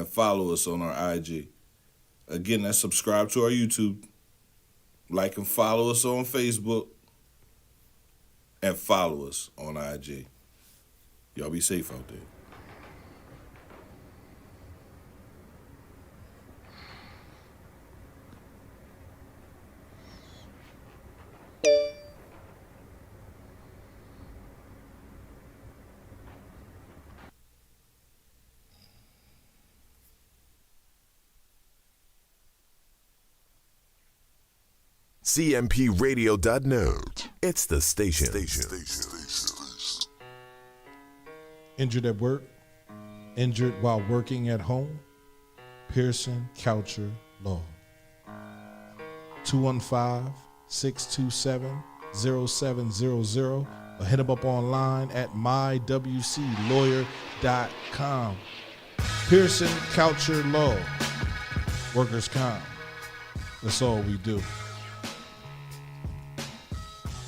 and follow us on our IG. Again, that's subscribe to our YouTube, like and follow us on Facebook, and follow us on IG. Y'all be safe out there. CMPRadio.net. It's the station. Injured at work? Injured while working at home? Pearson Coucher Law. 215-627-0700 or hit them up online at mywclawyer.com. Pearson Coucher Law. Workers' comp. That's all we do.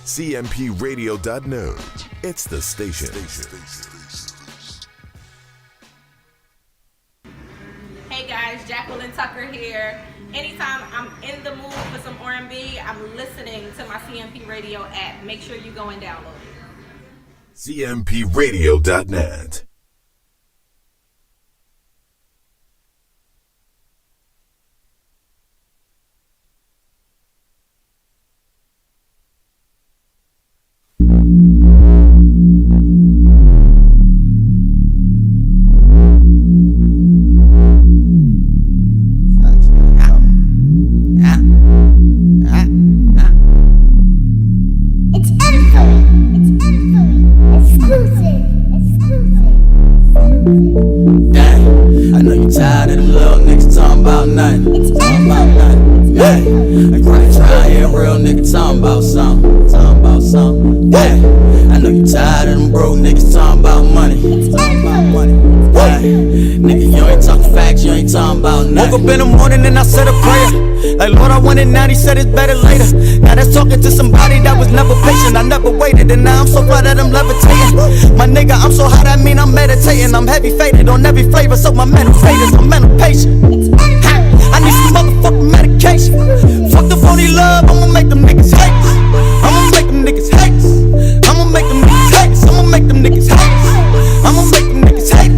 CMPRadio.net. It's the station. Hey guys, Jacqueline Tucker here. Anytime I'm in the mood for some R&B, I'm listening to my CMP Radio app. Make sure you go and download it. CMPRadio.net. Woke up in the morning and I said a prayer. Like, Lord, I want it now, he said it's better later. Now that's talking to somebody that was never patient. I never waited, and now I'm so far that I'm levitating. My nigga, I'm so hot, I mean I'm meditating. I'm heavy faded on every flavor, so my mental status, I'm mental patient. I need some motherfucking medication. Fuck the phony love, I'ma make them niggas hate. I'ma make them niggas hate. I'ma make them niggas hate. I'ma make them niggas hate. I'ma make them niggas hate.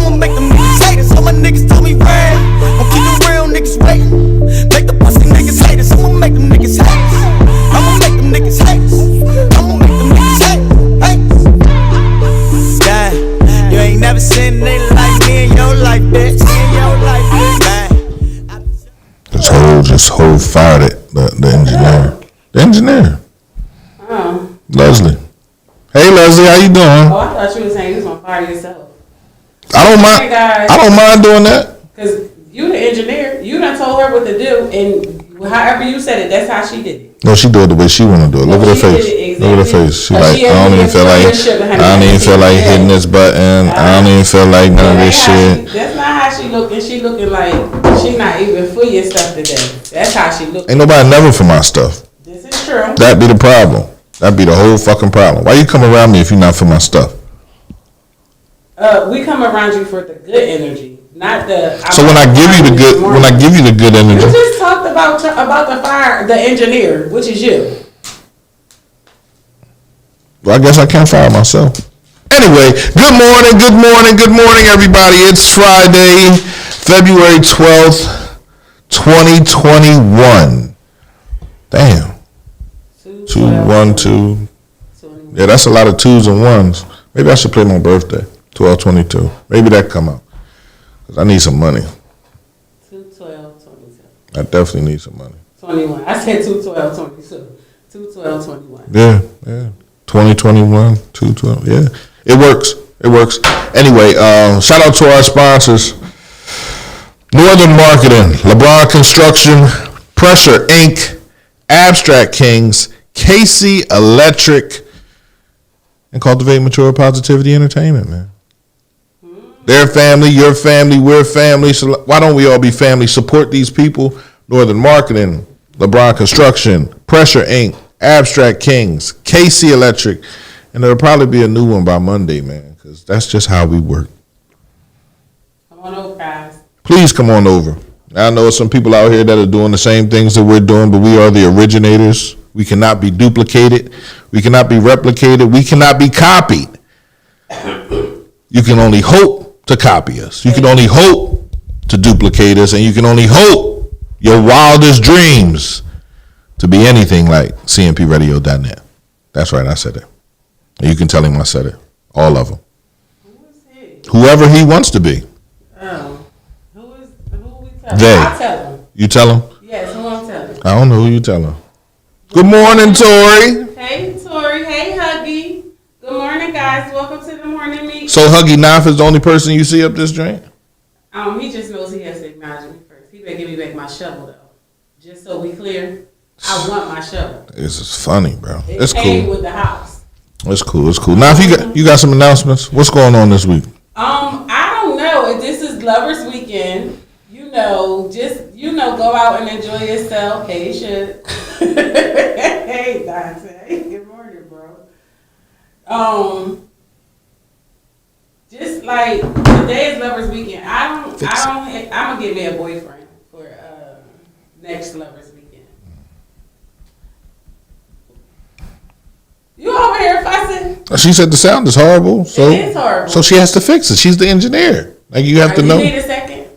I'ma make them niggas hate. So my niggas told me red. I'm keeping real niggas waiting. Make the pussy niggas hate us. I'ma make them niggas hate. I'ma make them niggas hate. I'ma make them niggas hate. Yeah, you ain't never seen a nigga like me in your life, bitch. In your life, bitch. This whole fired it. The engineer. The engineer. Oh. Leslie. Hey Leslie, how you doing? Oh, I thought you were saying you was gonna fire yourself. I don't mind. Hey guys. I don't mind doing that. Cause you the engineer, you done told her what to do, and however you said it, that's how she did it. No, she do it the way she want to do it. Look at her face. Look at her face. She like, I don't even feel like hitting this button. I don't even feel like none of this shit. That's not how she looking. She looking like she not even for your stuff today. That's how she looking. Ain't nobody never for my stuff. This is true. That be the problem. That be the whole fucking problem. Why you come around me if you're not for my stuff? We come around you for the good energy, not the. So when I give you the good, energy, you just talked about the engineer, which is you. Well, I guess I can't fire myself. Anyway, good morning, everybody. It's Friday, February 12th, 2021. Damn. 2, 1, 2. Yeah, that's a lot of twos and ones. Maybe I should play my birthday, 12/22. Maybe that come out. Cause I need some money. 2/12/22. I definitely need some money. 21. I said 2/12/22. 2/12/21. Yeah. 2021, 2/12. Yeah, it works. Anyway, shout out to our sponsors: Northern Marketing, LeBron Construction, Pressure Inc., Abstract Kings, KC Electric, and Cultivate Mature Positivity Entertainment, man. Their family, your family, we're family. So why don't we all be family? Support these people. Northern Marketing, LeBron Construction, Pressure Inc., Abstract Kings, KC Electric, and there'll probably be a new one by Monday, man, because that's just how we work. Come Come on over, guys. Please come on over. I know some people out here that are doing the same things that we're doing, but we are the originators. We cannot be duplicated. We cannot be replicated. We cannot be copied. You can only hope to copy us. You can only hope to duplicate us, and you can only hope your wildest dreams to be anything like cmpradio.net. That's right, I said it. And you can tell him I said it. All of them. Who is he? Whoever he wants to be. Oh. Who we tell? They. I'll tell him. You tell him? Yes, who I'm telling. I don't know who you tell him. Good morning, Tori. Hey, Tori. Hey, Huggy. Good morning, guys. Welcome to the morning meet. So Huggy Knife is the only person you see up this joint? He just knows he has to acknowledge me first. He better give me back my shovel, though. Just so we clear, I want my shovel. This is funny, bro. It It's came cool. with the house. It's cool. It's cool. Now, if you got some announcements, what's going on this week? I don't know. If this is Lovers Weekend, go out and enjoy yourself. Hey, shit. Hey, Dante. Good morning, bro. Just like today is Lovers Weekend. I'm gonna get me a boyfriend for next Lovers Weekend. You over here fussing? She said the sound is horrible. So, It is horrible. So she has to fix it. She's the engineer. Like you have to know. You need a second?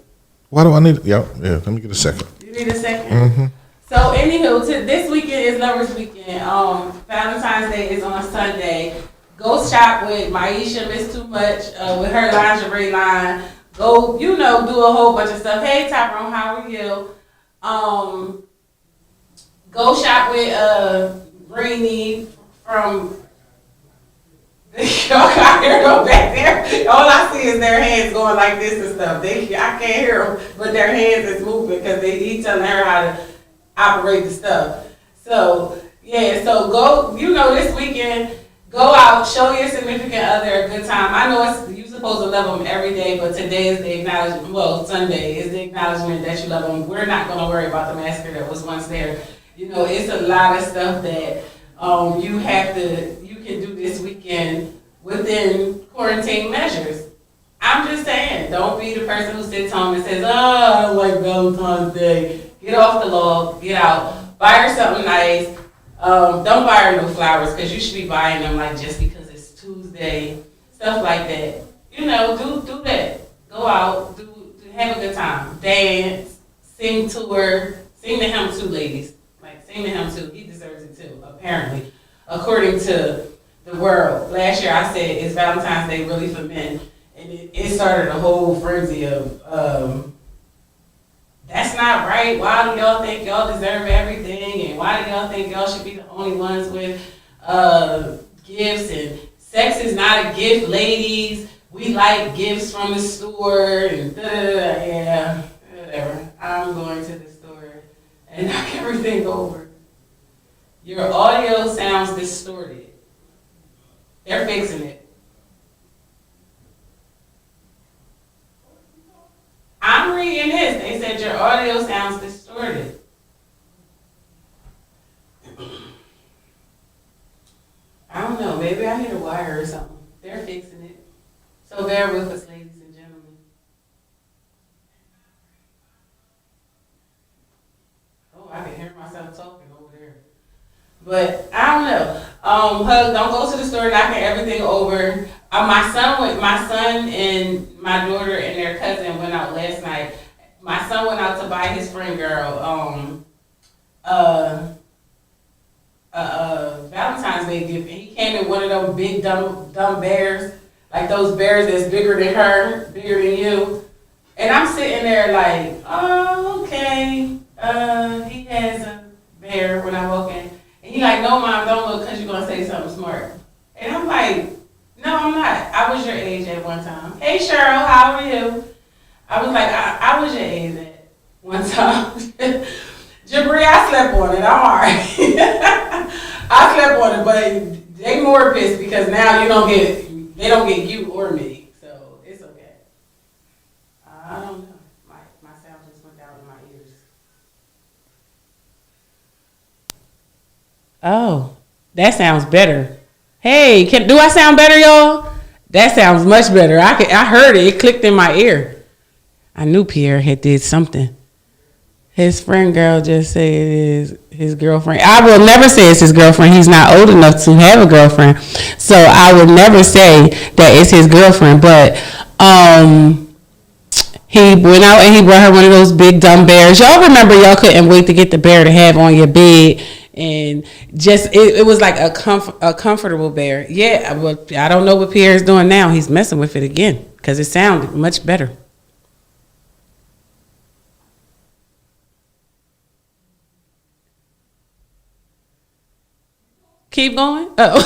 Why do I need? Yeah. Let me get a second. You need a second? So, anywho, this weekend is Lovers Weekend. Valentine's Day is on Sunday. Go shop with Maisha Miss Too Much with her lingerie line. Go, do a whole bunch of stuff. Hey, Tyrone, how are you? Go shop with Greenie from. Y'all got hear them back there. All I see is their hands going like this and stuff. I can't hear them, but their hands is moving because he telling her how to operate the stuff. So so go. This weekend, go out, show your significant other a good time. I know you're supposed to love them every day, but today is the acknowledgement. Well, Sunday is the acknowledgement that you love them. We're not gonna worry about the massacre that was once there. It's a lot of stuff that you can do this weekend within quarantine measures. I'm just saying, don't be the person who sits home and says, I don't like Valentine's Day. Get off the log, get out, buy her something nice. Don't buy her no flowers because you should be buying them like just because it's Tuesday, stuff like that. Do that. Go out, have a good time, dance, sing to her, sing to him too, ladies. Like sing to him too. He deserves it too, apparently, according to the world. Last year I said, is Valentine's Day really for men? And it started a whole frenzy of, that's not right. Why do y'all think y'all deserve everything? And why do y'all think y'all should be the only ones with gifts? And sex is not a gift, ladies. We like gifts from the store and da-da-da-da. Yeah, whatever. I'm going to the store and knock everything over. Your audio sounds distorted. They're fixing it. I'm reading this. They said your audio sounds distorted. I don't know. Maybe I hit a wire or something. They're fixing it. So bear with us, ladies and gentlemen. Oh, I can hear myself talking over there. But I don't know. Hug, don't go to the store knocking everything over. My son and my daughter and their cousin went out last night. My son went out to buy his friend girl Valentine's Day gift, and he came in one of them big dumb bears, like those bears that's bigger than her, bigger than you. And I'm sitting there like, oh, okay. He has a bear when I walk in. And he like, no, Mom, don't look because you're going to say something smart. And I'm like, no, I'm not. I was your age at one time. Hey, Cheryl, how are you? I was like, I was your age at one time. Jabri, I slept on it. I'm all right. I slept on it, but they more pissed because now they don't get you or me. So it's okay. I don't know. My sound just went down in my ears. Oh, that sounds better. Hey, do I sound better, y'all? That sounds much better. I heard it. It clicked in my ear. I knew Pierre had did something. His friend girl just said it is his girlfriend. I will never say it's his girlfriend. He's not old enough to have a girlfriend. So I would never say that it's his girlfriend. But he went out and he brought her one of those big dumb bears. Y'all remember y'all couldn't wait to get the bear to have on your bed. And just, it was like a comfortable bear. Yeah, well, I don't know what Pierre's doing now. He's messing with it again because it sounded much better. Keep going. Oh,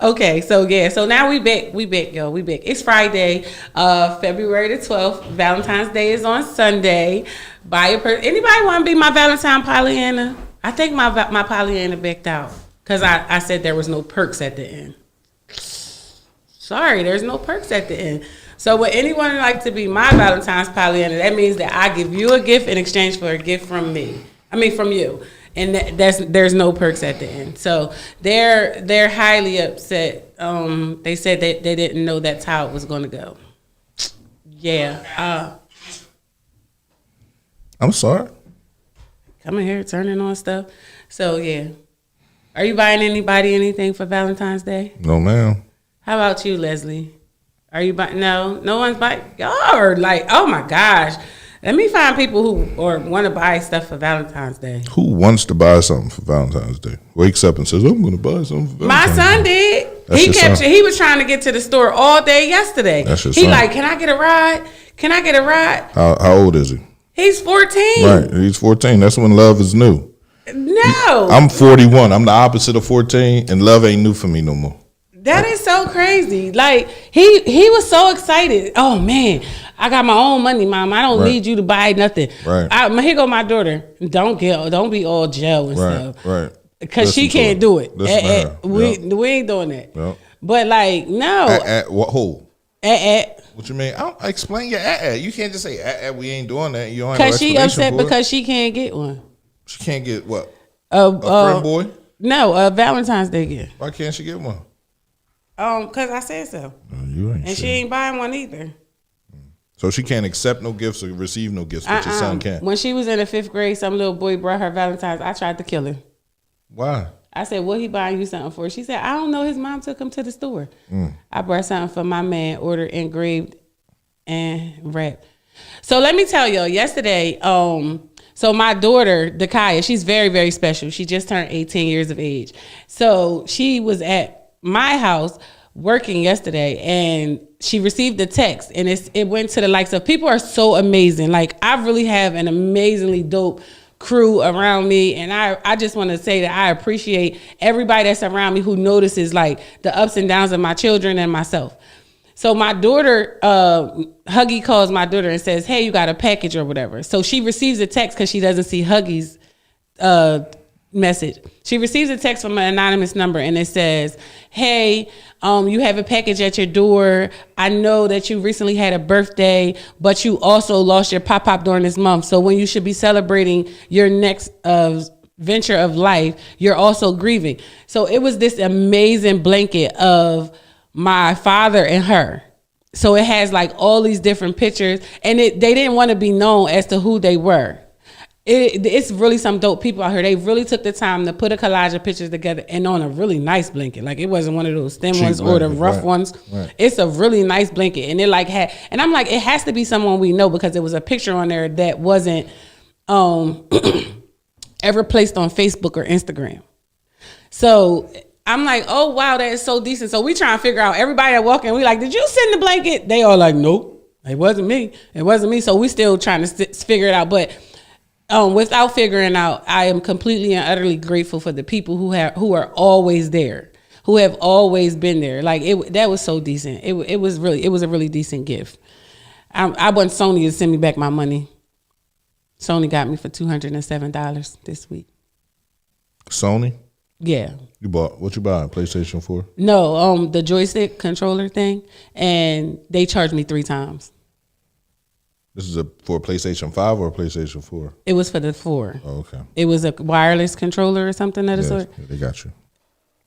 okay. So yeah. So now we back, yo. We back. It's Friday, February the 12th. Valentine's Day is on Sunday. Buy a person. Anybody want to be my Valentine Pollyanna? I think my Pollyanna backed out because I said there was no perks at the end. Sorry, there's no perks at the end. So would anyone like to be my Valentine's Pollyanna? That means that I give you a gift in exchange for a gift from me. From you. And there's no perks at the end. So they're highly upset. They said that they didn't know that's how it was going to go. Yeah. I'm sorry. Coming here, turning on stuff. So yeah. Are you buying anybody anything for Valentine's Day? No, ma'am. How about you, Leslie? Are you buying? No one's buying. Y'all are like, oh my gosh. Let me find people who want to buy stuff for Valentine's Day. Who wants to buy something for Valentine's Day? Wakes up and says, I'm going to buy something for Valentine's My son Day. did. That's He was trying to get to the store all day yesterday. That's your He son. like, can I get a ride? Can I get a ride? How old is he? He's 14. Right, he's 14. That's when love is new. No. I'm 41. I'm the opposite of 14, and love ain't new for me no more. That is so crazy. Like, he was so excited. Oh, man, I got my own money, Mom. I don't need you to buy nothing. Right. Here go my daughter. Don't be all gel and stuff. Right. Because she Listen to can't her. do it. Listen to her. We ain't doing that. Yep. But, like, no. What? Who? At. What you mean? I don't explain your You can't just say we ain't doing that. You don't have Because no she explanation upset for it. because she can't get one. She can't get what? A friend boy? No, a Valentine's Day gift. Why can't she get one? Because I said so. You ain't. And she ain't buying one either. So she can't accept no gifts or receive no gifts, but your son can. When she was in the 5th grade, some little boy brought her Valentine's. I tried to kill her. Why? I said, what he buying you something for? She said, I don't know. His mom took him to the store. I brought something for my man, ordered engraved and wrapped. So let me tell y'all, yesterday, so my daughter, Dakaya, she's very, very special. She just turned 18 years of age. So she was at my house working yesterday, and she received a text, and it went to the likes of, people are so amazing. Like, I really have an amazingly dope crew around me, and I just want to say that I appreciate everybody that's around me who notices like the ups and downs of my children and myself. So my daughter, Huggy calls my daughter and says, hey, you got a package or whatever. So she receives a text because she doesn't see Huggy's message. She receives a text from an anonymous number, and it says, hey, you have a package at your door. I know that you recently had a birthday, but you also lost your pop during this month. So when you should be celebrating your next venture of life, you're also grieving. So it was this amazing blanket of my father and her. So it has like all these different pictures, and they didn't want to be known as to who they were. It's really some dope people out here. They really took the time to put a collage of pictures together and on a really nice blanket. Like, it wasn't one of those thin ones or the rough ones. Right. It's a really nice blanket. And it like had, and I'm like, it has to be someone we know because there was a picture on there that wasn't ever placed on Facebook or Instagram. So I'm like, oh, wow, that is so decent. So we trying to figure out, everybody that walk in, we like, did you send the blanket? They all like, nope, it wasn't me. It wasn't me. So we still trying to figure it out. But without figuring out, I am completely and utterly grateful for the people who are always there, who have always been there. Like, that was so decent. It was a really decent gift. I want Sony to send me back my money. Sony got me for $207 this week. Sony? Yeah. What you buy? PlayStation 4? No, the joystick controller thing, and they charged me 3 times. This is for a PlayStation 5 or a PlayStation 4? It was for the 4. Oh, okay. It was a wireless controller or something of the sort. Yeah, they got you.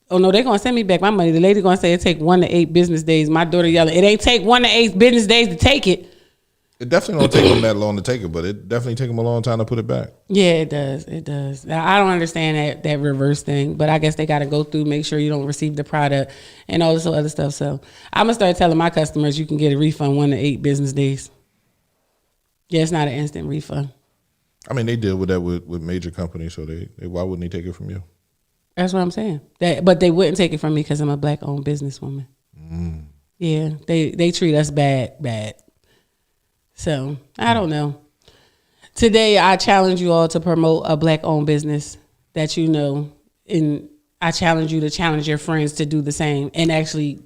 Oh, no, they're going to send me back my money. The lady going to say it take 1 to 8 business days. My daughter yelling, it ain't take 1 to 8 business days to take it. It definitely don't take them that long to take it, but it definitely take them a long time to put it back. Yeah, it does. It does. Now, I don't understand that reverse thing, but I guess they got to go through, make sure you don't receive the product and all this other stuff. So I'm gonna start telling my customers you can get a refund 1 to 8 business days. Yeah, it's not an instant refund. I mean, they deal with that with major companies, so they why wouldn't they take it from you? That's what I'm saying. But they wouldn't take it from me because I'm a black-owned businesswoman. Yeah, they treat us bad. So I don't know. Today I challenge you all to promote a black-owned business that you know, and I challenge you to challenge your friends to do the same and actually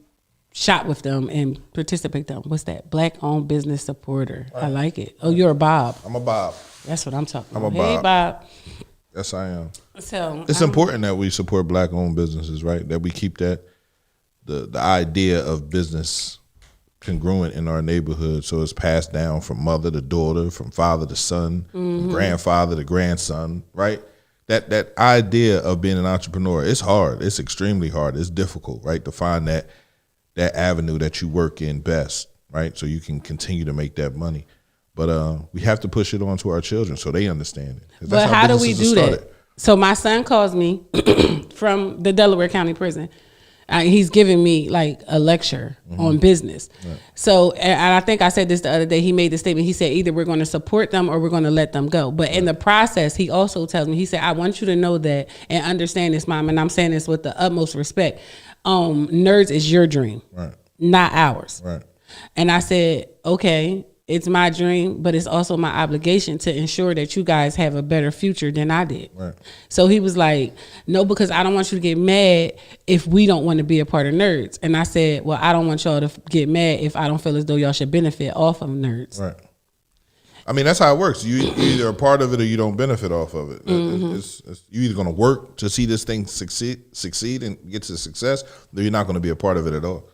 shop with them and participate them. What's that? Black-owned business supporter. I like it. Oh, you're a Bob. I'm a Bob. That's what I'm talking I'm a about. Hey, Bob. Bob. Yes, I am. So It's important that we support black-owned businesses, right? That we keep that the idea of business congruent in our neighborhood, so it's passed down from mother to daughter, from father to son, from grandfather to grandson, right? That idea of being an entrepreneur, it's hard. It's extremely hard. It's difficult, right? To find that avenue that you work in best, right? So you can continue to make that money. But we have to push it on to our children so they understand it. 'Cause that's But how do we businesses do are that? started. So my son calls me from the Delaware County Prison. He's giving me like a lecture on business. Right. So, and I think I said this the other day, he made the statement, he said, either we're going to support them or we're going to let them go. But in the process, he also tells me, he said, I want you to know that and understand this, Mom, and I'm saying this with the utmost respect. Nerds is your dream, Right. not ours. Right. And I said, okay, it's my dream, but it's also my obligation to ensure that you guys have a better future than I did. Right. So he was like, no, because I don't want you to get mad if we don't want to be a part of Nerds. And I said, well, I don't want y'all to get mad if I don't feel as though y'all should benefit off of Nerds. Right. I mean, that's how it works. You either a part of it or you don't benefit off of it. It's, you either going to work to see this thing succeed and get to success, or you're not going to be a part of it at all.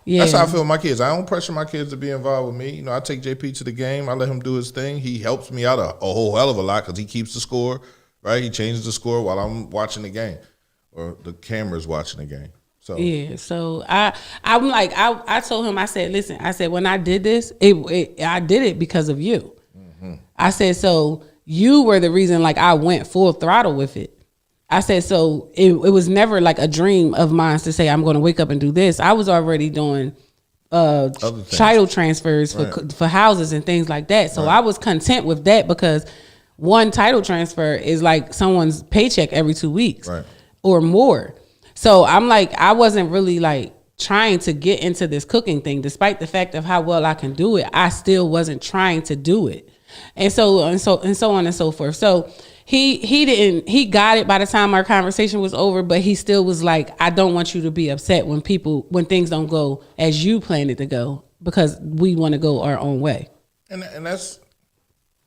Yeah. That's how I feel with my kids. I don't pressure my kids to be involved with me. You know, I take JP to the game. I let him do his thing. He helps me out a whole hell of a lot because he keeps the score, right? He changes the score while I'm watching the game or the camera's watching the game. So Yeah, so I'm like, I told him, I said, listen, I said, when I did this, I did it because of you. I said, so you were the reason, like, I went full throttle with it. I said, so it was never like a dream of mine to say I'm going to wake up and do this. I was already doing title transfers for houses and things like that. So I was content with that because one title transfer is like someone's paycheck every 2 weeks or more. So I'm like, I wasn't really like trying to get into this cooking thing, despite the fact of how well I can do it. I still wasn't trying to do it. And so on and so forth. So he got it by the time our conversation was over, but he still was like, I don't want you to be upset when things don't go as you planned it to go, because we want to go our own way. and that's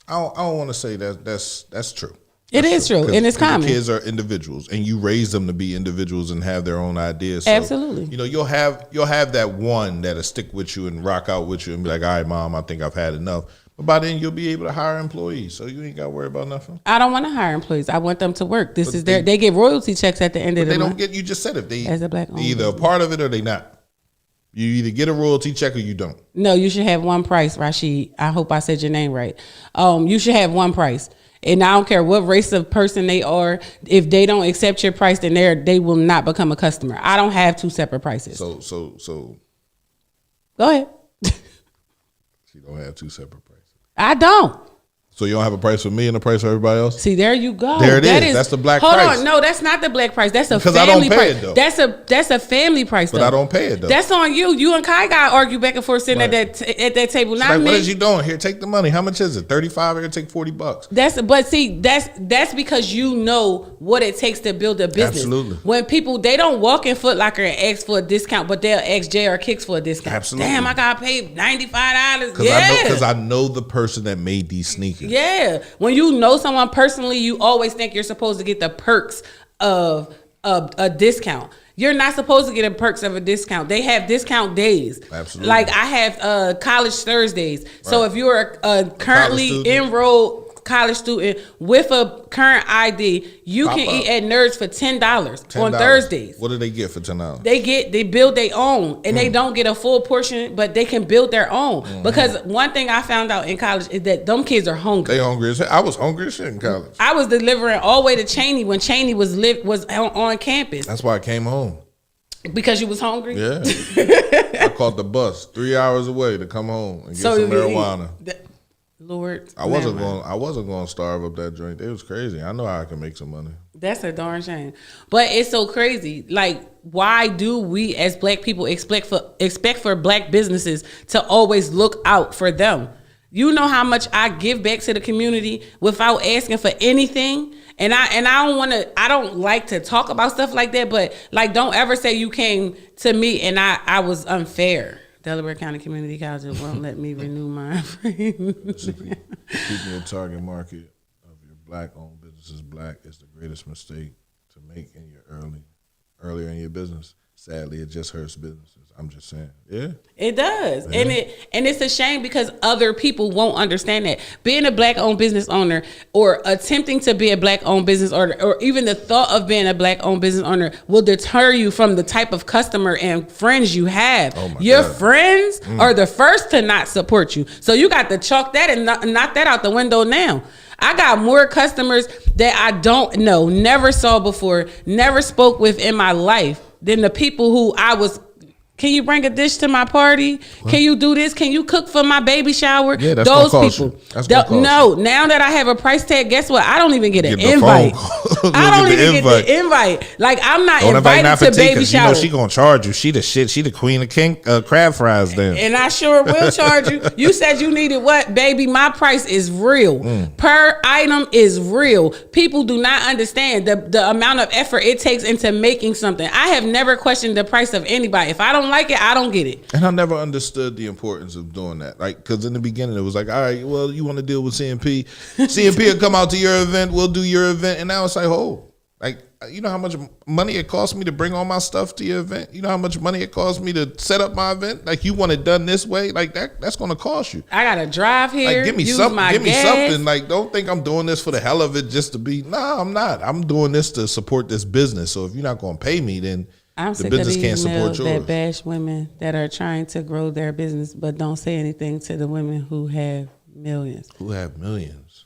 I don't want to say that's true. It is true, and it's common. Kids are individuals, and you raise them to be individuals and have their own ideas. So, Absolutely. You know, you'll have that one that'll stick with you and rock out with you and be like, all right, Mom, I think I've had enough. But by then, you'll be able to hire employees, so you ain't got to worry about nothing. I don't want to hire employees. I want them to work. They get royalty checks at the end of the month. They don't get. You just said it. They As a black-owned either a part of it or they not. You either get a royalty check or you don't. No, you should have one price, Rashid. I hope I said your name right. You should have one price. And I don't care what race of person they are. If they don't accept your price, then they will not become a customer. I don't have two separate prices. So Go ahead. you don't have two separate prices. I don't. So you don't have a price for me and a price for everybody else? See, there you go. There it is. That's the black hold price. Hold on. No, that's not the black price. That's a Because I family don't pay price. it, though. That's a family price, though. But I don't pay it, though. That's on you. You and Kai got to argue back and forth sitting at that table. Not like, me. what is you doing? Here, take the money. How much is it? $35? Here, take $40. That's because you know what it takes to build a business. Absolutely. When people, they don't walk in Foot Locker and ask for a discount, but they'll ask JR Kicks for a discount. Absolutely. Damn, I got paid $95. Because I know the person that made these sneakers. Yeah. When you know someone personally, you always think you're supposed to get the perks of a discount. You're not supposed to get the perks of a discount. They have discount days. Absolutely. Like I have college Thursdays. So if you're currently student. enrolled college student with a current ID, you Pop can up. eat at Nerds for $10 on $10. Thursdays. What do they get for $10? They build their own, and they don't get a full portion, but they can build their own. Because one thing I found out in college is that them kids are hungry. They hungry as hell. I was hungry as shit in college. I was delivering all the way to Cheney when Cheney was on campus That's why I came home. because you was hungry. Yeah. I caught the bus 3 hours away to come home and get some marijuana. Lord, I wasn't marijuana. going to starve up that joint. It was crazy. I know how I can make some money. That's a darn shame. But it's so crazy. Like, why do we as black people expect for black businesses to always look out for them? You know how much I give back to the community without asking for anything. And I don't like to talk about stuff like that, but like, don't ever say you came to me and I was unfair. Delaware County Community College won't let me renew mine. Keeping your target market of your black-owned businesses black is the greatest mistake to make in your earlier in your business. Sadly, it just hurts businesses. I'm just saying. Yeah. It does. Yeah. And it's a shame because other people won't understand that. Being a black-owned business owner or attempting to be a black-owned business owner or even the thought of being a black-owned business owner will deter you from the type of customer and friends you have. Oh my Your God. friends are the first to not support you. So you got to chalk that and knock that out the window now. I got more customers that I don't know, never saw before, never spoke with in my life than the people who I was. Can you bring a dish to my party? What? Can you do this? Can you cook for my baby shower? Yeah, that's those gonna cost people. You. That's gonna cost No, you. now that I have a price tag, guess what? I don't even get an invite. I don't even get the invite. Like, I'm not invited to baby shower. You know she gonna charge you. She the shit. She the queen of crab fries then. And I sure will charge you. You said you needed what, baby? My price is real. Per item is real. People do not understand the amount of effort it takes into making something. I have never questioned the price of anybody. If I don't like it, I don't get it. And I never understood the importance of doing that. Like, because in the beginning it was like, all right, well, you want to deal with CMP. CMP will come out to your event. We'll do your event. And now it's like, oh, like, you know how much money it cost me to bring all my stuff to your event? You know how much money it cost me to set up my event? Like, you want it done this way? Like, that's going to cost you. I got to drive here. Like, give me something. Like, don't think I'm doing this for the hell of it just to be. No, I'm not. I'm doing this to support this business. So if you're not going to pay me, then I'm the business can't support yours. That bash women that are trying to grow their business but don't say anything to the women who have millions. Who have millions?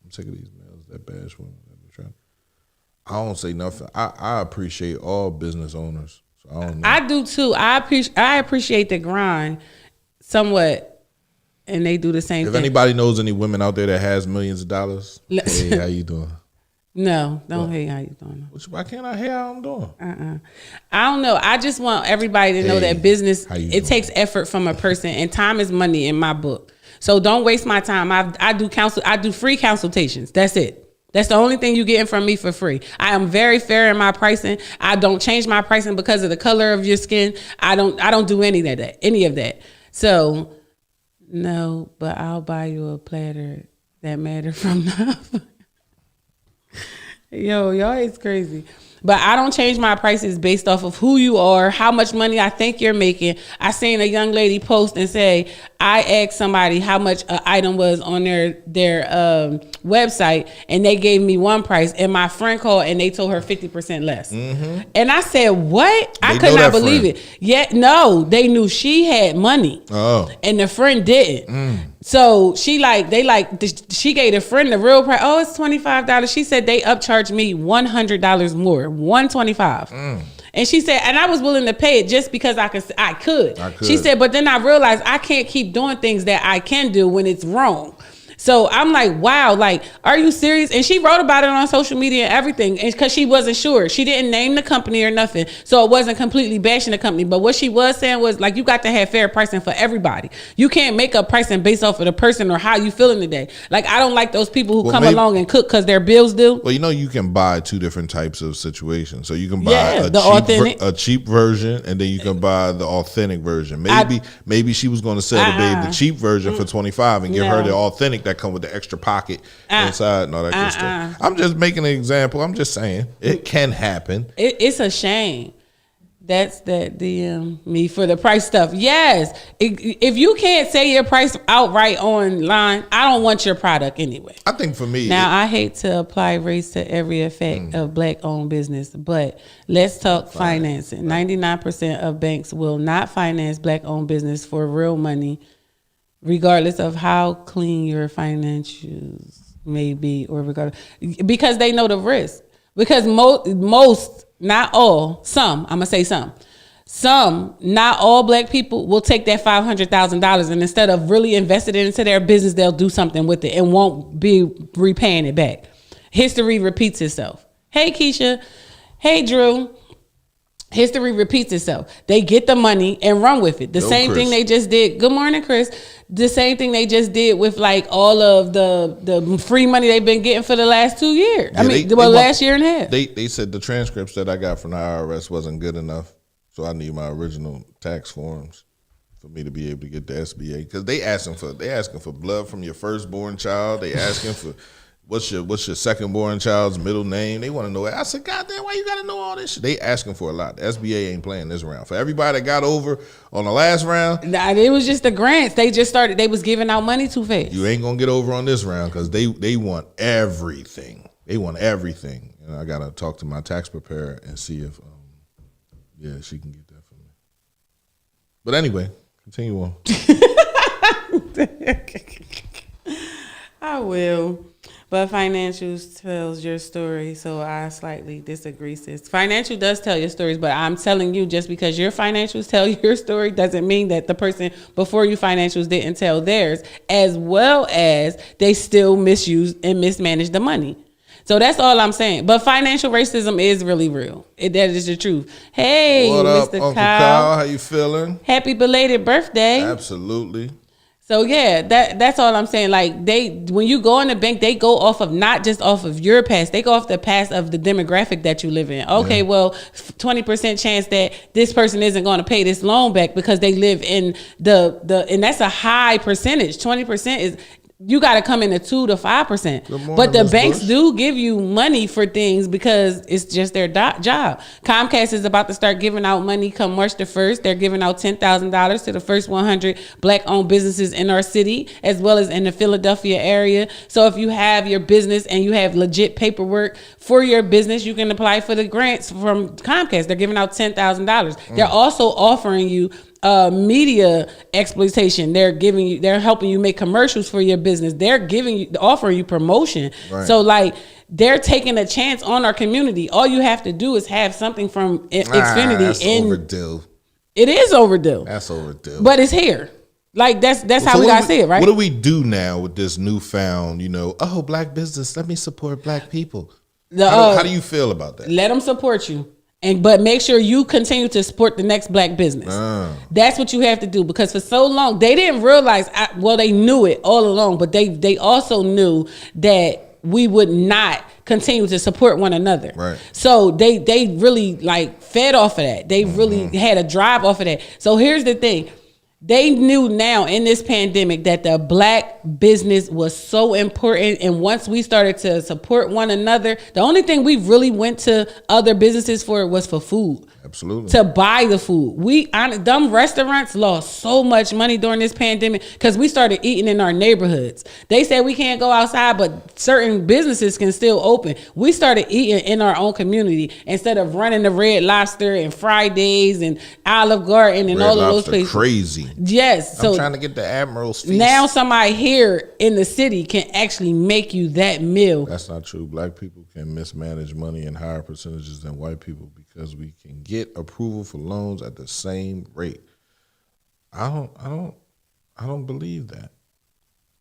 I'm sick of these males that bash women. I don't say nothing. I appreciate all business owners. So I don't know. I do too. I appreciate the grind somewhat, and they do the same thing. If anybody knows any women out there that has millions of dollars, hey, how you doing? No, don't hey, how you doing? Why can't I hear how I'm doing? I don't know. I just want everybody to know that business, it takes effort from a person, and time is money in my book. So don't waste my time. I do free consultations. That's it. That's the only thing you're getting from me for free. I am very fair in my pricing. I don't change my pricing because of the color of your skin. I don't do any of that. So no, but I'll buy you a platter that matter from now. Yo, y'all is crazy. But I don't change my prices based off of who you are, how much money I think you're making. I seen a young lady post and say, I asked somebody how much an item was on their website, and they gave me one price, and my friend called and they told her 50% less. Mm-hmm. And I said, what? I could not believe it. Yet, no, they knew she had money. Oh. And the friend didn't. So she gave the friend the real price. Oh, it's $25. She said they upcharged me $100 more, $125. And she said, and I was willing to pay it just because I could. She said, but then I realized I can't keep doing things that I can do when it's wrong. So I'm like, wow, like, are you serious? And she wrote about it on social media and everything, and because she wasn't sure. She didn't name the company or nothing, so it wasn't completely bashing the company. But what she was saying was, like, you got to have fair pricing for everybody. You can't make up pricing based off of the person or how you feeling today. Like, I don't like those people who come along and cook because their bills do. Well, you can buy two different types of situations. So you can buy a cheap version, and then you can buy the authentic version. Maybe she was going to sell the babe the cheap version for $25 and give her the authentic that come with the extra pocket inside and all that good stuff. I'm just making an example. I'm just saying it can happen. It's a shame. That's that DM me for the price stuff. Yes. If you can't say your price outright online, I don't want your product anyway. I think for me, Now, I hate to apply race to every effect of black-owned business, but let's talk financing. 99% of banks will not finance black-owned business for real money, regardless of how clean your financials may be, or because they know the risk. Because most, not all, some, I'm gonna say some, not all black people will take that $500,000 and instead of really investing it into their business, they'll do something with it and won't be repaying it back. History repeats itself. Hey, Keisha. Hey, Drew. History repeats itself. They get the money and run with it. The same thing they just did. Good morning, Chris. The same thing they just did with like all of the free money they've been getting for the last 2 years. Yeah, last year and a half. They said the transcripts that I got from the IRS wasn't good enough, so I need my original tax forms for me to be able to get the SBA, because they asking for blood from your firstborn child. They asking for what's your second born child's middle name. They want to know it. I said, God damn, why you got to know all this shit? They asking for a lot. The SBA ain't playing this round. For everybody that got over on the last round, Nah, it was just the grants. They just started. They was giving out money too fast. you ain't gonna get over on this round because they want everything. They want everything. And I gotta talk to my tax preparer and see if she can get that for me. But anyway, continue on. I will. But financials tells your story, so I slightly disagree, sis. Financial does tell your stories, but I'm telling you, just because your financials tell your story doesn't mean that the person before you financials didn't tell theirs, as well as they still misused and mismanaged the money. So that's all I'm saying. But financial racism is really real. That is the truth. Hey, What up, Mr. Uncle Kyle. Kyle? How you feeling? Happy belated birthday. Absolutely. So yeah, that's all I'm saying. Like when you go in the bank, they go off of not just off of your past, they go off the past of the demographic that you live in. Okay, well, 20% chance that this person isn't going to pay this loan back because they live in the and that's a high percentage. 20% is. You got to come in at 2 to 5%. But the banks do give you money for things because it's just their job. Comcast is about to start giving out money come March the 1st. They're giving out $10,000 to the first 100 black-owned businesses in our city, as well as in the Philadelphia area. So if you have your business and you have legit paperwork for your business, you can apply for the grants from Comcast. They're giving out $10,000. They're also offering you media exploitation. They're helping you make commercials for your business. They're offering you promotion. Right. So like they're taking a chance on our community. All you have to do is have something from Xfinity. That's overdue. It is overdue. That's overdue. But it's here. Like that's how we gotta see it, right? What do we do now with this newfound, black business? Let me support black people. How do you feel about that? Let them support you. But make sure you continue to support the next black business. That's what you have to do, because for so long they didn't realize. They knew it all along, but they also knew that we would not continue to support one another. Right. So they really like fed off of that. They really had a drive off of that. So here's the thing. They knew now in this pandemic that the black business was so important. And once we started to support one another, the only thing we really went to other businesses for was for food. Absolutely. To buy the food. Them restaurants lost so much money during this pandemic because we started eating in our neighborhoods. They said we can't go outside, but certain businesses can still open. We started eating in our own community instead of running to Red Lobster and Fridays and Olive Garden and all of those places. Crazy. Yes. So I'm trying to get the Admiral's Feast. Now somebody here in the city can actually make you that meal. That's not true. Black people can mismanage money in higher percentages than white people because we can get approval for loans at the same rate. I don't believe that.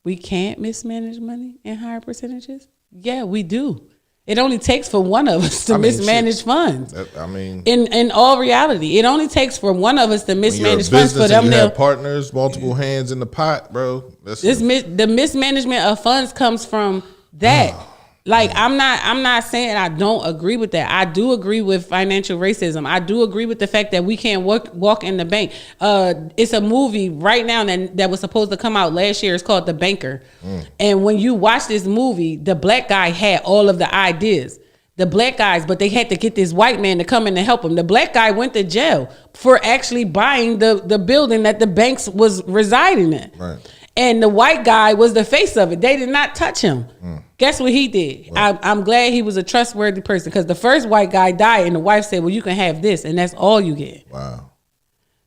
We can't mismanage money in higher percentages? Yeah, we do. It only takes for one of us to mismanage funds. In all reality, it only takes for one of us to mismanage funds for them. You have partners, multiple hands in the pot, bro. The mismanagement of funds comes from that. Like I'm not saying I don't agree with that. I do agree with financial racism. I do agree with the fact that we can't walk in the bank. It's a movie right now that was supposed to come out last year. It's called The Banker. And when you watch this movie, the black guy had all of the ideas. the black guys, but they had to get this white man to come in and help him. The black guy went to jail for actually buying the building that the banks was residing in. Right. And the white guy was the face of it. They did not touch him. Guess what he did? I'm glad he was a trustworthy person, because the first white guy died and the wife said, well, you can have this, and that's all you get. Wow.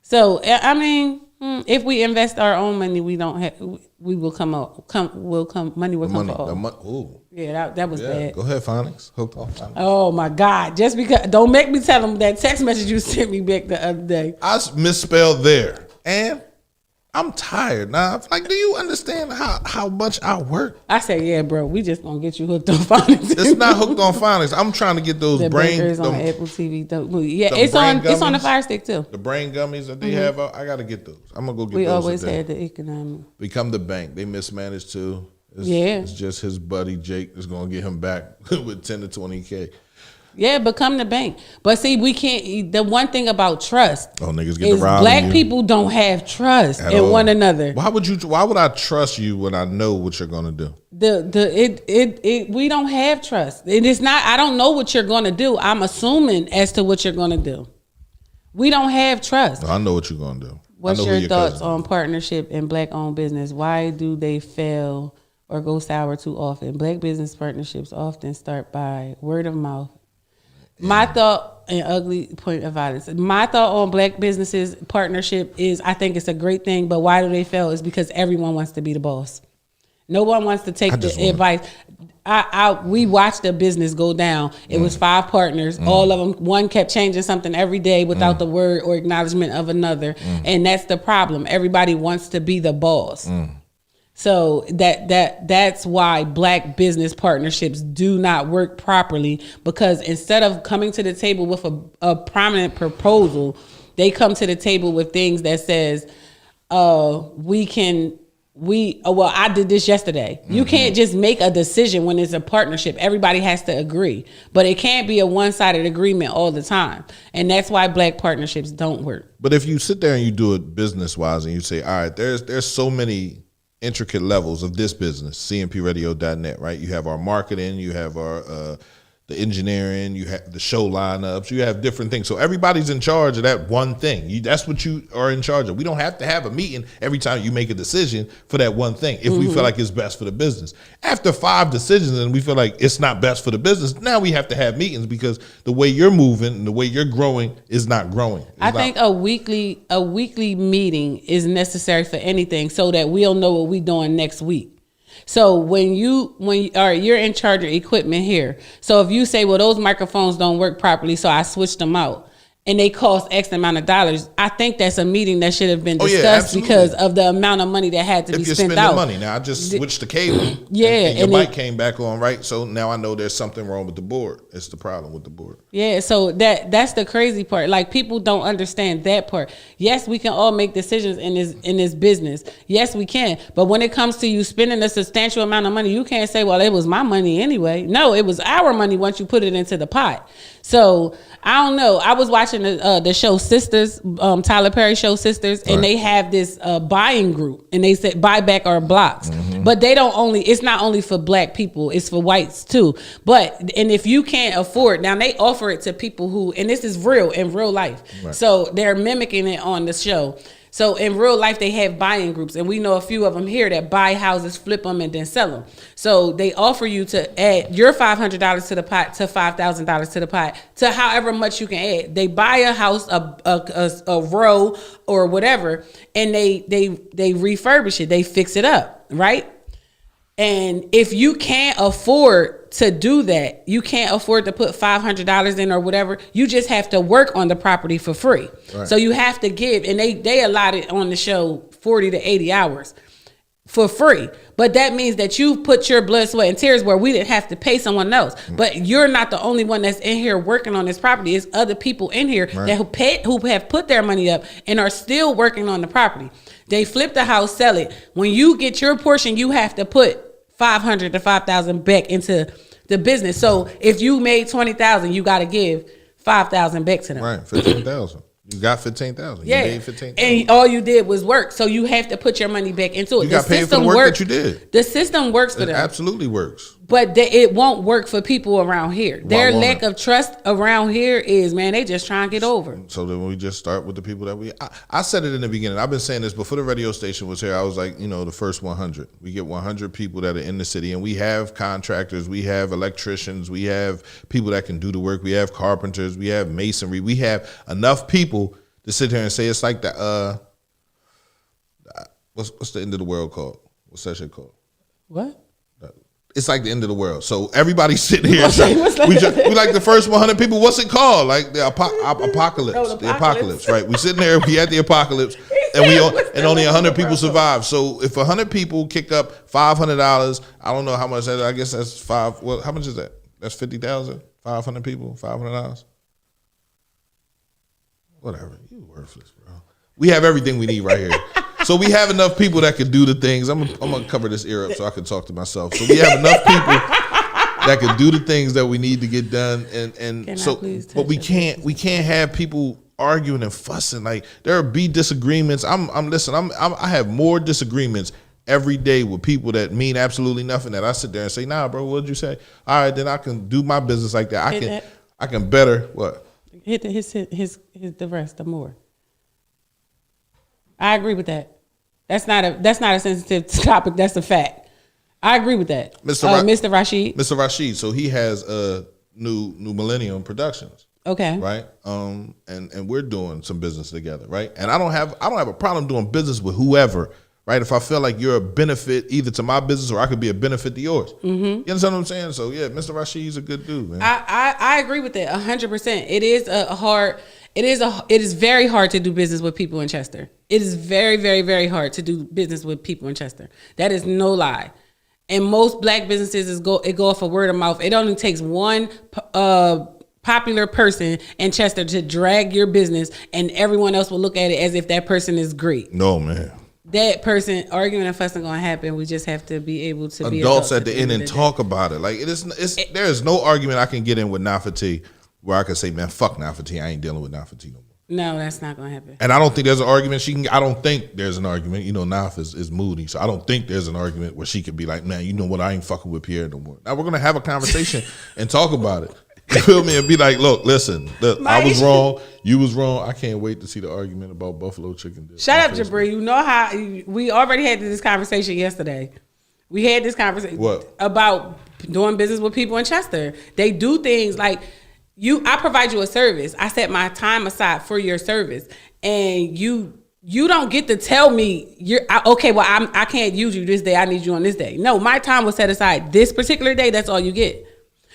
So, I mean, if we invest our own money, we don't have, we will come out, money will come for all. Ooh. Yeah, that was bad. Go ahead, Phonics. Hooked on Phonics. Oh my God. Just because, don't make me tell them that text message you sent me back the other day. I misspelled there. And I'm tired now. Like, do you understand how much I work? I said, yeah, bro, we just gonna get you hooked on phonics. It's not hooked on Phonics. I'm trying to get those The brain. Baker's on them- Apple TV. Yeah, them it's on brain the gummies. Fire Stick too. The brain gummies that they have out, I gotta get those. I'm gonna go get We those. always today. had the economic. Become the bank. They mismanaged too. It's just his buddy Jake is gonna get him back with 10 to 20K. Yeah, become the bank. But see, we can't. The one thing about trust Oh, niggas get is to rob black you people don't have trust at in all. one another. Why would I trust you when I know what you're gonna do? We don't have trust. It is not. I don't know what you're gonna do. I'm assuming as to what you're gonna do. We don't have trust. I know what you're gonna do. What's I know who your thoughts cousin on is. partnership in black-owned business? Why do they fail or go sour too often? Black business partnerships often start by word of mouth. My thought, an ugly point of violence. My thought on black businesses partnership is, I think it's a great thing, but why do they fail? Is because everyone wants to be the boss. No one wants to take the advice. We watched a business go down. It was 5 partners. All of them, one kept changing something every day without the word or acknowledgement of another. And that's the problem. Everybody wants to be the boss. So that's why black business partnerships do not work properly, because instead of coming to the table with a prominent proposal, they come to the table with things that says, I did this yesterday. You can't just make a decision when it's a partnership. Everybody has to agree, but it can't be a one-sided agreement all the time. And that's why black partnerships don't work. But if you sit there and you do it business wise and you say, all right, there's so many intricate levels of this business, cmpradio.net, right? You have our marketing, you have our the engineering, you have the show lineups, you have different things. So everybody's in charge of that one thing. That's what you are in charge of. We don't have to have a meeting every time you make a decision for that one thing if we feel like it's best for the business. After 5 decisions and we feel like it's not best for the business, now we have to have meetings because the way you're moving and the way you're growing is not growing. I think a weekly meeting is necessary for anything so that we'll know what we're doing next week. So when you're in charge of equipment here. So if you say, well, those microphones don't work properly, so I switched them out, and they cost X amount of dollars, I think that's a meeting that should have been discussed because of the amount of money that had to be if you're spent spending out. money. Now I just switched the cable. and your and mic it- came back on, right? So now I know there's something wrong with the board. It's the problem with the board. Yeah, so that's the crazy part. Like, people don't understand that part. Yes, we can all make decisions in this business. Yes, we can. But when it comes to you spending a substantial amount of money, you can't say, well, it was my money anyway. No, it was our money once you put it into the pot. So I don't know. I was watching the show Sisters, Tyler Perry show Sisters, and they have this buying group, and they said buy back our blocks. But they don't it's not only for black people, it's for whites too. And if you can't afford, now they offer it to people who, and this is real in real life. Right. So they're mimicking it on the show. So in real life, they have buying groups, and we know a few of them here that buy houses, flip them, and then sell them. So they offer you to add your $500 to the pot, to $5,000 to the pot, to however much you can add. They buy a house, a row or whatever, and they refurbish it. They fix it up, right? And if you can't afford to do that, you can't afford to put $500 in or whatever, you just have to work on the property for free. Right. So you have to give, and they allotted on the show 40 to 80 hours for free. But that means that you put your blood, sweat, and tears where we didn't have to pay someone else. But you're not the only one that's in here working on this property. It's other people in here that who have put their money up and are still working on the property. They flip the house, sell it. When you get your portion, you have to put $500 to $5,000 back into the business. So if you made $20,000, you got to give $5,000 back to them. Right, $15,000. You got $15,000. Yeah, you made $15,000. and all you did was work. So you have to put your money back into it. You got paid for the work that you did. The system works for It them. absolutely works. but it won't work for people around here. Their won't lack it? of trust around here is, man, they just trying to get over. So then we just start with the people that I said it in the beginning. I've been saying this before the radio station was here. I was like, the first 100. We get 100 people that are in the city, and we have contractors, we have electricians, we have people that can do the work, we have carpenters, we have masonry, we have enough people to sit here and say it's like the what's the end of the world called? What's that shit called? What? It's like the end of the world. So everybody's sitting here. What's that? We like the first 100 people. What's it called? Like the apocalypse. Oh, the apocalypse, right? We sitting there. We had the apocalypse, and only 100 people survived. So if 100 people kick up $500, I don't know how much that is. I guess that's five. Well, how much is that? That's 50,000. 500 people. $500. Whatever. You worthless, bro. We have everything we need right here. So we have enough people that can do the things. I'm gonna cover this ear up so I can talk to myself. So we have enough people that can do the things that we need to get done, and so. But we can't have people arguing and fussing. Like there be disagreements. I have more disagreements every day with people that mean absolutely nothing. That I sit there and say, nah, bro, what'd you say? All right, then I can do my business like that. I can better what. Hit the rest, the more. I agree with that. That's not a sensitive topic. That's a fact. I agree with that. Mr. Rashid. Mr. Rashid. So he has New Millennium Productions. Okay. Right. And we're doing some business together. Right. And I don't have a problem doing business with whoever. Right. If I feel like you're a benefit either to my business or I could be a benefit to yours. Mm-hmm. You understand what I'm saying? So yeah, Mr. Rashid's a good dude, man. I agree with that 100%. It is very hard to do business with people in Chester. It is very, very, very hard to do business with people in Chester. That is no lie. And most black businesses go off of word of mouth. It only takes one popular person in Chester to drag your business, and everyone else will look at it as if that person is great. No, man. That person arguing and fussing gonna happen. We just have to be able to be adults at the end and talk about it. Like there is no argument I can get in with Nafati where I can say, man, fuck Nafati. I ain't dealing with Nafati no more. No, that's not gonna happen. And I don't think there's an argument I don't think there's an argument. Naf is moody, so I don't think there's an argument where she could be like, man, you know what? I ain't fucking with Pierre no more. Now we're gonna have a conversation and talk about it. You feel me? And be like, look, I was wrong. You was wrong. I can't wait to see the argument about buffalo chicken dip. Shut up, Jabri. You know how we already had this conversation yesterday. We had this conversation about doing business with people in Chester. They do things like I provide you a service. I set my time aside for your service, and you don't get to tell me I can't use you this day. I need you on this day. No, my time was set aside this particular day. That's all you get.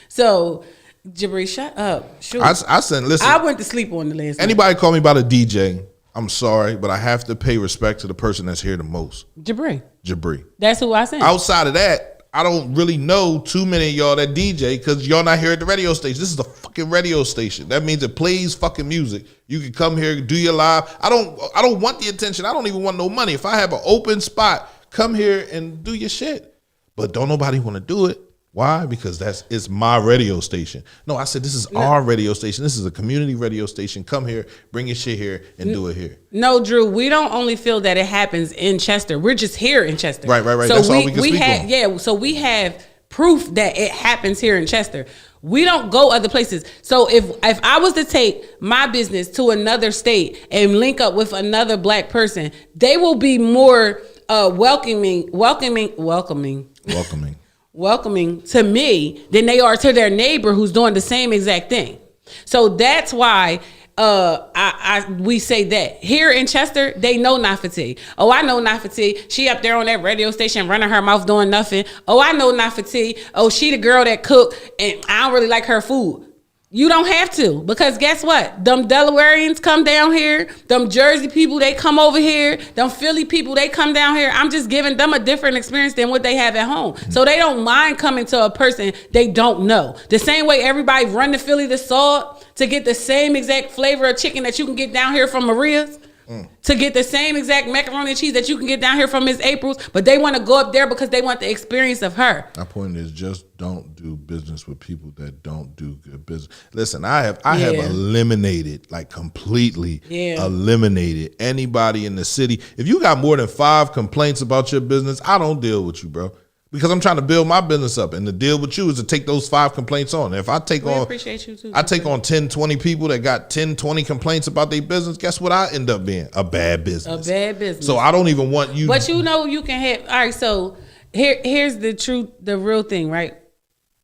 So. Jabri, shut up. Shoot. I said, listen. I went to sleep on the last Anybody call me about a DJ, I'm sorry, but I have to pay respect to the person that's here the most. Jabri. That's who I said. Outside of that, I don't really know too many of y'all that DJ because y'all not here at the radio station. This is a fucking radio station. That means it plays fucking music. You can come here, do your live. I don't want the attention. I don't even want no money. If I have an open spot, come here and do your shit. But don't nobody want to do it. Why? Because it's my radio station. No, I said this is our radio station. This is a community radio station. Come here, bring your shit here, and do it here. No, Drew, we don't only feel that it happens in Chester. We're just here in Chester. Right. So that's all we can speak on. Yeah, so we have proof that it happens here in Chester. We don't go other places. So if I was to take my business to another state and link up with another black person, they will be more welcoming to me than they are to their neighbor who's doing the same exact thing. So that's why we say that. Here in Chester, they know Nafati. Oh, I know Nafati. She up there on that radio station running her mouth doing nothing. Oh, I know Nafati. Oh, she the girl that cook and I don't really like her food. You don't have to, because guess what? Them Delawareans come down here. Them Jersey people, they come over here. Them Philly people, they come down here. I'm just giving them a different experience than what they have at home. So they don't mind coming to a person they don't know. The same way everybody run to Philly to Salt to get the same exact flavor of chicken that you can get down here from Maria's. To get the same exact macaroni and cheese that you can get down here from Miss April's, but they want to go up there because they want the experience of her. My point is just don't do business with people that don't do good business. Listen, I have eliminated, like completely eliminated anybody in the city. If you got more than 5 complaints about your business, I don't deal with you, bro. because I'm trying to build my business up. And the deal with you is to take those 5 complaints on. If I take We on, appreciate you too. I take on 10, 20 people that got 10, 20 complaints about their business, guess what I end up being? A bad A business. bad business. So I don't even want you. But you know you can have. All right, so here's the truth, the real thing, right?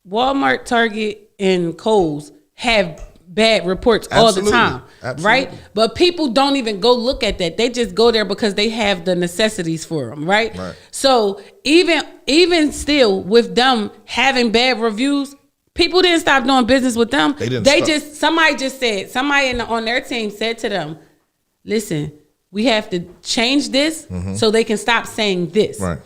Walmart, Target, and Kohl's have bad reports all the Absolutely. time, Absolutely. right? But people don't even go look at that. They just go there because they have the necessities for them, right? Right. So even still, with them having bad reviews, people didn't stop doing business with them. They didn't They stop. just somebody on their team said to them, "Listen, we have to change this so they can stop saying this." Right.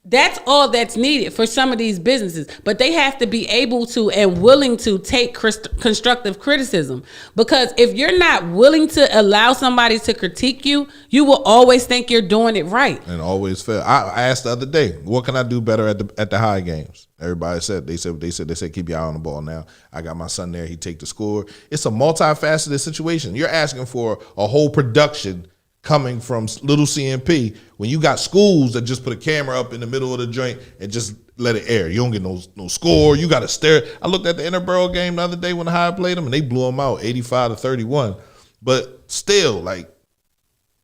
That's all that's needed for some of these businesses, but they have to be able to and willing to take constructive criticism, because if you're not willing to allow somebody to critique you, you will always think you're doing it right. And always fail. I asked the other day, what can I do better at the high games? Everybody said they said keep your eye on the ball. Now I got my son there. He take the score. It's a multifaceted situation. You're asking for a whole production coming from little CMP when you got schools that just put a camera up in the middle of the joint and just let it air. You don't get no score. You got to stare. I looked at the Interborough game the other day when the High played them and they blew them out 85-31. But still, like,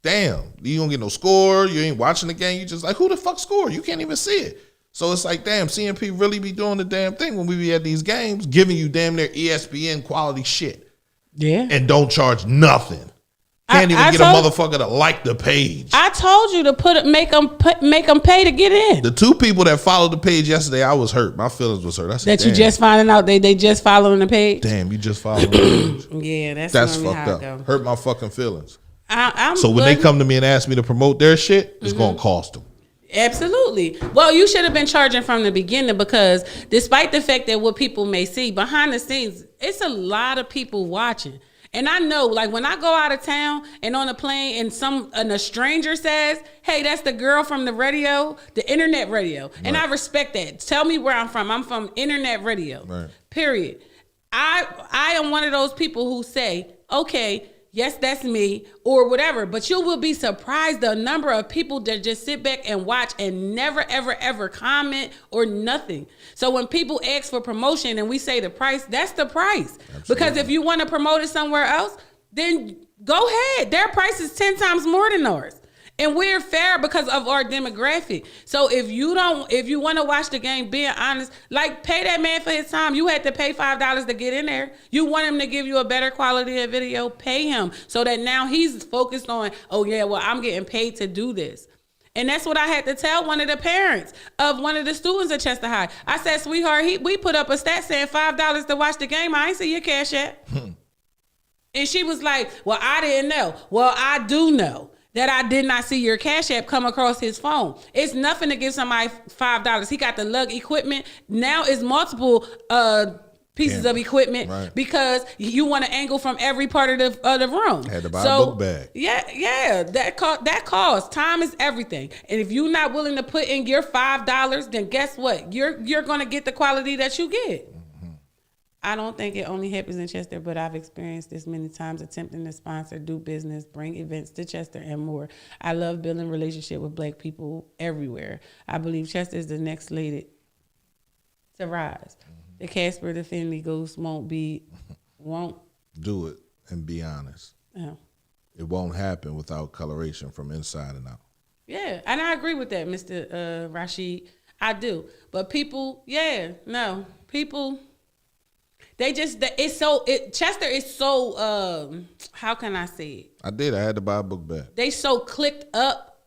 damn, you don't get no score. You ain't watching the game. You just like, who the fuck scored? You can't even see it. So it's like, damn, CMP really be doing the damn thing when we be at these games, giving you damn near ESPN quality shit Yeah. and don't charge nothing. Can't even get a motherfucker to like the page. I told you to make them pay to get in. The 2 people that followed the page yesterday, I was hurt. My feelings was hurt. I said, That you damn, just finding out they just following the page. damn, you just followed the page. Yeah, that's That's normally how fucked it up. go. Hurt my fucking feelings. I'm So when they good. come to me and ask me to promote their shit, it's Mm-hmm. gonna cost them. Absolutely. Well, you should have been charging from the beginning, because despite the fact that what people may see behind the scenes, it's a lot of people watching. And I know, like, when I go out of town and on a plane and a stranger says, "Hey, that's the girl from the radio, the internet radio." And I respect that. Tell me where I'm from. I'm from internet radio. Right. Period. I am one of those people who say, "Okay, yes, that's me," or whatever. But you will be surprised the number of people that just sit back and watch and never, ever, ever comment or nothing. So when people ask for promotion and we say the price, that's the price. Because if you want to promote it somewhere else, then go ahead. Their price is 10 times more than ours. And we're fair because of our demographic. So if you want to watch the game, being honest, like, pay that man for his time. You had to pay $5 to get in there. You want him to give you a better quality of video, pay him, so that now he's focused on, oh yeah, well, I'm getting paid to do this. And that's what I had to tell one of the parents of one of the students at Chester High. I said, "Sweetheart, we put up a stat saying $5 to watch the game. I ain't see your cash yet." And she was like, "Well, I didn't know." Well, I do know that I did not see your Cash App come across his phone. It's nothing to give somebody $5. He got the lug equipment. Now it's multiple pieces of equipment, right, because you want to angle from every part of the room. Had to buy a book bag. Yeah, that costs. Time is everything. And if you're not willing to put in your $5, then guess what? You're going to get the quality that you get. I don't think it only happens in Chester, but I've experienced this many times, attempting to sponsor, do business, bring events to Chester, and more. I love building relationship with Black people everywhere. I believe Chester is the next slated to rise. The Casper, the Finley Ghost won't Do it and be honest. Oh. It won't happen without coloration from inside and out. Yeah, and I agree with that, Mr. Rashid. I do. But people, people, Chester is so, how can I say it? I had to buy a book bag. They so clicked up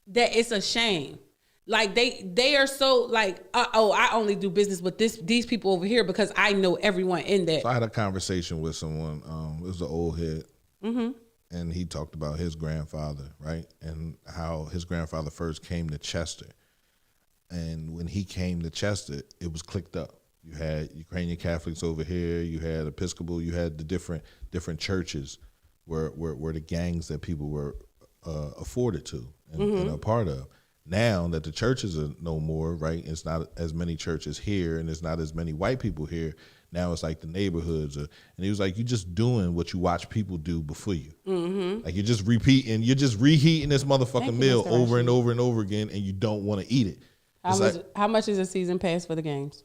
that it's a shame. Like they are so like, I only do business with these people over here because I know everyone in that. So I had a conversation with someone. It was an old head, and he talked about his grandfather, right, and how his grandfather first came to Chester, and when he came to Chester, it was clicked up. You had Ukrainian Catholics over here. You had Episcopal. You had the different churches where the gangs that people were afforded to and a part of. Now that the churches are no more, right? It's not as many churches here, and it's not as many white people here. Now it's like the neighborhoods, and he was like, "You're just doing what you watch people do before you. Like you're just reheating this motherfucking meal over and over and over again, and you don't want to eat it." How much is a season pass for the games?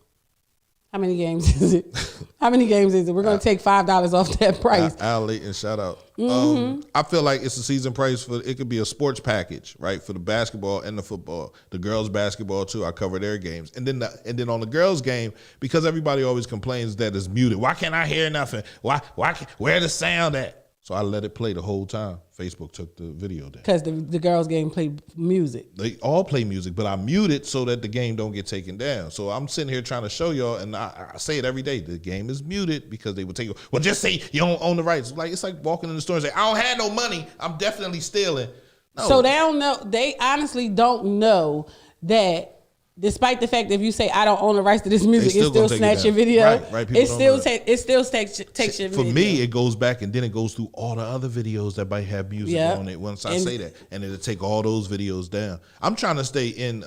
How many games is it? How many games is it? We're gonna take $5 off that price. Al Layton, shout out. Mm-hmm. I feel like it's a season price for. It could be a sports package, right, for the basketball and the football. The girls' basketball too. I cover their games, and then on the girls' game, because everybody always complains that it's muted. Why can't I hear nothing? Why? Where the sound at? So I let it play the whole time. Facebook took the video down. Because the girls' game play music. They all play music, but I mute it so that the game don't get taken down. So I'm sitting here trying to show y'all, and I say it every day. The game is muted because they would take it. Well, just say you don't own the rights. It's like walking in the store and say, I don't have no money. I'm definitely stealing. No. So they don't know. They honestly don't know that. Despite the fact that if you say I don't own the rights to this music, it still snatch your video. Right. It still takes your video. For me, it goes back and then it goes through all the other videos that might have music on it. Once I say that, and it'll take all those videos down. I'm trying to stay in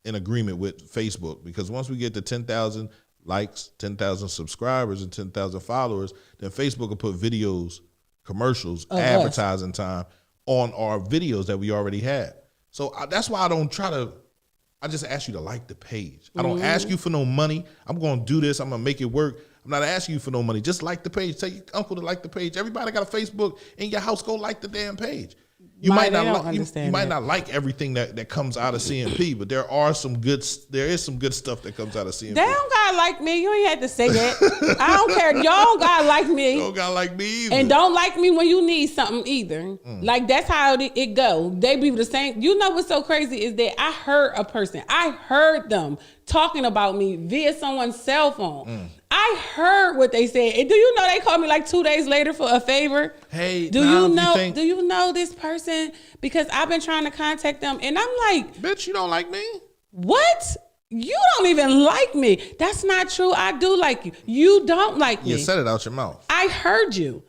agreement with Facebook because once we get to 10,000 likes, 10,000 subscribers, and 10,000 followers, then Facebook will put videos, commercials, advertising time on our videos that we already have. So that's why I don't try to. I just ask you to like the page. I don't ask you for no money. I'm going to do this. I'm going to make it work. I'm not asking you for no money. Just like the page. Tell your uncle to like the page. Everybody got a Facebook in your house. Go like the damn page. You might not like everything that comes out of CMP, but there is some good stuff that comes out of CMP. They don't gotta like me. You ain't had to say that. I don't care. Y'all don't gotta like me. You don't gotta like me either. And don't like me when you need something either. Like that's how it go. They be the same. You know what's so crazy is that I heard them talking about me via someone's cell phone. I heard what they said. And do you know they called me like 2 days later for a favor? Hey, do you know this person? Because I've been trying to contact them and I'm like, bitch, you don't like me? What? You don't even like me. That's not true. I do like you. You don't like me. You said it out your mouth. I heard you.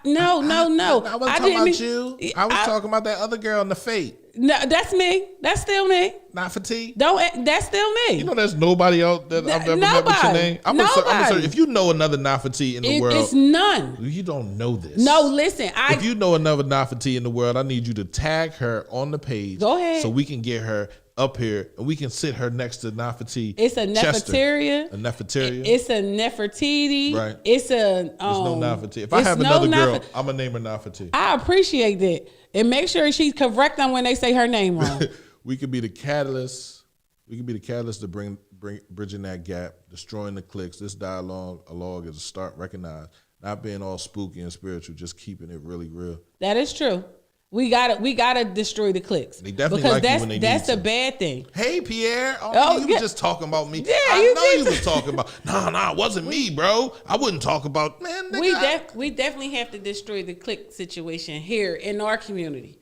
No. I wasn't talking about you. I was talking about that other girl in the Fate. No, that's me. That's still me. Not for T. That's still me. You know, there's nobody else that I've ever met with your name. I'm gonna if you know another Nafati in the world, it's none. You don't know this. No, listen. If you know another Nafati in the world, I need you to tag her on the page. Go ahead, so we can get her up here and we can sit her next to Nafati. It's a Neferteria. A Neferteria. It's a Nefertiti. Right. It's a. There's no Nafati. If I have another girl, I'm gonna name her Nafati. I appreciate that. And make sure she's correct on when they say her name wrong. We could be the catalyst. We could be the catalyst to bridging that gap, destroying the cliques. This dialogue is a start. Recognize, not being all spooky and spiritual, just keeping it really real. That is true. We gotta destroy the cliques. They definitely because like you when they that's need a to. Bad thing. Hey Pierre, you was just talking about me. Yeah, I know you was talking about. No, it wasn't me, bro. I wouldn't talk about man. We definitely have to destroy the clique situation here in our community,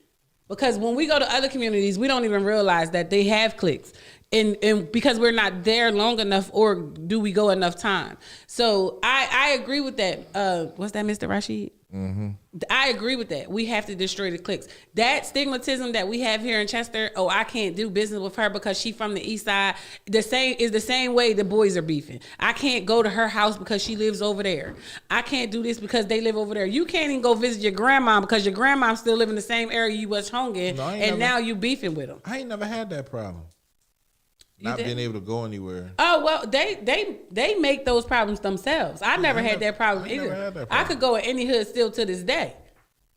because when we go to other communities, we don't even realize that they have cliques. And because we're not there long enough, or do we go enough time? So I agree with that. What's that, Mr. Rashid? Mm-hmm. I agree with that. We have to destroy the cliques. That stigmatism that we have here in Chester, I can't do business with her because she's from the east side. The same way the boys are beefing. I can't go to her house because she lives over there. I can't do this because they live over there. You can't even go visit your grandma because your grandma still live in the same area you was hung in, now you beefing with them. I ain't never had that problem. Not being able to go anywhere. Oh well, they make those problems themselves. I never had that problem either. I could go in any hood still to this day.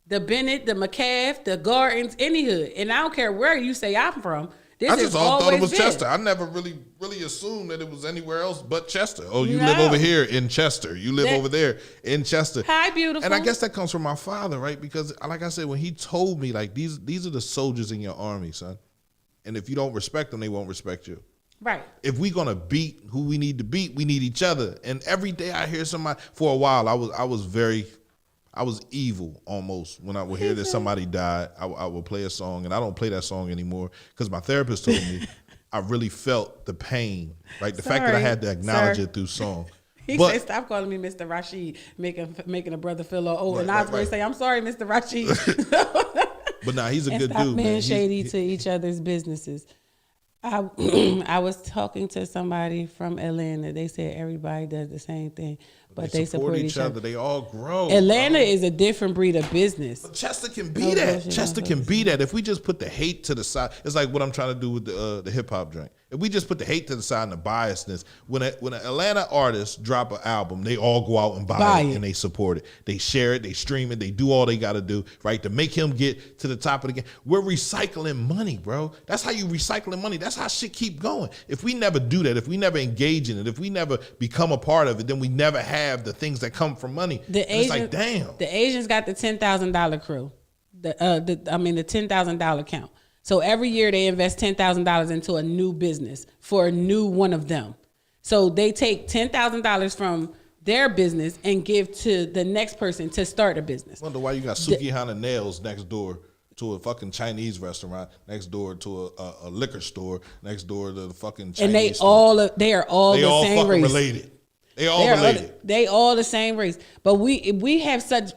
The Bennett, the McCaff, the Gardens, any hood, and I don't care where you say I'm from. I just thought it was Chester. I never really assumed that it was anywhere else but Chester. Oh, you live over here in Chester. You live over there in Chester. Hi, beautiful. And I guess that comes from my father, right? Because like I said, when he told me, like, these are the soldiers in your army, son. And if you don't respect them, they won't respect you. Right. If we're gonna beat who we need to beat, we need each other. And every day I hear somebody. For a while, I was evil almost when I would hear that somebody died. I would play a song, and I don't play that song anymore because my therapist told me I really felt the pain, right? The fact that I had to acknowledge it through song. He said, "Stop calling me Mr. Rashid, making a brother feel old." Right, and I was going to say, "I'm sorry, Mr. Rashid." But nah, he's a good stop dude, being man. Shady to each other's businesses. I was talking to somebody from Atlanta. They said everybody does the same thing, but they support each other. They all grow. Atlanta is a different breed of business. But Chester can be that. Chester can be that. If we just put the hate to the side, it's like what I'm trying to do with the hip hop joint. If we just put the hate to the side and the biasness, when an Atlanta artist drop an album, they all go out and buy it and they support it. They share it, they stream it, they do all they got to do, right, to make him get to the top of the game. We're recycling money, bro. That's how you recycling money. That's how shit keep going. If we never do that, if we never engage in it, if we never become a part of it, then we never have the things that come from money. It's like, damn. The Asians got the $10,000 crew. The $10,000 count. So every year they invest $10,000 into a new business for a new one of them. So they take $10,000 from their business and give to the next person to start a business. I wonder why you got Sukihana Nails next door to a fucking Chinese restaurant, next door to a liquor store, next door to the fucking Chinese and they store. they are all they the all same fucking race. related. They all related. They all the same race. But we have such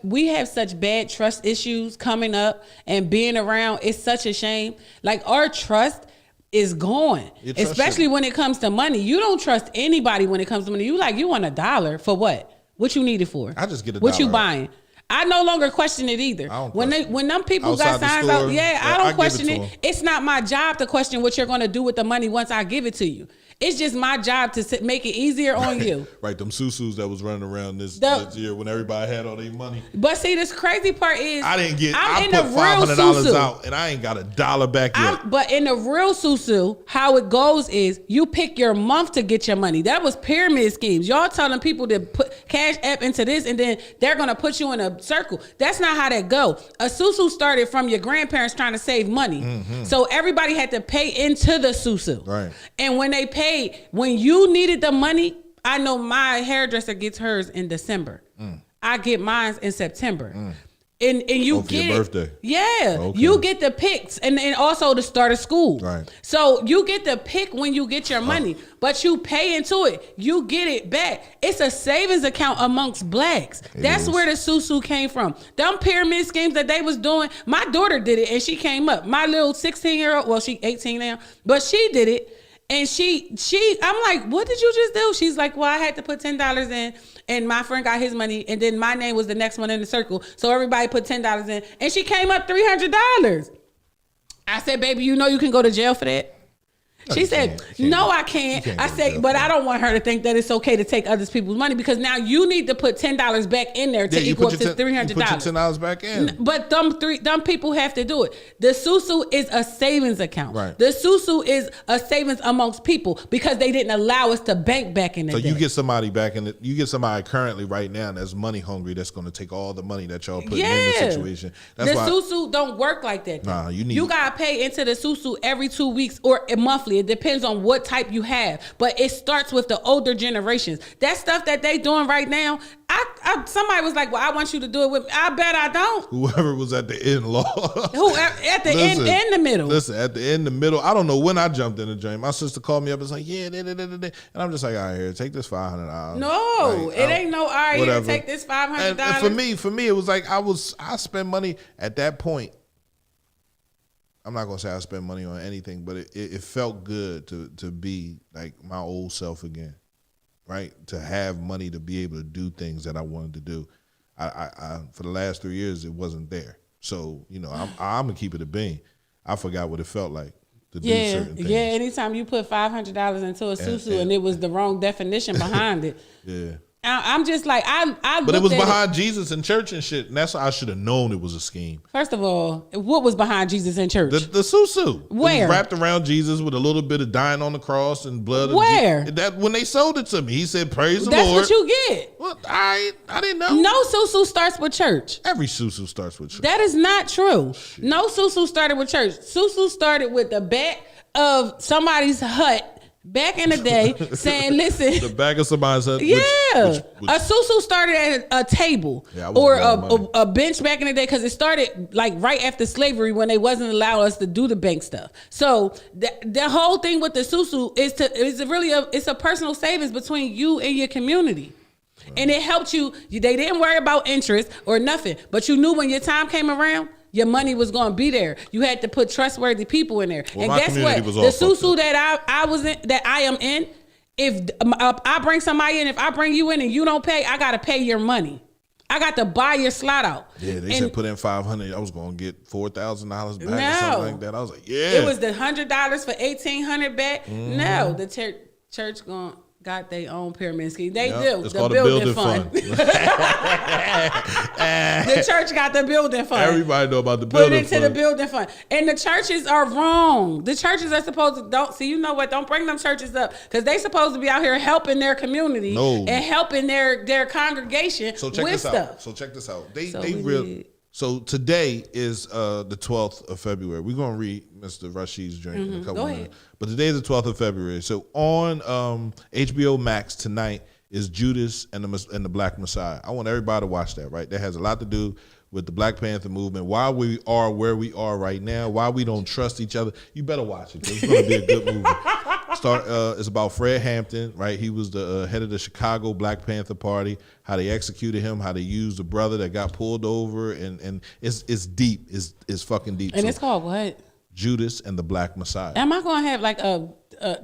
bad trust issues coming up and being around. It's such a shame. Like our trust is gone, especially when it comes to money. You don't trust anybody when it comes to money. You want $1 for what? What you need it for? I just get what $1. You buying? I no longer question it either. When them people outside got signs the out, store, I don't question give it to it. It's not my job to question what you're going to do with the money once I give it to you. It's just my job to make it easier on you. Right, them susus that was running around this year when everybody had all their money. But see, this crazy part is I put $500 out and I ain't got $1 back yet. But in the real susu, how it goes is you pick your month to get your money. That was pyramid schemes. Y'all telling people to put Cash App into this and then they're going to put you in a circle. That's not how that go. A susu started from your grandparents trying to save money. Mm-hmm. So everybody had to pay into the susu. Right. And when they paid, when you needed the money, I know my hairdresser gets hers in December. I get mine in September. And you get your birthday. Yeah. Okay. You get the picks and also the start of school. Right. So you get the pick when you get your money, but you pay into it. You get it back. It's a savings account amongst blacks. That's where the susu came from. Them pyramid schemes that they was doing, my daughter did it and she came up. My little 16-year-old, well, she 18 now, but she did it. And I'm like, what did you just do? She's like, well, I had to put $10 in and my friend got his money and then my name was the next one in the circle. So everybody put $10 in and she came up $300. I said, baby, you know you can go to jail for that? She said, no, I can't. I said, but I don't want her to think that it's okay to take other people's money because now you need to put $10 back in there to equal up to $300. You put your $10 back in. But them people have to do it. The susu is a savings account. Right. The susu is a savings amongst people because they didn't allow us to bank back in the day. So you get somebody you get somebody currently right now that's money hungry that's going to take all the money that y'all putting in the situation. That's why susu don't work like that. Nah, you got to pay into the susu every 2 weeks or monthly. It depends on what type you have, but it starts with the older generations. That stuff that they doing right now, somebody was like, well, I want you to do it with me. I bet I don't. Whoever was at the end law. Whoever at the end and the middle. Listen, at the end, the middle. I don't know when I jumped in the joint. My sister called me up and was like, yeah, and I'm just like, all right, here, take this $500. No, like, it ain't no, all right, here, take this $500. And for me, it was like I spend money at that point. I'm not gonna say I spend money on anything, but it felt good to be like my old self again, right? To have money to be able to do things that I wanted to do. I for the last 3 years it wasn't there, so I'm gonna keep it a bean. I forgot what it felt like to do certain things. Yeah. Anytime you put $500 into a susu and it was the wrong definition behind it. Yeah. I'm just like I. But it was behind Jesus and church and shit, and that's why I should have known it was a scheme. First of all, what was behind Jesus in church? The susu. Where? It was wrapped around Jesus with a little bit of dying on the cross and blood. Where? That when they sold it to me, he said, "Praise the That's Lord." what you get. Well, I didn't know. No susu starts with church. Every susu starts with church. That is not true. Shit. No susu started with church. Susu started with the back of somebody's hut. Back in the day, saying, listen. The back of somebody's head. Yeah. A susu started at a table or a bench back in the day because it started like right after slavery when they wasn't allowing us to do the bank stuff. So the whole thing with the susu is a personal savings between you and your community. Right. And it helped you. They didn't worry about interest or nothing, but you knew when your time came around, your money was going to be there. You had to put trustworthy people in there. Well, and guess what? The susu that I was in, that I am in, if I bring somebody in, if I bring you in and you don't pay, I got to pay your money. I got to buy your slot out. Yeah, they And said put in $500. I was gonna get $4,000 back or something No. like that. I was like, yeah. it was the $100 for $1,800 back. No, the church got their own pyramid scheme. They Yep, do it's the called a building building fund. The church got the building fund. Everybody know about the Put building it into fund. the building fund. And the churches are wrong. The churches are supposed to you know what? Don't bring them churches up because they supposed to be out here helping their community No. and helping their congregation So check with this stuff. out. So check this out. They So they we really. did. So today is the 12th of February. We're gonna read Mr. Rashid's drink in a couple Go minutes. ahead. But today is the 12th of February. So on HBO Max tonight is Judas and the Black Messiah. I want everybody to watch that. Right, that has a lot to do with the Black Panther movement. Why we are where we are right now. Why we don't trust each other. You better watch it. 'Cause it's gonna be a good movie. It's about Fred Hampton, right? He was the head of the Chicago Black Panther Party. How they executed him, how they used the brother that got pulled over, and it's deep. It's fucking deep. And So, it's called what? Judas and the Black Messiah. Am I gonna have like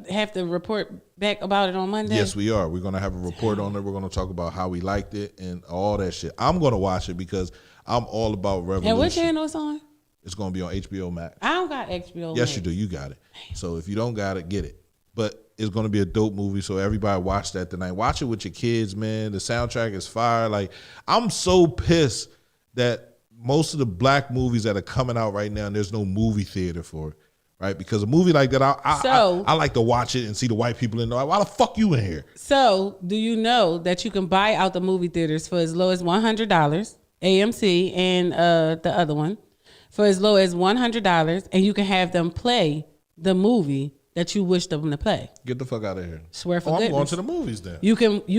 have to report back about it on Monday? Yes, we are. We're gonna have a report on it. We're gonna talk about how we liked it and all that shit. I'm gonna watch it because I'm all about revolution. And what channel it's on? It's gonna be on HBO Max. I don't got HBO. Yes, Max. you do. You got it. So if you don't got it, get it. But it's gonna be a dope movie. So everybody watch that tonight. Watch it with your kids, man. The soundtrack is fire. Like I'm so pissed that most of the black movies that are coming out right now, and there's no movie theater for it, right? Because a movie like that, I like to watch it and see the white people in there. Why the fuck you in here? So, do you know that you can buy out the movie theaters for as low as $100, AMC and the other one, for as low as $100, and you can have them play the movie that you wish them to play. Get the fuck out of here. Swear for I'm going goodness. to the movies then. You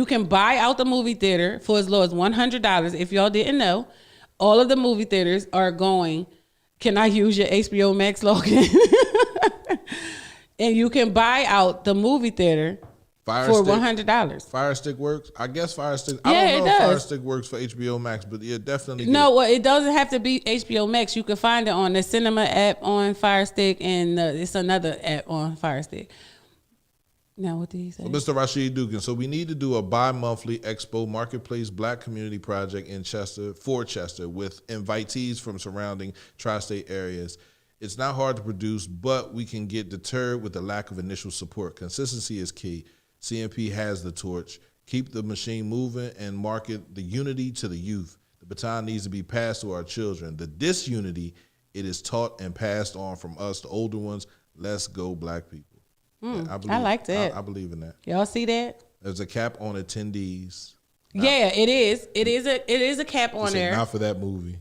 can buy out the movie theater for as low as $100. If y'all didn't know, all of the movie theaters are going. Can I use your HBO Max login? And you can buy out the movie theater for $100. Fire Stick works. I guess Fire Stick. Yeah, I don't it know if Fire does. Stick works for HBO Max, but yeah, definitely. No, well, it doesn't have to be HBO Max. You can find it on the Cinema app on Fire Stick, and it's another app on Fire Stick. Now, what did he say? So Mr. Rashid Dugan. So we need to do a bi-monthly Expo Marketplace Black Community Project in Chester, for Chester, with invitees from surrounding tri-state areas. It's not hard to produce, but we can get deterred with the lack of initial support. Consistency is key. CMP has the torch. Keep the machine moving and market the unity to the youth. The baton needs to be passed to our children. The disunity, it is taught and passed on from us, the older ones. Let's go, black people. Yeah, I like that. I believe in that. Y'all see that? There's a cap on attendees. Yeah, it is. It is a cap on This there. ain't not for that movie.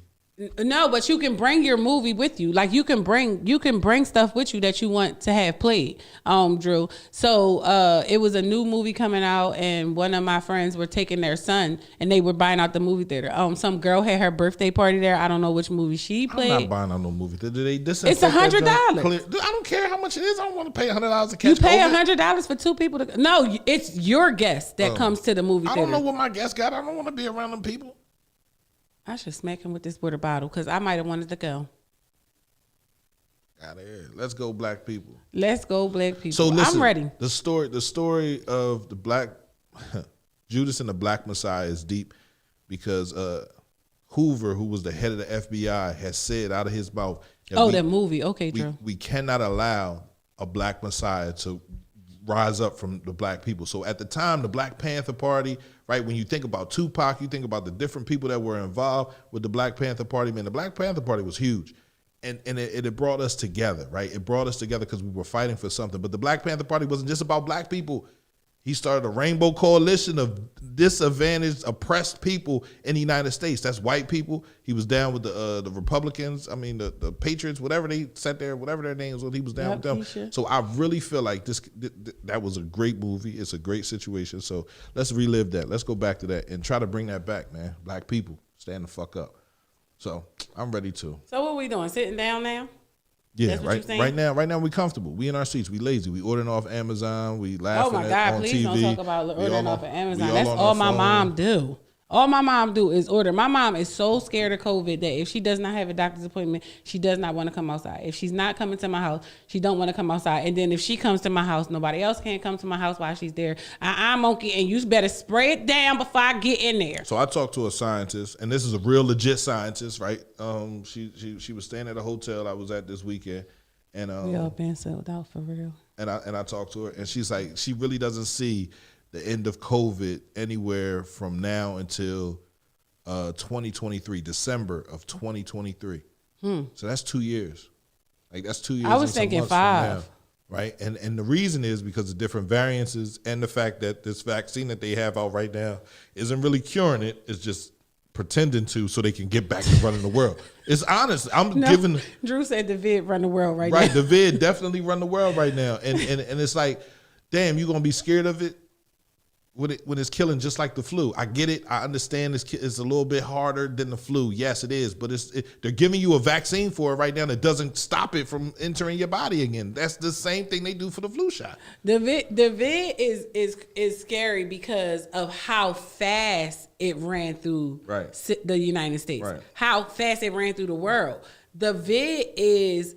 No, but you can bring your movie with you. Like you can bring stuff with you that you want to have played, Drew. So it was a new movie coming out, and one of my friends were taking their son, and they were buying out the movie theater. Some girl had her birthday party there. I don't know which movie she played. I'm not buying out no movie. Did they It's disinfect that $100. joint? I don't care how much it is. I don't want to pay $100 to catch You pay COVID. $100 for two people to no. It's your guest that comes to the movie I theater. don't know what my guest got. I don't want to be around them people. I should smack him with this water bottle because I might have wanted to go. Out of here. Let's go, black people. Let's go, black people. So listen, I'm ready. The story of the black Judas and the Black Messiah is deep because Hoover, who was the head of the FBI, has said out of his mouth that That movie. Okay, Drew. we cannot allow a Black Messiah to rise up from the black people. So at the time, the Black Panther Party, right, when you think about Tupac, you think about the different people that were involved with the Black Panther Party. Man, the Black Panther Party was huge. And it brought us together, right? It brought us together because we were fighting for something. But the Black Panther Party wasn't just about black people. He started a rainbow coalition of disadvantaged, oppressed people in the United States. That's white people. He was down with the Republicans. I mean, the Patriots, whatever they sat there, whatever their names was, he was down with them. Keisha. So I really feel like that was a great movie. It's a great situation. So let's relive that. Let's go back to that and try to bring that back, man. Black people, stand the fuck up. So I'm ready to. So what we doing? Sitting down now? Yeah, That's what you're saying? right now we comfortable. We in our seats. We lazy. We ordering off Amazon. We laughing Oh my at God! on Please TV. don't talk about We ordering all off of on- Amazon. we That's on all our my phone. mom do. All my mom do is order. My mom is so scared of COVID that if she does not have a doctor's appointment, she does not want to come outside. If she's not coming to my house, she don't want to come outside. And then if she comes to my house, nobody else can't come to my house while she's there. I'm monkey, and you better spray it down before I get in there. So I talked to a scientist, and this is a real legit scientist, right? She was staying at a hotel I was at this weekend, and We all been sold out for real. and I talked to her, and she's like, she really doesn't see the end of COVID anywhere from now until 2023, December of 2023. So that's 2 years. Like that's 2 years. I was and some thinking months from 5. now, right? And the reason is because of different variances and the fact that this vaccine that they have out right now isn't really curing it. It's just pretending to so they can get back to running the world. It's honest. I'm giving. Drew said the vid run the world right Right, now. the vid definitely run the world right now, and it's like, damn, you gonna be scared of it when it's killing just like the flu. I get it. I understand it's a little bit harder than the flu. Yes, it is, but they're giving you a vaccine for it right now that doesn't stop it from entering your body again. That's the same thing they do for the flu shot. The vid is scary because of how fast it ran through Right. the United States. Right. How fast it ran through the world. The vid is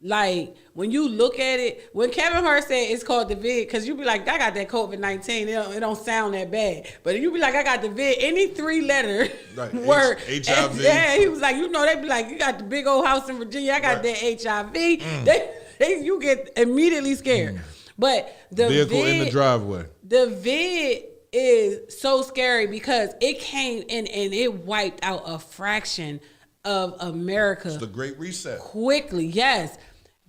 like, when you look at it, when Kevin Hart said it's called the vid, because you be like, I got that COVID-19, it don't sound that bad. But you be like, I got the vid, any 3-letter Right. word. HIV. Yeah, he was like, they be like, you got the big old house in Virginia, I got that HIV. You get immediately scared. But the Vehicle vid, in the driveway. the vid is so scary because it came in and it wiped out a fraction of America It's the Great Reset. quickly. Yes.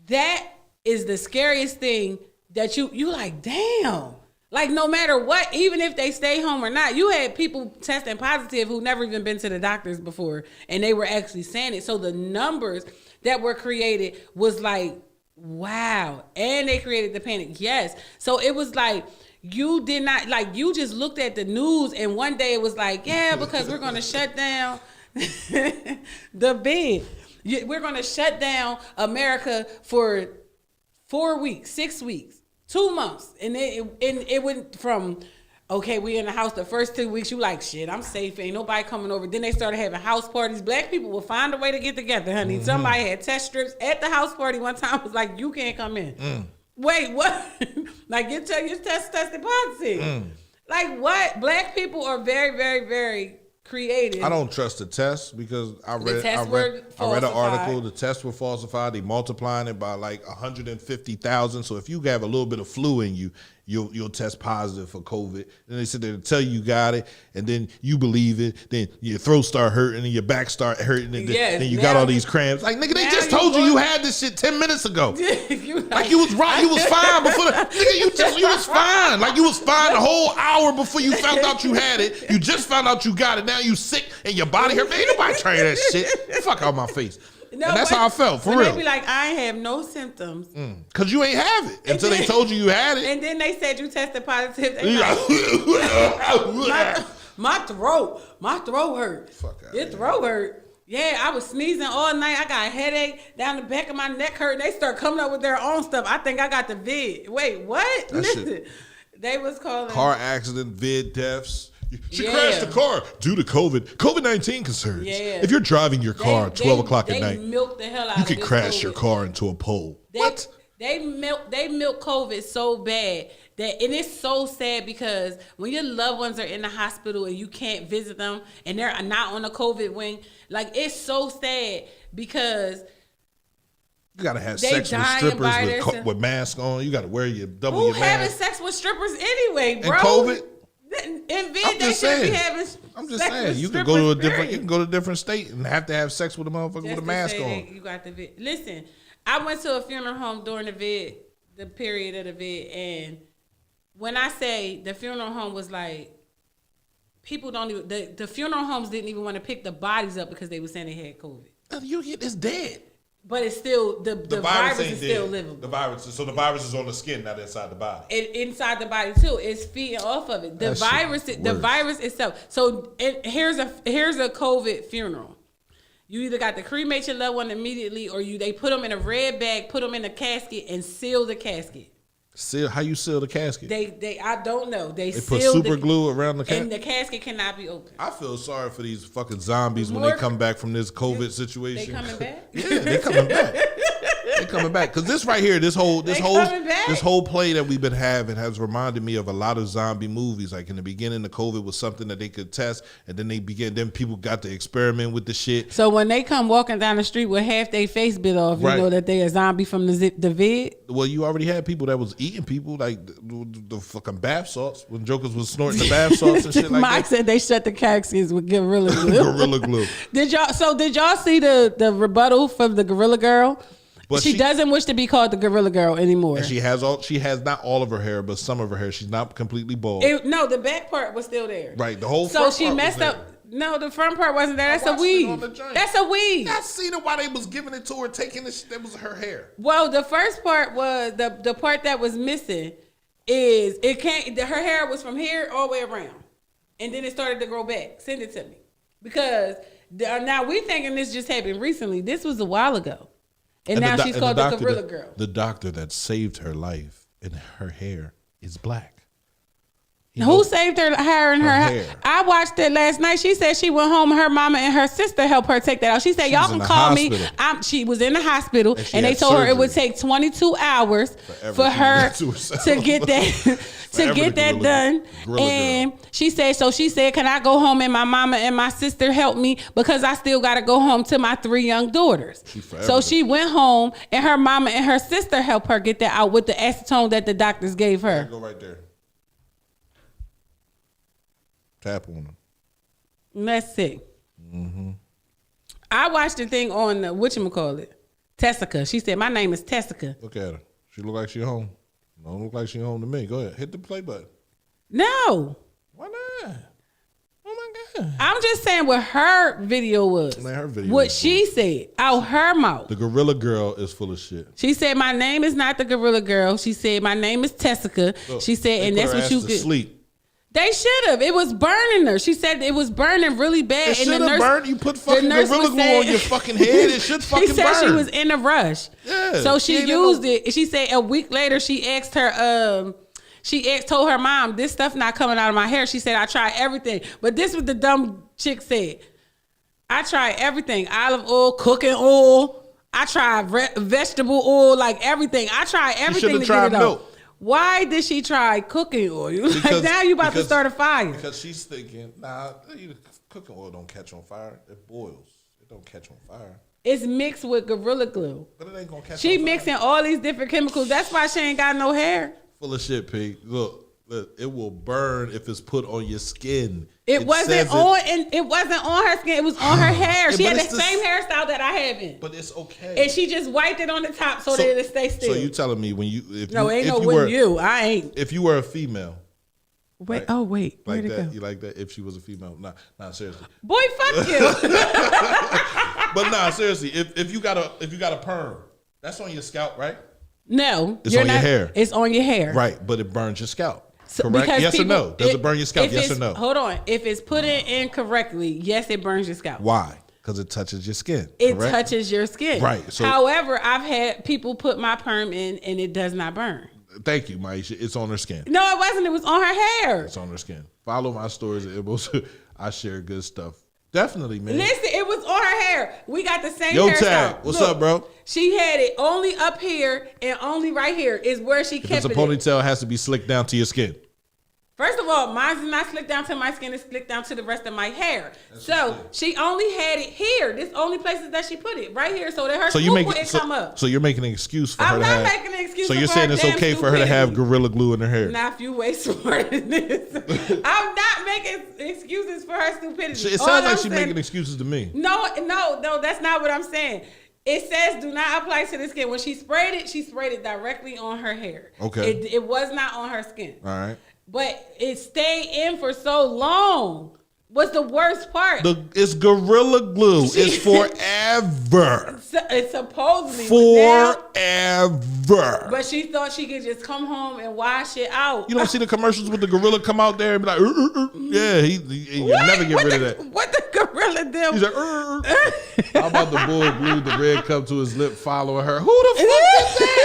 That is the scariest thing that you like, damn. Like, no matter what, even if they stay home or not, you had people testing positive who never even been to the doctors before, and they were actually saying it. So the numbers that were created was like, wow. And they created the panic. Yes. So it was like, you did not, like, you just looked at the news, and one day it was like, yeah, because we're going to shut down the bed. We're going to shut down America for 4 weeks, 6 weeks, 2 months. And it went from, okay, we in the house the first 2 weeks, you like, shit, I'm safe, ain't nobody coming over. Then they started having house parties. Black people will find a way to get together, honey. Somebody had test strips at the house party one time. Was like, you can't come in. Wait, what? Like, your test tested positive. Like, what? Black people are very, very, very creative. I don't trust the test because I read an article. The tests were falsified. They multiplying it by like 150,000. So if you have a little bit of flu in you, you'll test positive for COVID. Then they sit there to tell you got it, and then you believe it. Then your throat start hurting, and your back start hurting, and then you got all these cramps. Like, nigga, they just told you had this shit 10 minutes ago. Like you was right, you was fine before nigga, you was fine. Like you was fine the whole hour before you found out you had it. You just found out you got it. Now you sick and your body hurt. Man, ain't nobody trying that shit. Fuck out my face. No, and that's how I felt, for real. They be like, I ain't have no symptoms. Because you ain't have it until they told you had it. And then they said you tested positive. My throat hurt. Fuck out Your throat hurt. Yeah, I was sneezing all night. I got a headache down the back of my neck hurt. They start coming up with their own stuff. I think I got the vid. Wait, what? Listen, they was calling car accident, vid deaths. She crashed the car due to COVID-19 concerns. Yeah. If you're driving your car at 12 o'clock at night, they milked the hell out you of could this crash COVID. your car into a pole. What? They milk COVID so bad that, and it's so sad because when your loved ones are in the hospital and you can't visit them and they're not on the COVID wing, like, it's so sad because you gotta have sex with strippers with masks on. You gotta wear your double your mask. Who having sex with strippers anyway, bro? And COVID. In vid, they should be having. I'm just saying, you can go to a different, you can go to a different state and have to have sex with a motherfucker with a mask on. You got the vid. Listen, I went to a funeral home during the period of the vid, and when I say the funeral home was like, people don't even, the funeral homes didn't even want to pick the bodies up because they were saying they had COVID. It's dead. But it's still, the virus is still livable. The virus is on the skin, not inside the body. Inside the body too. It's feeding off of it. The virus itself. So here's a COVID funeral. You either got to cremate your loved one immediately, or they put them in a red bag, put them in a casket, and seal the casket. Seal? How you seal the casket? I don't know. They put sealed super glue around the and casket. the casket cannot be opened. I feel sorry for these fucking zombies when they come back from this COVID They situation. coming back? Yeah, they coming back. They coming back because this right here, this whole play that we've been having has reminded me of a lot of zombie movies. Like in the beginning, the COVID was something that they could test, and then then people got to experiment with the shit. So when they come walking down the street with half their face bit off, Right. you know that they a zombie from the vid. Well, you already had people that was eating people, like the fucking bath salts when jokers was snorting the bath salts and shit like Mike that. said they shut the caskets with Gorilla Glue. Gorilla glue. Did y'all see the rebuttal from the Gorilla Girl? But she doesn't wish to be called the Gorilla Girl anymore. And she has not all of her hair, but some of her hair. She's not completely bald. No, the back part was still there. Right, the whole So front she part messed was up. there. No, the front part wasn't there. That's a watched it on weave. the joint. That's a weave. I seen it while they was giving it to her, taking this. That was her hair. Well, the first part was the part that was missing is it can't. Her hair was from here all the way around, and then it started to grow back. Send it to me because now we thinking this just happened recently. This was a while ago, and now she's called the Gorilla Girl. The doctor that saved her life and her hair is black. Who saved her hair and her hair? I watched it last night. She said she went home and her mama and her sister helped her take that out. She said, y'all can call me. She was in the hospital and they told her it would take 22 hours for her to get that done. And she said, can I go home and my mama and my sister help me because I still got to go home to my 3 young daughters. So she went home and her mama and her sister helped her get that out with the acetone that the doctors gave her. Go right there. Tap on them. Let's see. I watched the thing on whatchamacallit, Tessica. She said, my name is Tessica. Look at her. She look like she home. Don't look like she home to me. Go ahead. Hit the play button. No. Why not? Oh my God. I'm just saying what her video was. Man, her video what was she said out her mouth. The Gorilla Girl is full of shit. She said, my name is not the Gorilla Girl. She said, my name is Tessica. Look, she said, and that's what you get. Sleep. They should have. It was burning her. She said it was burning really bad. It should have burned. You put fucking Gorilla Glue on your fucking head. It should fucking burn. She said she was in a rush. Yeah. So she used it. She said a week later she asked her, told her mom, this stuff not coming out of my hair. She said, I tried everything. But this is what the dumb chick said. I tried everything. Olive oil, cooking oil. I tried vegetable oil, like everything. I tried everything to get it out. Why did she try cooking oil? Like now you about to start a fire. Because she's thinking, cooking oil don't catch on fire. It boils. It don't catch on fire. It's mixed with Gorilla Glue. But it ain't gonna catch She on fire. mixing all these different chemicals. That's why she ain't got no hair. Full of shit, Pig. Look, it will burn if it's put on your skin. It wasn't on her skin. It was on her hair. She had the same hairstyle that I have in. But it's okay. And she just wiped it on the top so that it stay still. So you telling me I ain't. If you were a female. Wait, right? oh wait. Like Where'd it that. go? You like that if she was a female? Nah, seriously. Boy, fuck you. But nah, seriously, if you got a perm, that's on your scalp, right? No. It's on your hair. It's on your hair. Right, but it burns your scalp. So, correct? Yes or no? Does it burn your scalp? Yes or no? Hold on. If it's put in incorrectly, yes, it burns your scalp. Why? Because it touches your skin. It correct? touches your skin. Right. So, however, I've had people put my perm in and it does not burn. Thank you, Maisha. It's on her skin. No, it wasn't. It was on her hair. It's on her skin. Follow my stories at Ibos. I share good stuff. Definitely, man. Listen, it was on her hair. We got the same Yo, hairstyle. Tag, what's up, bro? She had it only up here and only right here is where she If kept it's a it. ponytail, it has to be slicked down to your skin. First of all, mine's not slicked down to my skin. It's slicked down to the rest of my hair. So she only had it here. This only places that she put it right here, so that her swoop wouldn't come up. So you're making an excuse for her to have. I'm not making an excuse. So you're saying it's okay for her to have Gorilla Glue in her hair? Not if you way smarter than this. I'm not making excuses for her stupidity. It sounds like she's making excuses to me. No, that's not what I'm saying. It says do not apply to the skin. When she sprayed it directly on her hair. Okay. It was not on her skin. All right. But it stayed in for so long. What's the worst part? It's Gorilla Glue. It's forever. It's supposedly forever. But she thought she could just come home and wash it out. You don't see the commercials with the gorilla come out there and be like, yeah, you never get rid of that. What the gorilla do? He's like, How about the bull glued the red cup to his lip following her? Who the fuck is that?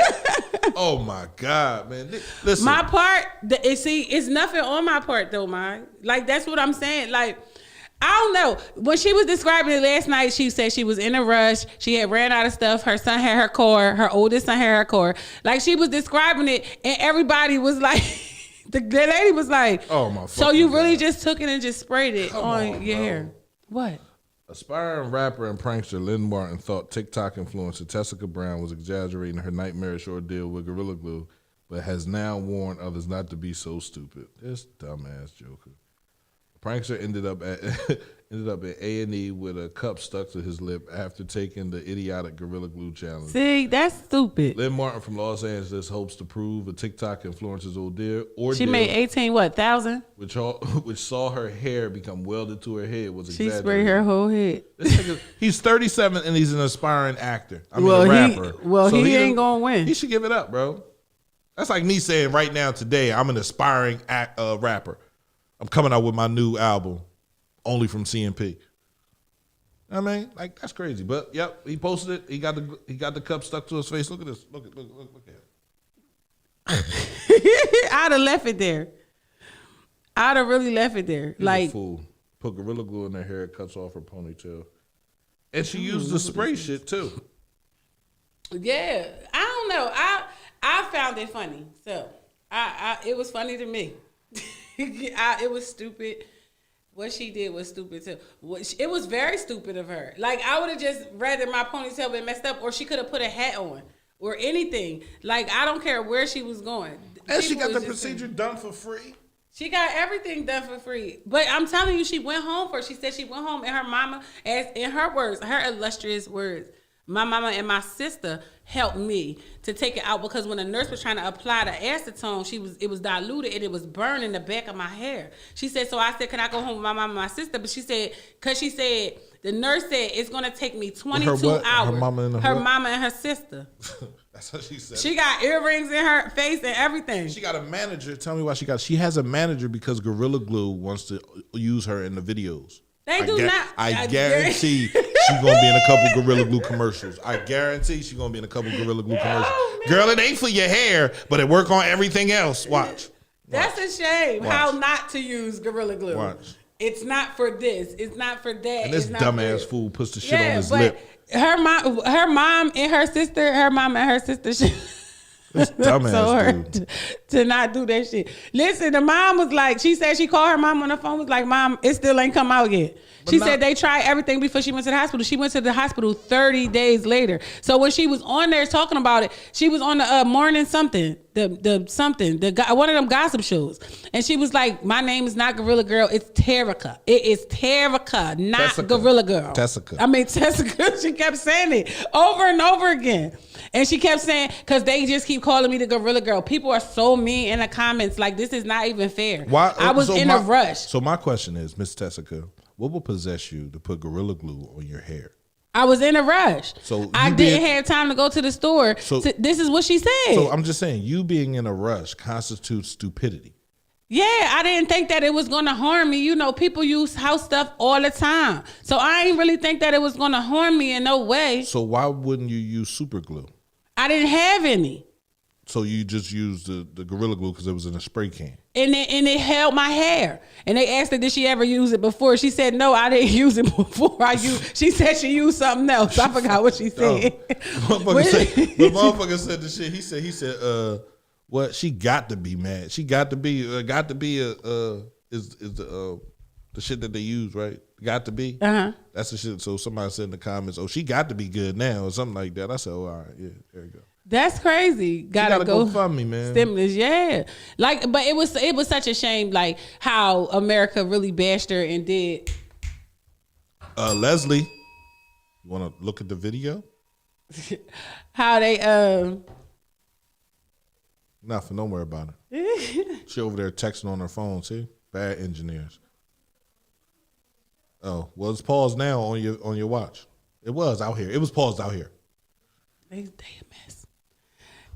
Oh my God, man! Listen, My part, it's nothing on my part though, man. Like that's what I'm saying. Like I don't know. When she was describing it last night, she said she was in a rush. She had ran out of stuff. Her son had her car. Her oldest son had her car. Like she was describing it, and everybody was like, the lady was like, "Oh my!" So you really God. just took it and just sprayed it on your bro. hair? What? Aspiring rapper and prankster Lynn Martin thought TikTok influencer Tessica Brown was exaggerating her nightmarish ordeal with Gorilla Glue, but has now warned others not to be so stupid. This dumbass joker. The prankster ended up at A&E with a cup stuck to his lip after taking the idiotic Gorilla Glue challenge. See, that's stupid. Lynn Martin from Los Angeles hopes to prove a TikTok influencer's ordeal. She made 18,000? Which saw her hair become welded to her head was She exaggerated. sprayed her whole head. This nigga, he's 37 and he's an aspiring actor. I mean, Well, a he- rapper. well, he ain't done- gonna win. He should give it up, bro. That's like me saying right now, today, I'm an aspiring rapper. I'm coming out with my new album, only from CMP. I mean, like that's crazy. But yep, he posted it. He got the cup stuck to his face. Look at this. Look at it. I'd have left it there. I'd have really left it there. He's like a fool. Put Gorilla Glue in her hair, cuts off her ponytail, and she used the spray shit too. Yeah, I don't know. I found it funny. So it was funny to me. It was stupid. What she did was stupid too. It was very stupid of her. Like I would have just rather my ponytail been messed up, or she could have put a hat on or anything. Like I don't care where she was going. And she People got was the just procedure done for free. She got everything done for free. But I'm telling you, she went home for it. She said she went home and her mama, as in her words, her illustrious words, my mama and my sister helped me to take it out because when the nurse was trying to apply the acetone, it was diluted and it was burning the back of my hair. She said, so I said, can I go home with my mama and my sister? But she said, the nurse said it's gonna take me 22 what? hours. Her mama and her mama and her sister. That's what she said. She got earrings in her face and everything. She got a manager. Tell me why she has a manager because Gorilla Glue wants to use her in the videos. They do not. I guarantee she's gonna be in a couple Gorilla Glue commercials. I guarantee she's gonna be in a couple Gorilla Glue commercials. Oh, Girl, it ain't for your hair, but it work on everything else. Watch. That's a shame. Watch. How not to use Gorilla Glue. Watch. It's not for this. It's not for that. And this it's not for dumbass this. fool puts the shit on his lip. Her mom and her sister. This dumbass So her dude. to not do that shit. Listen, the mom was like, she said she called her mom on the phone, was like, Mom, it still ain't come out yet. She said they tried everything before she went to the hospital. She went to the hospital 30 days later. So when she was on there talking about it, she was on the morning something, one of them gossip shows. And she was like, my name is not Gorilla Girl, it's Terica. It is Terica, not Tessica. Gorilla Girl. Tessica. I mean, Tessica, she kept saying it over and over again. And she kept saying, because they just keep calling me the Gorilla Girl. People are so mean in the comments. Like, this is not even fair. Why? I was in a rush. So my question is, Miss Tessica, what will possess you to put Gorilla Glue on your hair? I was in a rush. So I you didn't being- have time to go to the store. So- This is what she said. So I'm just saying, you being in a rush constitutes stupidity. Yeah, I didn't think that it was going to harm me. You know, people use house stuff all the time. So I ain't really think that it was going to harm me in no way. So why wouldn't you use super glue? I didn't have any. So you just used the Gorilla Glue because it was in a spray can. And it held my hair. And they asked her, did she ever use it before? She said, no, I didn't use it before. She said she used something else. I forgot what she said. The motherfucker said the shit. He said, what? She got to be mad. She got to be the shit that they use, right? Got to be. Uh-huh. That's the shit. So somebody said in the comments, oh, she got to be good now or something like that. I said, oh, all right, yeah, there you go. That's crazy. Gotta go go fund me, man. Stimulus, yeah. Like, but it was such a shame, like how America really bashed her and did. Leslie, you want to look at the video? How they Nothing. Don't worry about it. She over there texting on her phone. See, bad engineers. Oh, well, it's paused now on your watch. It was out here. It was paused out here. They a mess.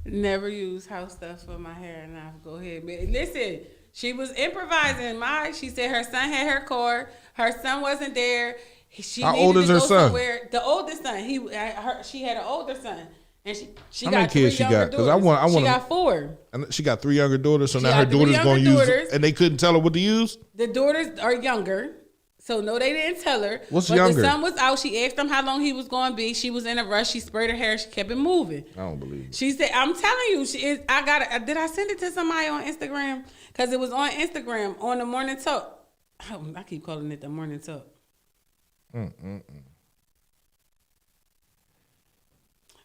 Never use house stuff for my hair. Now go ahead. But listen, she was improvising. She said her son had her car. Her son wasn't there. She How needed old is to her go son? somewhere. The oldest son. She had an older son. And she How got many three kids she younger got? 'Cause daughters. I She wanna- got 4. And she got 3 younger daughters, so She now got her 3 daughter's younger going to use daughters. it, and they couldn't tell her what to use? The daughters are younger. So no, they didn't tell her. What's but younger? The son was out. She asked him how long he was going to be. She was in a rush. She sprayed her hair. She kept it moving. I don't believe it. She said, "I'm telling you, she is. I got it. Did I send it to somebody on Instagram? Because it was on Instagram on the morning talk. Oh, I keep calling it the morning talk.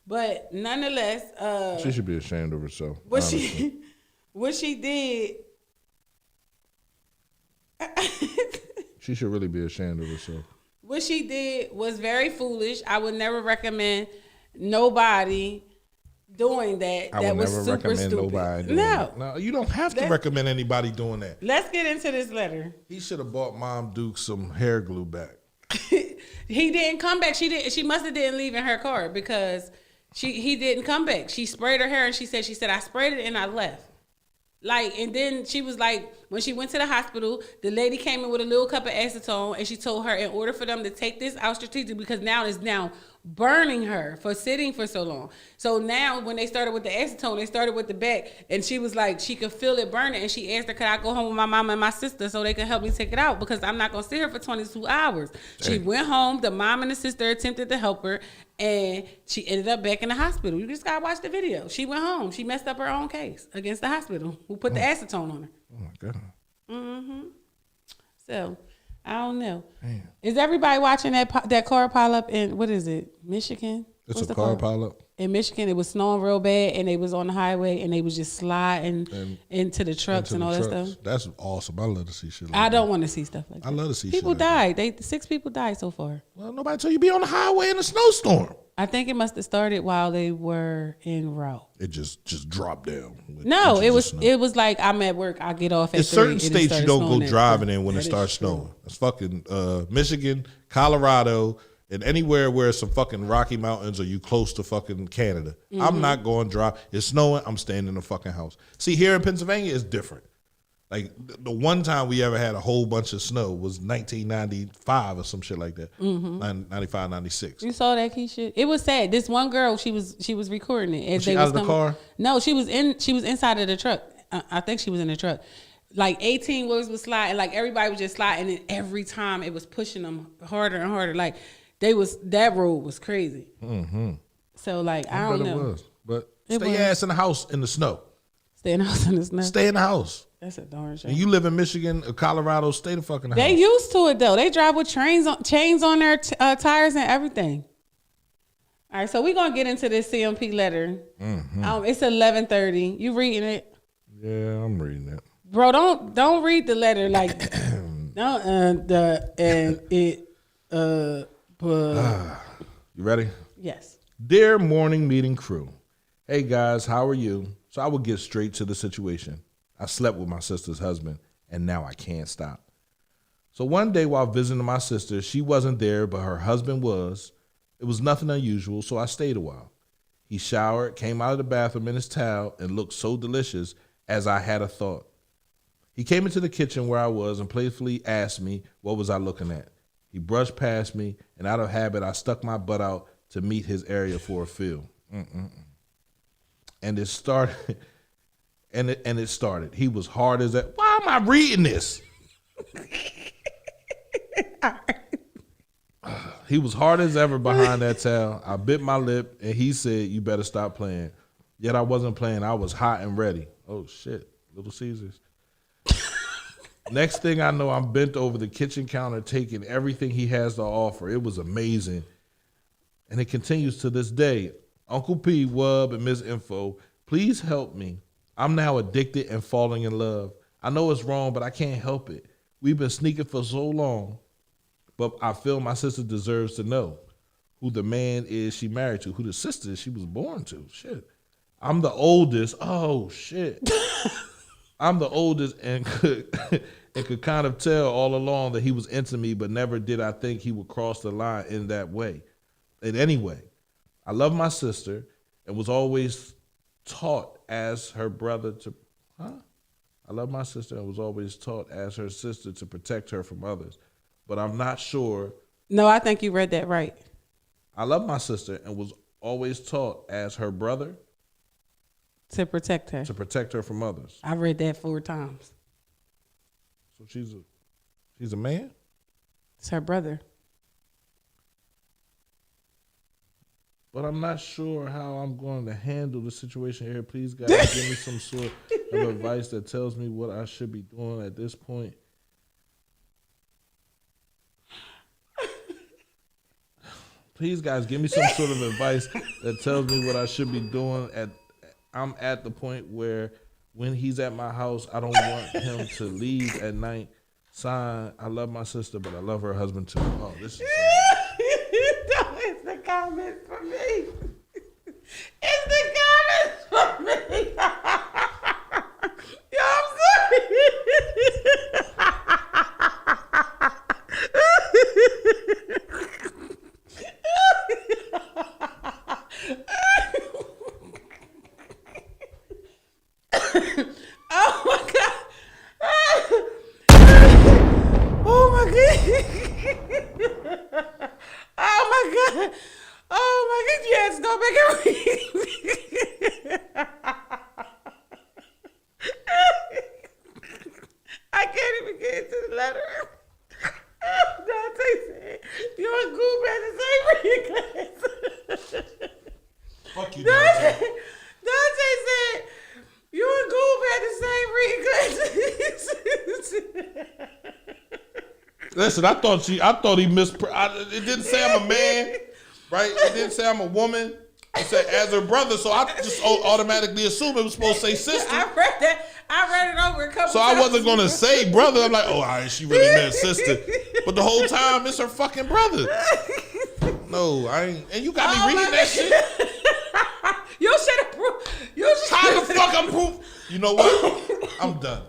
But nonetheless, She should be ashamed of herself. what honestly. she did. She should really be ashamed of herself. What she did was very foolish. I would never recommend nobody doing that. I That would was never super recommend stupid. nobody doing No. that. No, you don't have to That's- recommend anybody doing that. Let's get into this letter. He should have bought Mom Duke some hair glue back. He didn't come back. She must have didn't leave in her car because he didn't come back. She sprayed her hair and she said I sprayed it and I left. Like, and then she was like, when she went to the hospital, the lady came in with a little cup of acetone and she told her in order for them to take this out strategically because now it's now burning her for sitting for so long. So now when they started with the acetone, they started with the back and she was like, she could feel it burning and she asked her, could I go home with my mom and my sister so they could help me take it out because I'm not going to sit here for 22 hours. She went home. The mom and the sister attempted to help her and she ended up back in the hospital. You just got to watch the video. She went home. She messed up her own case against the hospital who put the acetone on her. Oh my God. So, I don't know. Is everybody watching that car pile up in, what is it, Michigan? It's What's a the car pile up. In Michigan, it was snowing real bad, and they was on the highway, and they was just sliding into the trucks and all that stuff. That's awesome. I love to see shit like I that. don't want to see stuff like that. I love to see people shit like died. 6 people died so far. Well, nobody tell you be on the highway in a snowstorm. I think it must have started while they were en route. It just dropped down. with No, inches it of was snow. it was like I'm at work. I get off at It's 3, certain and it states you started don't snowing go at driving 3. in when it That is starts true. snowing. It's fucking Michigan, Colorado, and anywhere where it's some fucking Rocky Mountains or you close to fucking Canada. Mm-hmm. I'm not going drive. It's snowing. I'm staying in the fucking house. See, here in Pennsylvania, it's different. Like the one time we ever had a whole bunch of snow was 1995 or some shit like that. 95, 96. You saw that Keisha? It was sad. This one girl, she was recording it. As Was she they out was of the coming- car? No, she was inside of the truck. I think she was in the truck. Like 18 wheels was sliding, like everybody was just sliding, and every time it was pushing them harder and harder. Like that road was crazy. So like I don't bet know. it was. But It stay your was. ass in the house in the snow. Staying out in the snow. Stay in the house. That's a darn shame. And you live in Michigan or Colorado, stay the fucking house. They used to it though. They drive with chains on their tires and everything. All right, so we're gonna get into this CMP letter. It's 11:30. You reading it, Yeah, I'm reading it. bro? Don't read the letter like don't but You ready? yes. Dear morning meeting crew. Hey guys, how are you? So I will get straight to the situation. I slept with my sister's husband, and now I can't stop. So one day while visiting my sister, she wasn't there, but her husband was. It was nothing unusual, so I stayed a while. He showered, came out of the bathroom in his towel, and looked so delicious as I had a thought. He came into the kitchen where I was and playfully asked me what was I looking at. He brushed past me, and out of habit, I stuck my butt out to meet his area for a feel. And it started, and it started. He was hard as that. Why am I reading this? He was hard as ever behind that towel. I bit my lip, and he said, "You better stop playing." Yet I wasn't playing. I was hot and ready. Oh shit, Little Caesars. Next thing I know, I'm bent over the kitchen counter, taking everything he has to offer. It was amazing, and it continues to this day. Uncle P, Wub, and Miss Info, please help me. I'm now addicted and falling in love. I know it's wrong, but I can't help it. We've been sneaking for so long, but I feel my sister deserves to know who the man is she married to, who the sister she was born to. Shit. I'm the oldest. Oh, shit. I'm the oldest and could kind of tell all along that he was into me, but never did I think he would cross the line in that way. And anyway, I love my sister and was always taught as her brother to, I love my sister and was always taught as her sister to protect her from others. But I'm not sure. No, I think you read that right. I love my sister and was always taught as her brother To protect her. to protect her from others. I read that 4 times. So she's a man? It's her brother. But I'm not sure how I'm going to handle the situation here. Please, guys, give me some sort of advice that tells me what I should be doing at this point. Please, guys, give me some sort of advice that tells me what I should be doing. I'm at the point where when he's at my house, I don't want him to leave at night. Sign, I love my sister, but I love her husband too. Oh, this is It's the comments for me. It's the comments for me. Yo, I'm sorry. Oh my god. Oh my god. Oh my god. Oh my god. Yes, don't make it read. I can't even get into the letter. Dante said, you're a goof at the same reading class. fuck you, Dante said, you and Goob had the same reading classes. Listen, I thought he it didn't say I'm a man, right? It didn't say I'm a woman. It said as her brother, so I just automatically assumed it was supposed to say sister. I read that. I read it over a couple So times. I wasn't gonna say brother. I'm like, oh, all right, she really meant sister. But the whole time it's her fucking brother. No, I ain't. And you got me reading that shit. You should have proved. How the fuck I'm proof? You know what? I'm done.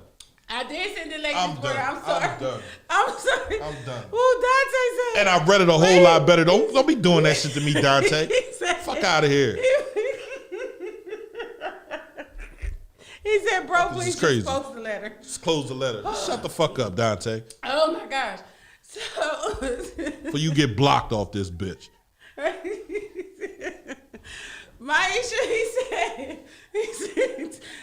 I did send the lady I'm for her. done. I'm sorry. I'm done. I'm sorry. I'm done. Ooh, Dante said. And I read it a whole lot better. Don't be doing that shit to me, Dante. He said, Fuck out of here. He said, bro, This is please crazy. just post the letter. Just close the letter. Just shut the fuck up, Dante. Oh my gosh. So Before you get blocked off this bitch. Maisha, he said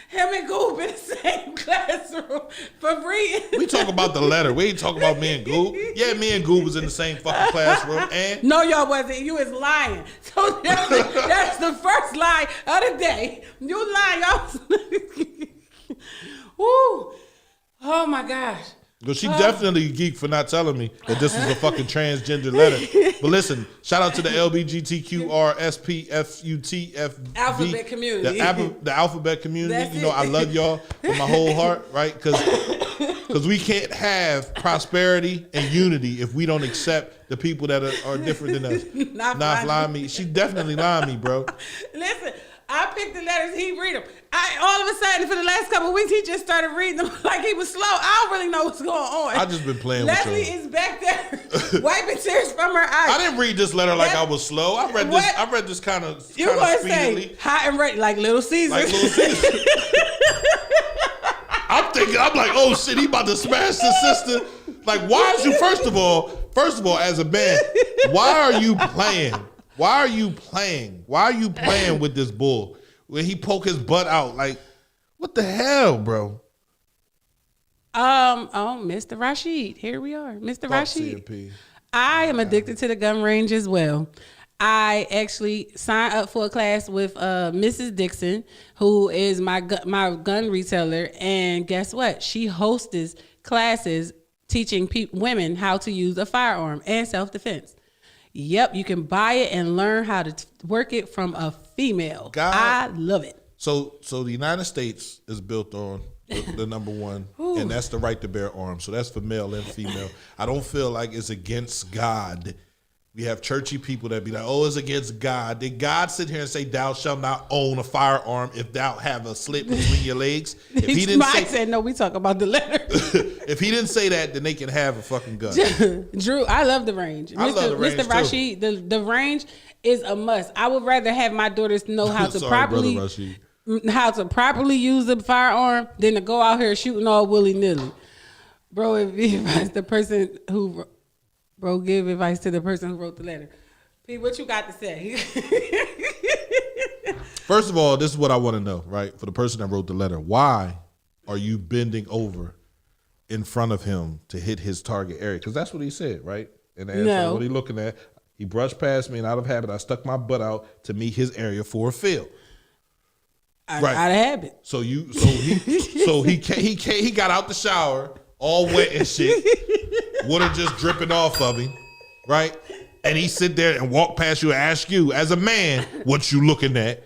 him and Goob in the same classroom for reading. We talk about the letter. We ain't talking about me and Goob. Yeah, me and Goob was in the same fucking classroom. And No, y'all wasn't. You was lying. So that's the first lie of the day. You lying, y'all. Woo. Oh my gosh. Well, she definitely geeked for not telling me that this was a fucking transgender letter. But listen, shout out to the LBGTQRSPFUTFV Alphabet community. the alphabet community. That's you know, it. I love y'all with my whole heart, right? Because we can't have prosperity and unity if we don't accept the people that are different than us. Not lying me. She definitely lying me, bro. Listen, I picked the letters, he read them. All of a sudden, for the last couple of weeks, he just started reading them like he was slow. I don't really know what's going on. I just been playing Leslie with y'all. is back there wiping tears from her eyes. I didn't read this letter like I was slow. I read this kind of You gonna speedily. say hot and ready like Little Caesar? Like Little Caesar. I'm like, oh shit, he about to smash his sister. Like, why is you, first of all, as a man, why are you playing? Why are you playing with this bull? When he poke his butt out, like, what the hell, bro? Mr. Rashid. Here we are. Mr. Fuck Rashid. CMP. I am addicted to the gun range as well. I actually signed up for a class with Mrs. Dixon, who is my gun retailer, and guess what? She hosts classes teaching women how to use a firearm and self-defense. Yep, you can buy it and learn how to work it from a female. I love it. So the United States is built on the number one, and that's the right to bear arms. So that's for male and female. I don't feel like it's against God. We have churchy people that be like, oh, it's against God. Did God sit here and say, thou shalt not own a firearm if thou have a slit between your legs? If he didn't said, no, we talk about the letter. If he didn't say that, then they can have a fucking gun. Drew, I love the range. I love the range, Mr. Rashid, the range is a must. I would rather have my daughters know how to properly use the firearm than to go out here shooting all willy-nilly. Bro, if the person who... Bro, give advice to the person who wrote the letter. P, what you got to say? First of all, this is what I want to know, right? For the person that wrote the letter, why are you bending over in front of him to hit his target area? Because that's what he said, right? And the answer, No. what he looking at, he brushed past me, and out of habit, I stuck my butt out to meet his area for a field. Right. Out of habit. So he got out the shower all wet and shit, water just dripping off of him, right? And he sit there and walk past you and ask you, as a man, what you looking at,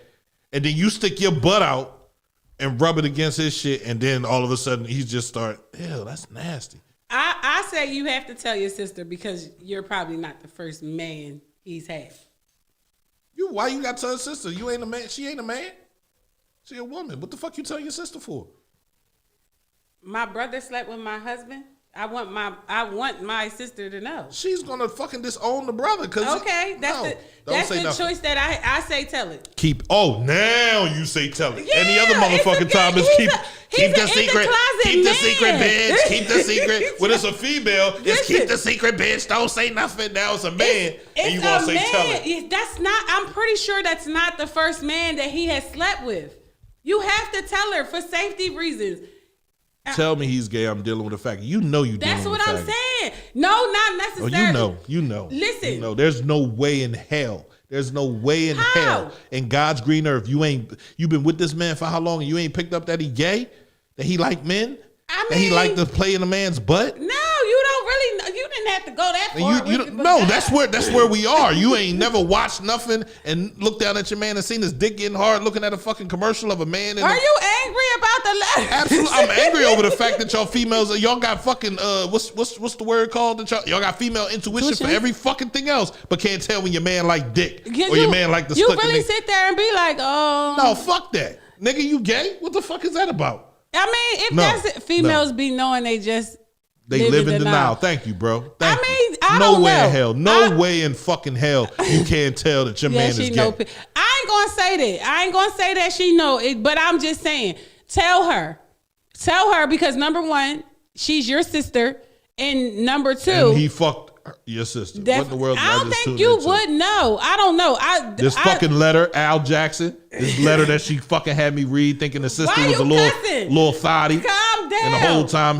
and then you stick your butt out and rub it against his shit, and then all of a sudden he just start, ew, that's nasty. I say you have to tell your sister because you're probably not the first man he's had. Why you got to tell your sister? You ain't a man. She ain't a man. She a woman. What the fuck you telling your sister for? My brother slept with my husband. I want my sister to know. She's gonna fucking disown the brother. Okay, that's the choice that I say tell it. Now you say tell it. Yeah, Any other motherfucking time is keep the secret. Keep the secret, man. bitch. Keep the secret. When it's a female, it's keep the secret, bitch. Don't say nothing. Now it's a man, and you gonna say tell it. That's not. I'm pretty sure that's not the first man that he has slept with. You have to tell her for safety reasons. Tell me he's gay. I'm dealing with the fact. You know you. That's dealing what with I'm faggot. saying. No, not necessarily. Oh, you know. Listen. You know, there's no way in hell. There's no way in How? hell in God's green earth you've been with this man for how long and you ain't picked up that he gay, that he like men, that he like to play in a man's butt. No, you don't really know. You didn't have to go that far. That's where we are. You ain't never watched nothing and looked down at your man and seen his dick getting hard looking at a fucking commercial of a man. Are you angry about the letter? Absolutely, I'm angry over the fact that y'all females, y'all got fucking what's the word called? That y'all got female intuition for every fucking thing else, but can't tell when your man like dick or your man like the. You really sit there and be like, oh no, fuck that, nigga, you gay? What the fuck is that about? I mean, if that's it, females be knowing they just. They live in denial. Thank you, bro. Thank you. I no don't way know. in hell. No way in fucking hell you can't tell that your man is gay. I ain't gonna say that. I ain't gonna say that she know it, but I'm just saying, tell her because number one, she's your sister, and number two, and he fucked your sister. What in the world? I don't think you would know. I don't know. This fucking letter, Al Jackson. This letter that she fucking had me read, thinking the sister was a little thotty. Calm down. And the whole time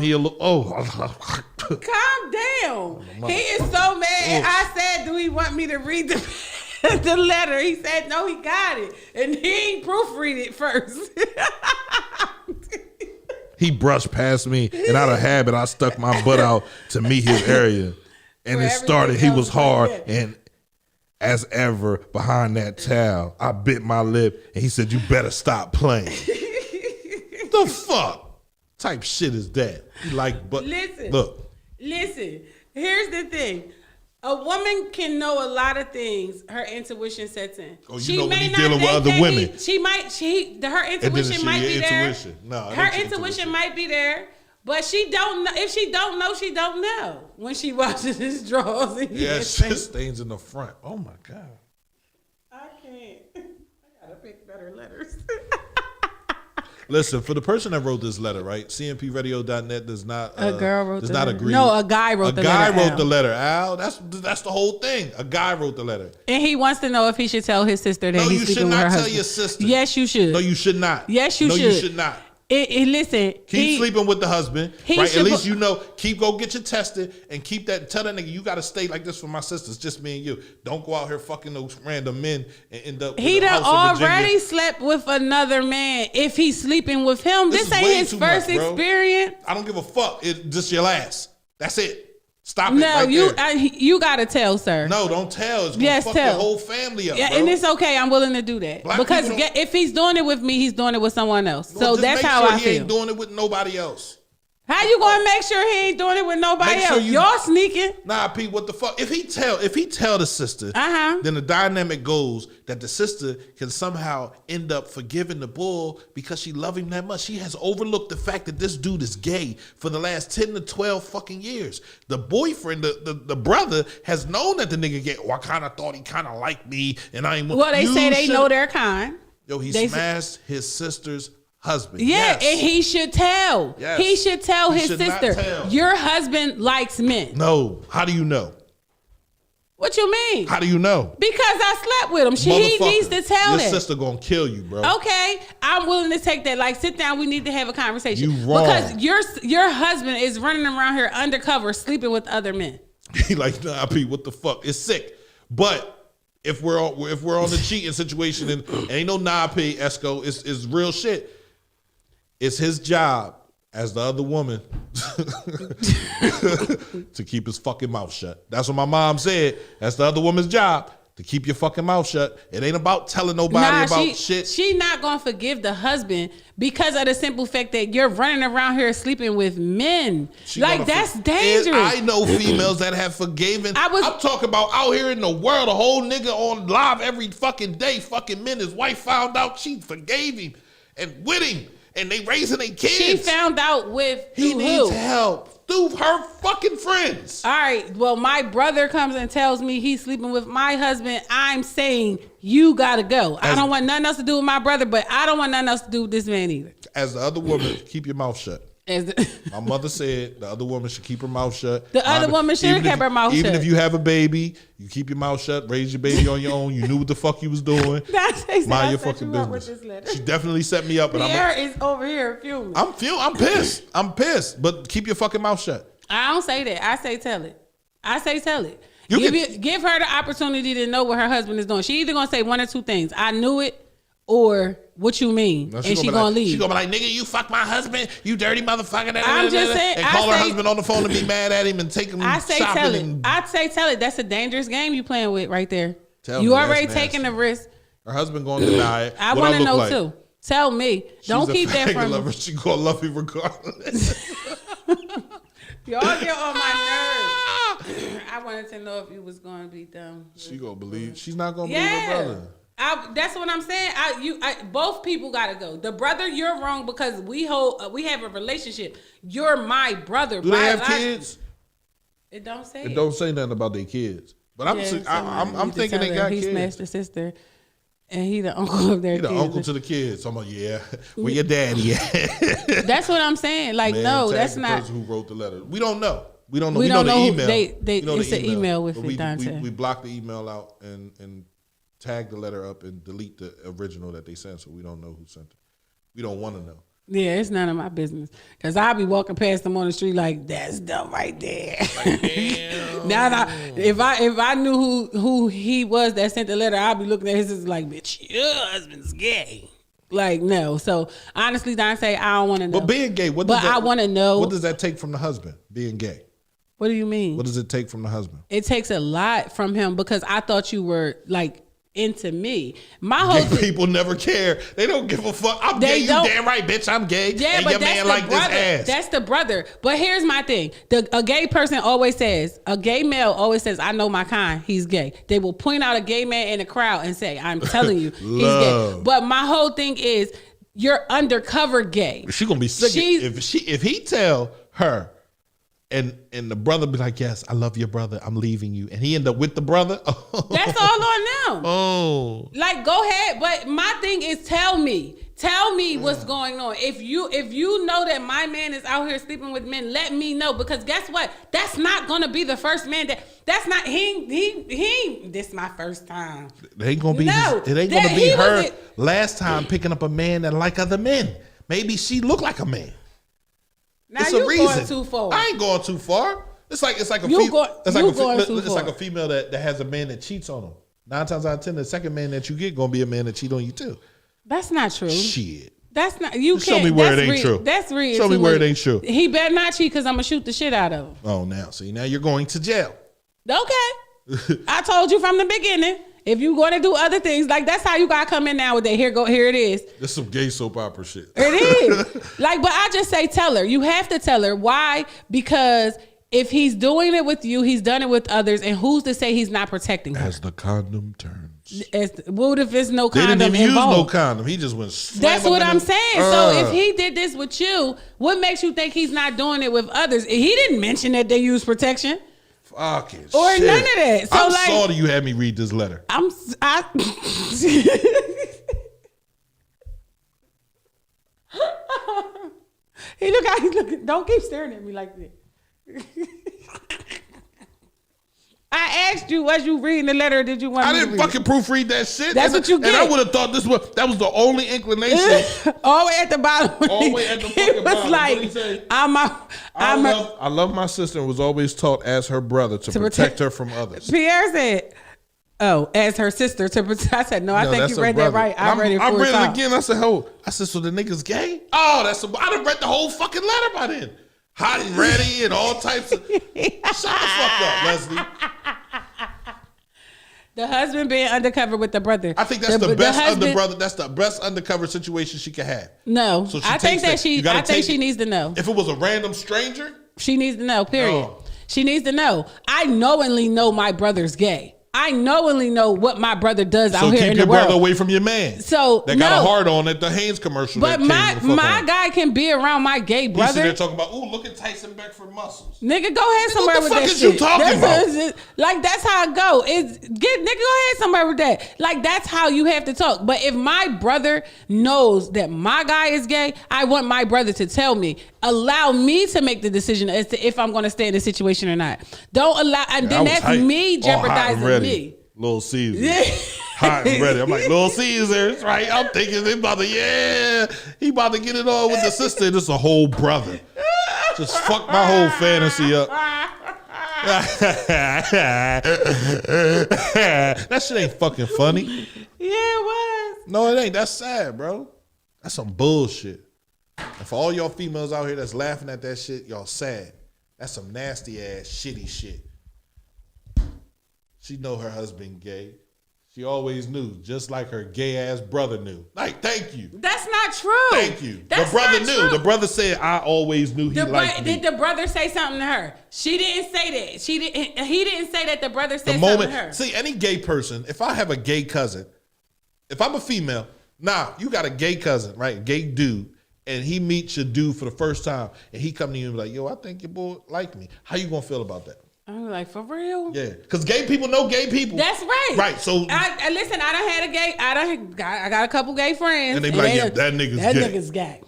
Calm down. He is so mad. I said, do he want me to read the letter? He said, no, he got it. And he ain't proofread it first. He brushed past me, and out of habit, I stuck my butt out to meet his area. And it started, he was hard, and as ever, behind that towel, I bit my lip, and he said, you better stop playing. The fuck type shit is that? Listen, here's the thing. A woman can know a lot of things. Her intuition sets in. Oh, you know when you're dealing with other women. Her intuition might be there. No, her intuition might be there. But she don't know. If she don't know, she don't know. When she washes his drawers. And shit stains in the front. Oh my God. I can't. I gotta pick better letters. Listen, for the person that wrote this letter, right? CMPRadio.net does not. A girl wrote the not letter. agree. No, a guy wrote the letter. A guy wrote the letter. Al, that's the whole thing. A guy wrote the letter. And he wants to know if he should tell his sister that he's sleeping with her husband. No, you should not tell your sister. Yes, you should. No, you should not. Yes, you should. No, you should not. Listen. Keep sleeping with the husband, right? At least you know. Go get you tested and keep that. Tell that nigga you got to stay like this for my sisters, just me and you. Don't go out here fucking those random men and end up. He done already slept with another man. If he's sleeping with him, this ain't his first experience. I don't give a fuck. It's just your last. That's it. Stop it. No, right you gotta tell, sir. No, don't tell. It's gonna fuck your whole family up. Yeah, bro. And it's okay. I'm willing to do that because if he's doing it with me, he's doing it with someone else. So that's how I feel. He ain't doing it with nobody else. How you gonna make sure he ain't doing it with nobody else? Y'all sneaking. Nah, Pete, what the fuck? If he tell the sister, then the dynamic goes that the sister can somehow end up forgiving the bull because she love him that much. She has overlooked the fact that this dude is gay for the last 10 to 12 fucking years. The boyfriend, the brother, has known that the nigga gay. Oh, I kind of thought he kind of liked me, and I ain't. Well, they say they know their kind. Yo, he smashed his sister's husband. Yeah, and he should tell. Yes. He should tell his should sister, not tell. your husband likes men. No. How do you know? What you mean? How do you know? Because I slept with him. He Motherfucker, needs to tell your that. sister gonna kill you, bro. Okay, I'm willing to take that. Like, sit down. We need to have a conversation. You wrong. Because your husband is running around here undercover, sleeping with other men. He like, nah, P, what the fuck? It's sick. But if we're on the cheating situation and ain't no nah, P, Esco, it's real shit. It's his job as the other woman to keep his fucking mouth shut. That's what my mom said. That's the other woman's job, to keep your fucking mouth shut. It ain't about telling nobody about shit. She not gonna forgive the husband because of the simple fact that you're running around here sleeping with men. Like, that's dangerous. And I know females that have forgiven. I'm talking about out here in the world, a whole nigga on live every fucking day, fucking men. His wife found out, she forgave him and with him. And they raising their kids. She found out with he needs help through her fucking friends. All right. Well, my brother comes and tells me he's sleeping with my husband. I'm saying you gotta go. I don't want nothing else to do with my brother, but I don't want nothing else to do with this man either. As the other woman, keep your mouth shut. My mother said the other woman should keep her mouth shut. The other woman should have kept her mouth shut. Even if you have a baby, you keep your mouth shut, raise your baby on your own. You knew what the fuck you was doing. Mind your fucking business. She definitely set me up. Pierre is over here fuming. I'm pissed. I'm pissed. But keep your fucking mouth shut. I don't say that. I say tell it. Give her the opportunity to know what her husband is doing. She either gonna say one or two things. I knew it, or what you mean? No, and she gonna leave. She gonna be like, nigga, you fuck my husband, you dirty motherfucker. I'm just saying. And call her husband on the phone and be mad at him and take him shopping. I'd say tell it. That's a dangerous game you playing with right there. You already taking the risk. Her husband gonna deny it. I want to know too. Tell me. Don't keep that from me. She gonna love you regardless. Y'all get on my nerves. I wanted to know if you was gonna be dumb. She gonna believe. She's not gonna believe her brother. That's what I'm saying. Both people gotta go. The brother, you're wrong because we have a relationship. You're my brother. Do they have kids? It don't say. It don't say nothing about their kids. But I'm thinking they got kids. He smashed the sister, and he the uncle of their kids. He the uncle to the kids. I'm like, yeah, where your daddy at? That's what I'm saying. Like, Man, no, tag that's the not. person who wrote the letter. We don't know. We know the email. It's an email with it, Dante. We blocked the email out and tag the letter up and delete the original that they sent, so we don't know who sent it. We don't want to know. Yeah, it's none of my business. Cause I'll be walking past them on the street like, that's dumb right there. Like, damn. Now, if I knew who he was that sent the letter, I'd be looking at his sister like, bitch, your husband's gay. Like, no. So honestly, Dante, I don't want to know. But being gay, I want to know. What does that take from the husband? Being gay. What do you mean? What does it take from the husband? It takes a lot from him because I thought you were like into me. My whole gay people never care. They don't give a fuck. I'm gay. You damn right, bitch. I'm gay. Yeah, and but your that's man the like brother. this ass. That's the brother. But here's my thing. A gay person always says, a gay male always says, I know my kind. He's gay. They will point out a gay man in the crowd and say, I'm telling you, he's gay. But my whole thing is, you're undercover gay. She gonna be sick if he tell her. And the brother be like, yes, I love your brother. I'm leaving you. And he end up with the brother. That's all on them. Oh. Like, go ahead. But my thing is tell me what's going on. If you know that my man is out here sleeping with men, let me know. Because guess what? That's not going to be the first man that's not, this is my first time. It ain't going to be, it ain't going to be her last time picking up a man that like other men. Maybe she look like a man. Now it's you going too far. I ain't going too far. It's like a female that has a man that cheats on them. 9 times out of 10, the second man that you get gonna be a man that cheat on you too. That's not true. Shit. That's not. You Show can't. me where it ain't true. That's real. Show me where it ain't true. He better not cheat because I'm gonna shoot the shit out of him. Oh, now see, now you're going to jail. Okay. I told you from the beginning. If you going to do other things, like that's how you gotta come in now with that. Here it is. That's some gay soap opera shit. It is. Like, but I just say tell her. You have to tell her. Why? Because if he's doing it with you, he's done it with others, and who's to say he's not protecting her? As the condom turns. What if it's no condom They didn't even involved? use no condom. He just went. That's what I'm saying. So if he did this with you, what makes you think he's not doing it with others? He didn't mention that they use protection. Fucking or shit. None of that. So I'm like, sorry you had me read this letter. He look how he's looking. Don't keep staring at me like that. I asked you, was you reading the letter or did you want I me to didn't read fucking proofread that shit. That's what you And I get. would have thought that was the only inclination. it? All the way at the bottom. All the way at the He fucking was bottom. like, What'd he say? I love my sister and was always taught as her brother to protect her from others. Pierre said, oh, as her sister to protect. I said, no, I think that's you her read brother. that right. I read it I four read times. it again. I said, I said, so the nigga's gay? Oh, I done read the whole fucking letter by then. Hot and ready and all types of. Shut the fuck up, Leslie. The husband being undercover with the brother. I think that's the best husband, brother. That's the best undercover situation she could have. No, So she I think takes that You gotta take she it. needs to know. If it was a random stranger, She needs to know, period. No. She needs to know. I knowingly know my brother's gay. I knowingly know what my brother does so out here keep in your the world. brother away from your man. So, that got a no. heart on at the Hanes commercial. But that my guy can be around my gay He's sitting there brother. talking about, ooh, look at Tyson Beckford muscles. Nigga, go ahead somewhere what the with fuck that is you shit. talking about? Like that's how it go. Nigga, go ahead somewhere with that. Like that's how you have to talk. But if my brother knows that my guy is gay, I want my brother to tell me. Allow me to make the decision as to if I'm going to stay in the situation or not. Don't allow, and then that's me jeopardizing me. Little Caesar. Yeah. Hot and ready. I'm like, Little Caesar, it's right. I'm thinking he about to get it on with the sister. This is a whole brother. Just fuck my whole fantasy up. That shit ain't fucking funny. Yeah, it was. No, it ain't. That's sad, bro. That's some bullshit. And for all y'all females out here that's laughing at that shit, y'all sad. That's some nasty ass shitty shit. She know her husband gay. She always knew, just like her gay ass brother knew. Like, thank you. That's not true. Thank you. That's the brother not knew. true. The brother said, I always knew he liked me. Did the brother say something to her? She didn't say that. He didn't say that the brother said The something moment, to her. see, any gay person, if I have a gay cousin, if I'm a female, you got a gay cousin, right? Gay dude, and he meets your dude for the first time, and he come to you and be like, yo, I think your boy like me. How you gonna feel about that? I'm like, for real? Yeah, because gay people know gay people. That's right. Right, so. I listen, I done had a gay, I got a couple gay friends. And they be like, yeah, that nigga's that gay. nigga's gay.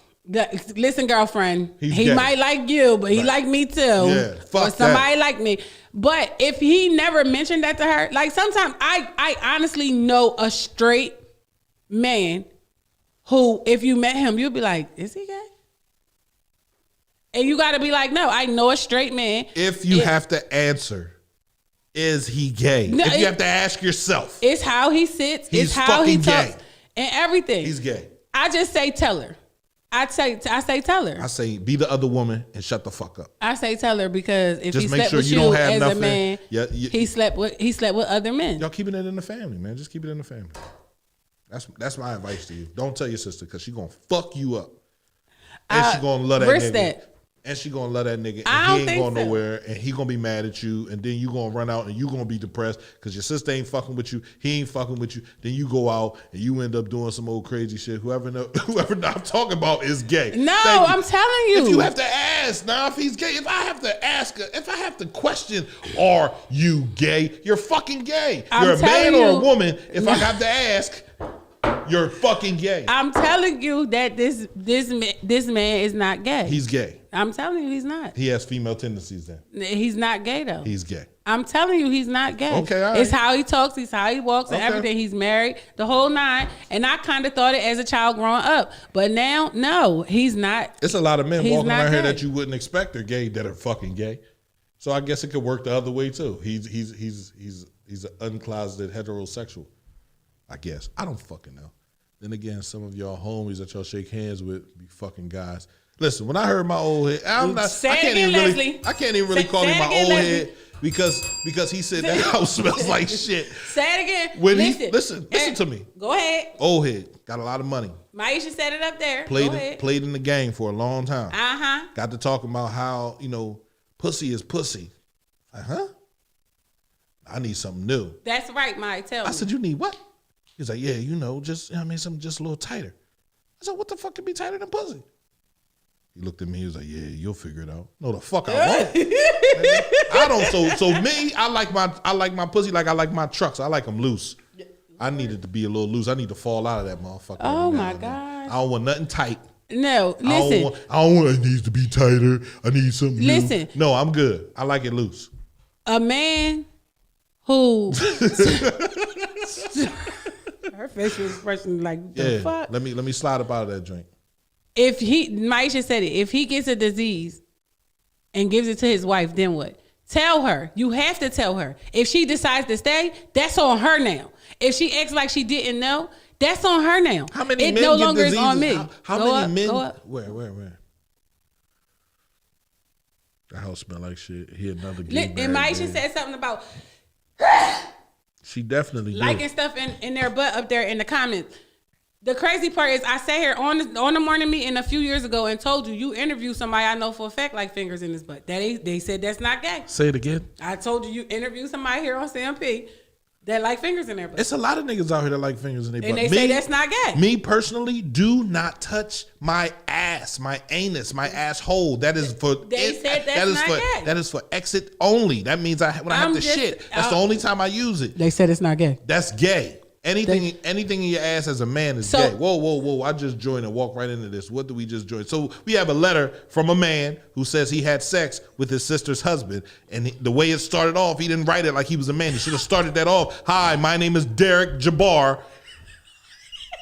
Listen, girlfriend, He's he gay. might like you, but he Right. like me too. Yeah, fuck or somebody that. like me. But if he never mentioned that to her, like sometimes I honestly know a straight man who, if you met him, you'd be like, is he gay? And you got to be like, no, I know a straight man. If you have to answer, is he gay? No, if you have to ask yourself, It's how he sits. He's It's how he fucking talks. gay. And everything. he's gay. I just say tell her. I say tell her. I say, be the other woman and shut the fuck up. I say tell her because if Just he make slept sure with you you don't have as nothing. a man, Yeah, he slept with other men. Y'all keeping it in the family, man. Just keep it in the family. That's my advice to you. Don't tell your sister because she gonna fuck you up. And she gonna love that risk nigga. that. And she gonna love that nigga. And I don't he ain't think going so. nowhere. And he gonna be mad at you. And then you gonna run out and you gonna be depressed because your sister ain't fucking with you. He ain't fucking with you. Then you go out and you end up doing some old crazy shit. Whoever I'm talking about is gay. No, Thank you. I'm telling you. If you have to ask, now if he's gay, if I have to ask, if I have to question, are you gay? You're fucking gay. I'm You're a man telling or a you. woman. If I have to ask, you're fucking gay. I'm telling you that this man is not gay. He's gay. I'm telling you he's not. He has female tendencies then. He's not gay though. He's gay. I'm telling you, he's not gay. Okay, all right. It's how he talks, it's how he walks, and Okay. everything. He's married, the whole nine. And I kind of thought it as a child growing up, but now, no, he's not. It's a lot of men He's walking not around here gay. that you wouldn't expect are gay that are fucking gay. So I guess it could work the other way too. He's an uncloseted heterosexual. I guess. I don't fucking know. Then again, some of y'all homies that y'all shake hands with be fucking guys. Listen, when I heard my old head, I can't even really call him my old head because he said that house smells like shit. Say it again. When listen to me. Go ahead. Old head, got a lot of money. Maisha set it up there. Go ahead. Played in the game for a long time. Uh-huh. Got to talking about how, pussy is pussy. Like, huh? I need something new. That's right, Mike. Tell me. I said, you need what? He was like, yeah, something just a little tighter. I said, what the fuck can be tighter than pussy? He looked at me, he was like, yeah, you'll figure it out. No, the fuck I won't. I don't, so me, I like my pussy like I like my trucks. I like them loose. I need it to be a little loose. I need to fall out of that motherfucker. Oh every now my and then. gosh. I don't want nothing tight. No, listen. I don't want it needs to be tighter. I need something new. Listen. No, I'm good. I like it loose. A man who her facial expression like the fuck. Let me slide up out of that drink. If Maisha said it, if he gets a disease and gives it to his wife, then what? Tell her. You have to tell her. If she decides to stay, that's on her now. If she acts like she didn't know, that's on her now. How many it men no get longer diseases? is on me. How Go many up, men? go up. Where? The house smell like shit. He another gay And married Maisha man. said something about She definitely do. liking stuff in their butt up there in the comments. The crazy part is I sat here on the morning meeting a few years ago and told you interviewed somebody I know for a fact like fingers in his butt. They said that's not gay. Say it again. I told you interviewed somebody here on CMP that like fingers in their butt. It's a lot of niggas out here that like fingers in their butt. And they say that's not gay. Me personally, do not touch my ass, my anus, my asshole. That is for. They said that's not gay. That is for exit only. That means when I have to shit, that's the only time I use it. They said it's not gay. That's gay. Anything in your ass as a man is gay. Whoa. I just joined and walked right into this. What do we just join? So we have a letter from a man who says he had sex with his sister's husband. And the way it started off, he didn't write it like he was a man. He should have started that off. Hi, my name is Derek Jabbar.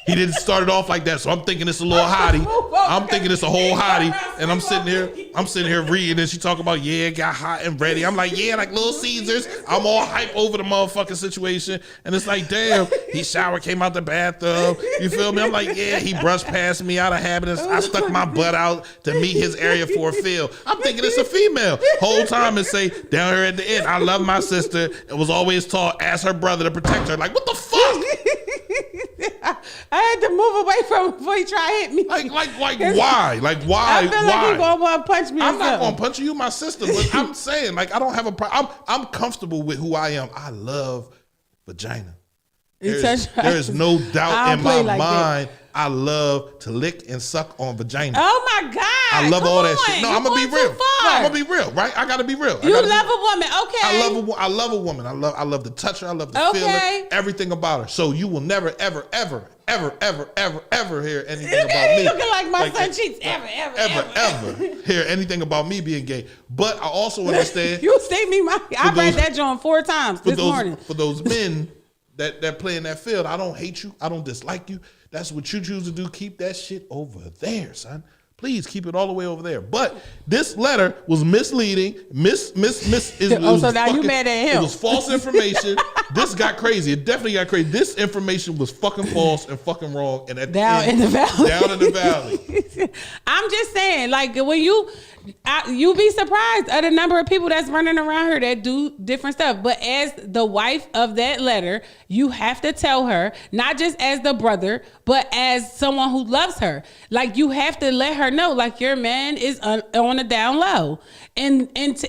He didn't start it off like that, so I'm thinking it's a little hottie. I'm thinking it's a whole hottie, and I'm sitting here reading, and she talking about, yeah, it got hot and ready. I'm like, yeah, like Little Caesars. I'm all hype over the motherfucking situation, and it's like, damn, he showered, came out the bathtub. You feel me? I'm like, yeah, he brushed past me out of habit. I stuck my butt out to meet his area for a feel. I'm thinking it's a female. Whole time it say down here at the end, I love my sister. It was always taught, ask her brother to protect her. Like, what the fuck? I had to move away from him before he tried to hit me. Like why? Like why? I feel like he gonna want to punch me. I'm not gonna punch you, my sister, but I'm saying, like, I don't have a problem. I'm comfortable with who I am. I love vagina. There is no doubt in my mind. I love to lick and suck on vagina. Oh my God. I love all that shit. No, I'm gonna be real. No, I'm gonna be real, right? I gotta be real. You love a woman, okay? I love a woman. I love to touch her. I love to feel her. Everything about her. So you will never, ever hear anything about me. Looking like my son cheats. Ever hear anything about me being gay. But I also understand. You saved me I read that joint 4 times this morning. For those men that play in that field, I don't hate you. I don't dislike you. That's what you choose to do. Keep that shit over there, son. Please keep it all the way over there. But this letter was misleading. So now you mad at him. It was false information. This got crazy. It definitely got crazy. This information was fucking false and fucking wrong. And down in the valley. I'm just saying, like, when you be surprised at the number of people that's running around here that do different stuff. But as the wife of that letter, you have to tell her, not just as the brother, but as someone who loves her. Like, you have to let her know, like, your man is on the down low,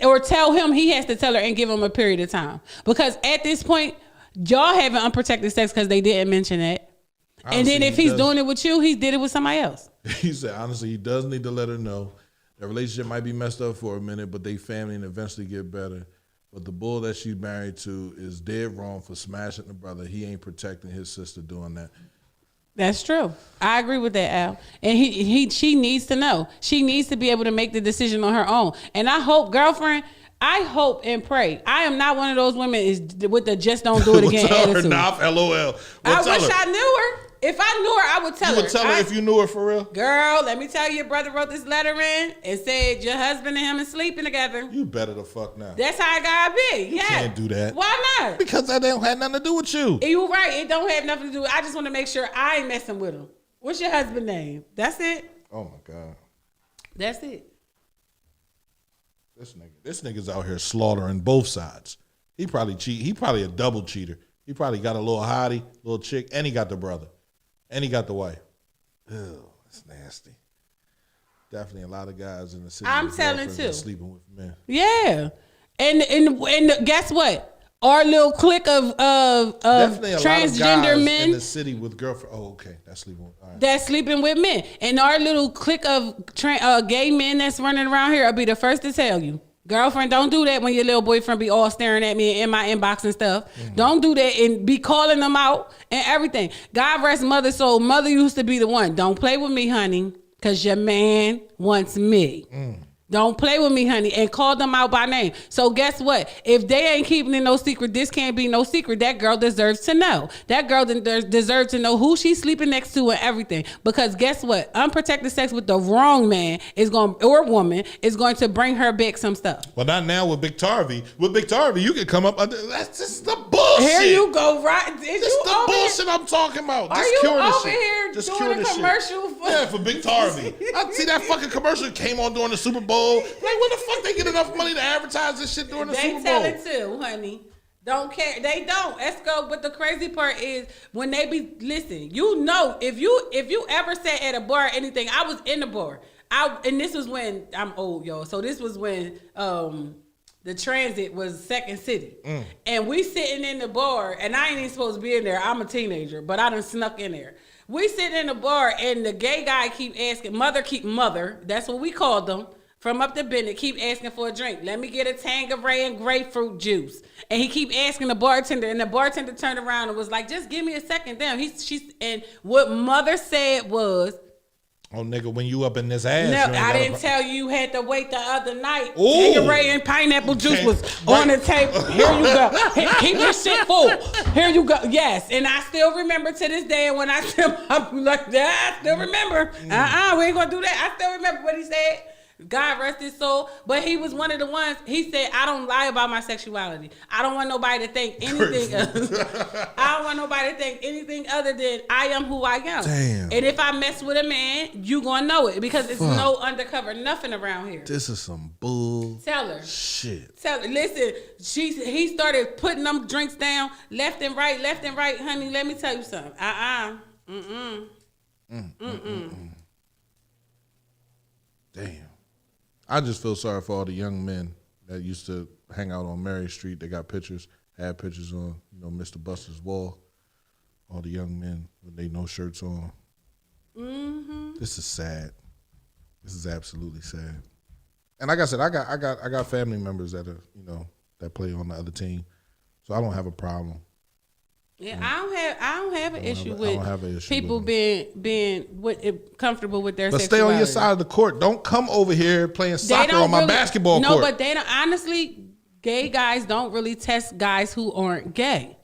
or tell him he has to tell her and give him a period of time. Because at this point, y'all having unprotected sex because they didn't mention it. And then if he's doing it with you, he did it with somebody else. He said, honestly, he does need to let her know. Their relationship might be messed up for a minute, but they family and eventually get better. But the bull that she's married to is dead wrong for smashing the brother. He ain't protecting his sister doing that. That's true. I agree with that, Al. And she needs to know. She needs to be able to make the decision on her own. And I hope, girlfriend, I hope and pray. I am not one of those women with the just don't do it again attitude. LOL. I wish I knew her. If I knew her, I would tell her. You would tell her if you knew her for real? Girl, let me tell you, your brother wrote this letter in and said your husband and him is sleeping together. You better the fuck now. That's how it gotta be. Yeah. You can't do that. Why not? Because that don't have nothing to do with you. You're right. It don't have nothing to do with it. I just want to make sure I ain't messing with him. What's your husband's name? That's it. Oh my God. That's it. This nigga's out here slaughtering both sides. He probably cheat. He probably a double cheater. He probably got a little hottie, little chick, and he got the brother. And he got the wife. Ew, that's nasty. Definitely a lot of guys in the city. I'm telling too. Sleeping with men. Yeah, and guess what? Our little clique of transgender men in the city with girlfriend. Oh, okay, that's sleeping with. All right. That's sleeping with men, and our little clique of gay men that's running around here. I'll be the first to tell you. Girlfriend, don't do that when your little boyfriend be all staring at me in my inbox and stuff. Mm-hmm. Don't do that and be calling them out and everything. God rest mother soul. Mother used to be the one. Don't play with me, honey, because your man wants me. Don't play with me, honey, and call them out by name. So guess what? If they ain't keeping it no secret, this can't be no secret. That girl deserves to know. That girl deserves to know who she's sleeping next to and everything. Because guess what? Unprotected sex with the wrong man or woman is going to bring her back some stuff. Well, not now with Big Tarvey. With Big Tarvey, you can come up under. That's just the bullshit. Here you go, right? This the bullshit I'm talking about. Are Just you cure this over shit. here Just doing cure a this shit. commercial for? Yeah, for Big Tarvey. I see that fucking commercial came on during the Super Bowl. Like, where the fuck they get enough money to advertise this shit during the They Super tell Bowl? it too, honey. Don't care. They don't. Esco. But the crazy part is when they be listen. You know, if you ever sat at a bar or anything, I was in the bar. And this was when I'm old, y'all. So this was when the Transit was Second City, and we sitting in the bar, and I ain't even supposed to be in there. I'm a teenager, but I done snuck in there. We sitting in the bar, and the gay guy keep asking mother. That's what we called them. From up to Bennett, keep asking for a drink. Let me get a Tanqueray and grapefruit juice. And he keep asking the bartender, and the bartender turned around and was like, "Just give me a second." Damn, and what mother said was, Oh, nigga, when you up in this ass. "No, you ain't I gotta- didn't tell you had to wait the other night. Ooh. Tanqueray and pineapple juice Okay. was on the table. Here you go. Keep your shit full. Here you go." Yes, and I still remember to this day. And when I tell I'm like that, I still remember. We ain't gonna do that. I still remember what he said. God rest his soul. But he was one of the ones, he said, "I don't lie about my sexuality. I don't want nobody to think anything I don't want nobody to think anything other than I am who I am." Damn. And if I mess with a man, you gonna know it because it's no undercover nothing around here. This is some bull Tell her. shit. Tell her. Listen, he started putting them drinks down left and right, honey. Let me tell you something. Damn. I just feel sorry for all the young men that used to hang out on Mary Street. They got pictures, had pictures on, Mr. Buster's wall. All the young men with they no shirts on. This is sad. This is absolutely sad. And like I said, I got family members that are, that play on the other team, so I don't have a problem. Yeah, I don't have an issue I don't have an issue people with being comfortable with their But stay sexuality. on your side of the court. Don't come over here playing They soccer don't on my really- basketball no, court. but they don't. Honestly, gay guys don't really test guys who aren't gay.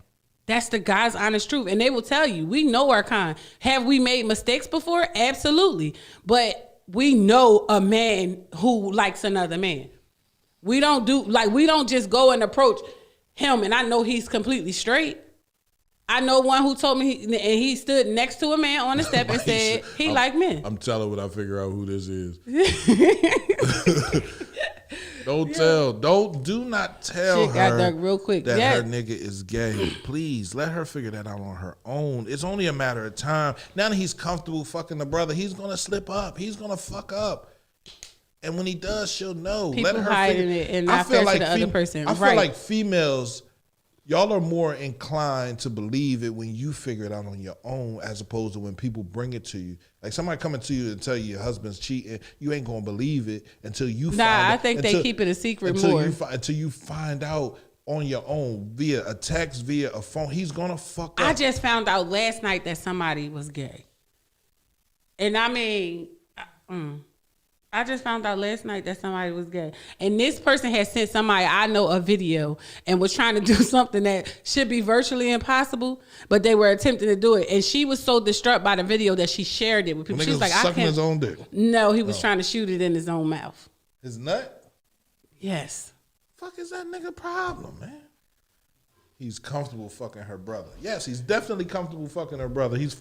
That's the God's honest truth, and they will tell you. We know our kind. Have we made mistakes before? Absolutely, but we know a man who likes another man. We don't just go and approach him, and I know he's completely straight. I know one who told me, and he stood next to a man on the step and said he liked men. I'm telling when I figure out who this is. Do not tell Shit got her dark real quick. that Yeah. her nigga is gay. Please let her figure that out on her own. It's only a matter of time. Now that he's comfortable fucking the brother, he's gonna slip up. He's gonna fuck up. And when he does, she'll know. People Let her hiding figure. it and not fair to the other person. I feel Right. like females, y'all are more inclined to believe it when you figure it out on your own, as opposed to when people bring it to you. Like somebody coming to you and tell you your husband's cheating, you ain't gonna believe it until you. Nah, find I out, think they keep it a secret until more. until you find out on your own via a text, via a phone. He's gonna fuck up. I just found out last night that somebody was gay. And I mean, I just found out last night that somebody was gay. And this person had sent somebody I know a video and was trying to do something that should be virtually impossible, but they were attempting to do it. And she was so distraught by the video that she shared it with people. She was like, I sucking can't. his own dick. No, he was trying to shoot it in his own mouth. His nut? Yes. Fuck is that nigga problem, man? He's comfortable fucking her brother. Yes, he's definitely comfortable fucking her brother. He's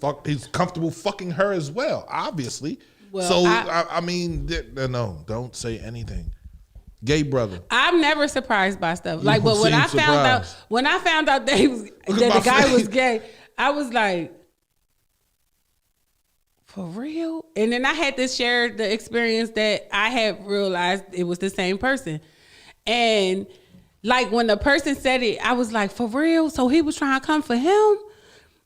comfortable fucking her as well, obviously. Well, so I mean, no, don't say anything. Gay brother. I'm never surprised by stuff. Like, but when seem I found surprised. out that the guy was gay, I was like, for real? And then I had to share the experience that I had realized it was the same person. And like when the person said it, I was like, for real? So he was trying to come for him?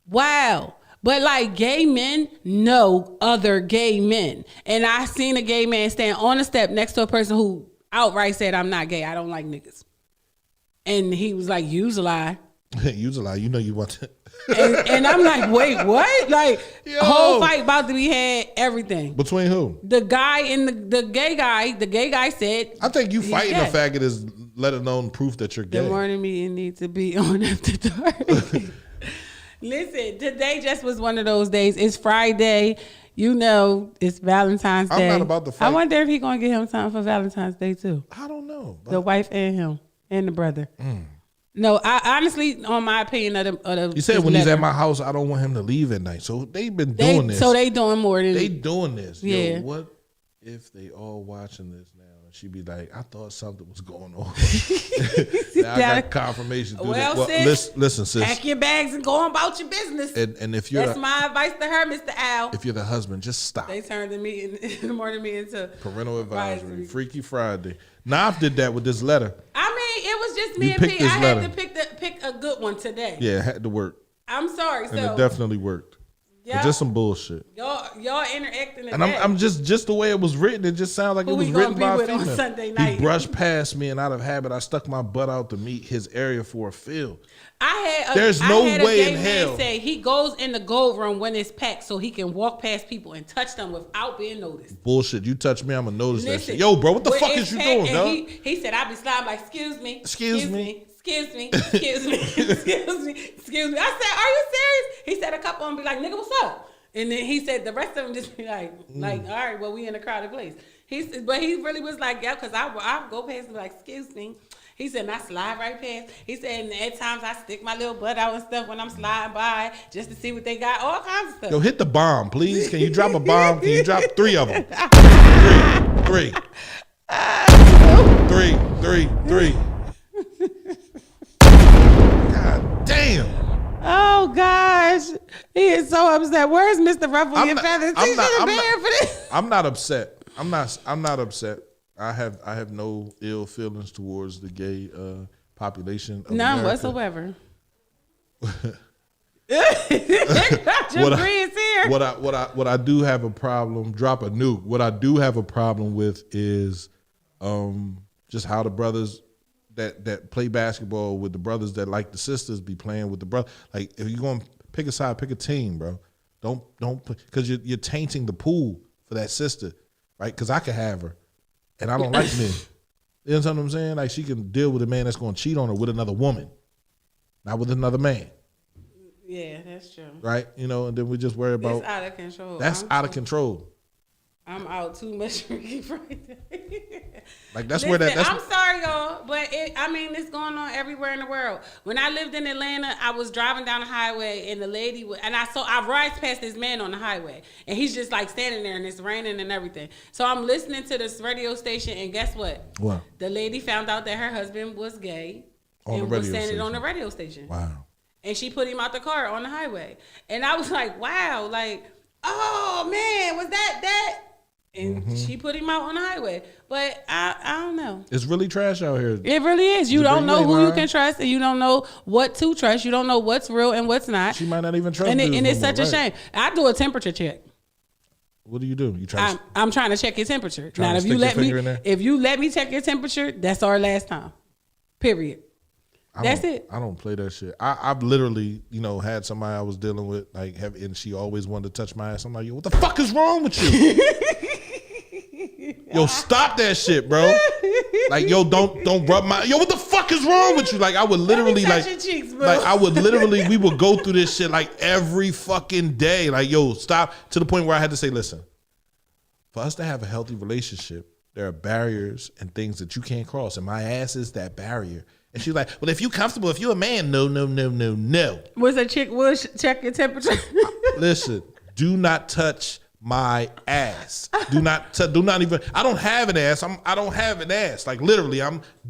Wow. But like gay men know other gay men. And I seen a gay man stand on a step next to a person who outright said, I'm not gay. I don't like niggas. And he was like, you's a lie. You's a lie. You know you want to. And I'm like, wait, what? Like, Yo. whole fight about to be had, everything. Between who? The guy and the gay guy said, I think you he's fighting gay. a faggot is let alone proof that you're The gay. morning meeting needs to be on after dark. Listen, today just was one of those days. It's Friday. You know, it's Valentine's I'm Day. not about to fight. I wonder if he gonna get him time for Valentine's Day too. I don't know. The wife and him and the brother. No, I honestly, on my opinion of the You said his when he's letter, at my house, I don't want him to leave at night. So they've been doing this. So they doing more than They doing this. Yeah. Yo, what if they all watching this now? And she be like, I thought something was going on. Now I got confirmation. through Well, that. sis, listen, sis. pack your bags and go on about your business. And if you're That's my advice to her, Mr. Al. if you're the husband, just stop. They turned the meeting in the morning meeting to Parental advisory. advisory. Freaky Friday. Nav did that with this letter. I mean, it was just me You and picked P. I this had letter. to pick a good one today. Yeah, it had to work. I'm sorry. And it So definitely worked. yeah, But just some bullshit. y'all interacting today. And I'm just the way it was written, it just sounded like Who it was we gonna written be by a with on female. Sunday He night? brushed past me and out of habit, I stuck my butt out to meet his area for a field. There's no way in hell. Say he goes in the gold room when it's packed so he can walk past people and touch them without being noticed. Bullshit. You touch me, I'm gonna notice that Listen, shit. Yo, bro, what the when fuck it's is you packed doing, and dog? He said, I be sliding like, excuse me. Excuse me. Excuse me. Excuse me. Excuse me. Excuse me. I said, are you serious? He said a couple of them be like, nigga, what's up? And then he said the rest of them just be like, all right, well, we in a crowded place. But he really was like, yeah, because I go past and be like, excuse me. He said, and I slide right past. He said, and at times I stick my little butt out and stuff when I'm sliding by just to see what they got, all kinds of stuff. Yo, hit the bomb, please. Can you drop a bomb? Can you drop 3 of them? Three. Three. God damn. Oh gosh, he is so upset. Where's Mr. Ruffle your feathers? He should have been here for this. I'm not upset. I'm not upset. I have no ill feelings towards the gay population of None America. whatsoever. Jabri is here. What I do have a problem, drop a nuke. What I do have a problem with is just how the brothers that play basketball with the brothers that like the sisters be playing with the brother. Like if you're gonna pick a side, pick a team, bro. Don't because you're tainting the pool for that sister, right? Because I could have her, and I don't like men. You know what I'm saying? Like she can deal with a man that's gonna cheat on her with another woman, not with another man. Yeah, that's true. Right? You know, and then we just worry about It's out of control. that's out of control. I'm out too much Freaky Friday. Like that's Listen, where that's I'm sorry, y'all, but it's going on everywhere in the world. When I lived in Atlanta, I was driving down the highway, and the lady I rides past this man on the highway, and he's just like standing there, and it's raining and everything. So I'm listening to this radio station, and guess what? What? The lady found out that her husband was gay On and the was radio saying it on station. the radio station. Wow. And she put him out the car on the highway. And I was like, wow, like, oh man, was that? And she put him out on the highway. But I don't know. It's really trash out here. It really is. You Jabri, don't know you who ain't you lying. can trust, and you don't know what to trust. You don't know what's real and what's not. She might not even trust And dudes it's no such more, a right? shame. I do a temperature check. What do? You try to I'm trying to check your temperature. Trying Now, to if you stick let your me, finger in there? if you let me check your temperature, that's our last time. Period. That's it. I don't play that shit. I've literally, had somebody I was dealing with, and she always wanted to touch my ass. I'm like, yo, what the fuck is wrong with you? Yo, stop that shit, bro. Like, yo, don't rub my. Yo, what the fuck is wrong with you? Like, I would literally touch your cheeks, bro. we would go through this shit like every fucking day. Like, yo, stop, to the point where I had to say, listen, for us to have a healthy relationship, there are barriers and things that you can't cross, and my ass is that barrier. And she's like, well, if you comfortable, if you're a man, no. Was a chick will check your temperature? Listen, do not touch my ass. Do not even. I don't have an ass. I don't have an ass. Like literally,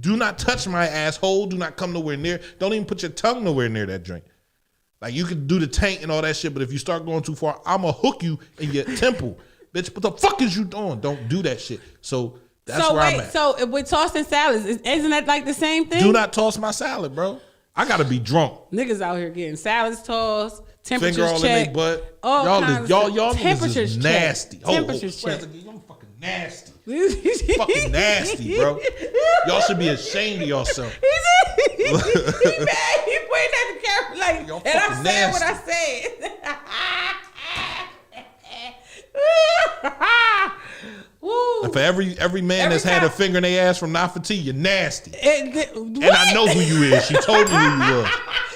do not touch my asshole. Do not come nowhere near. Don't even put your tongue nowhere near that drink. Like you can do the tank and all that shit, but if you start going too far, I'ma hook you in your temple, bitch. What the fuck is you doing? Don't do that shit. So that's where I'm at. So with tossing salads, isn't that like the same thing? Do not toss my salad, bro. I gotta be drunk. Niggas out here getting salads tossed, temperatures Finger all checked, in their butt. all Y'all kinds of y'all stuff. niggas Temperatures is checked. nasty. Temperatures swear checked. to God, y'all fucking nasty. Fucking nasty, bro. Y'all should be ashamed of yourself. He mad. He pointed at the camera like, Y'all and I fucking said what I said. Woo. And for every man that's had a finger in their ass from Nafati, you're nasty. And I know who you is. She told me who you was.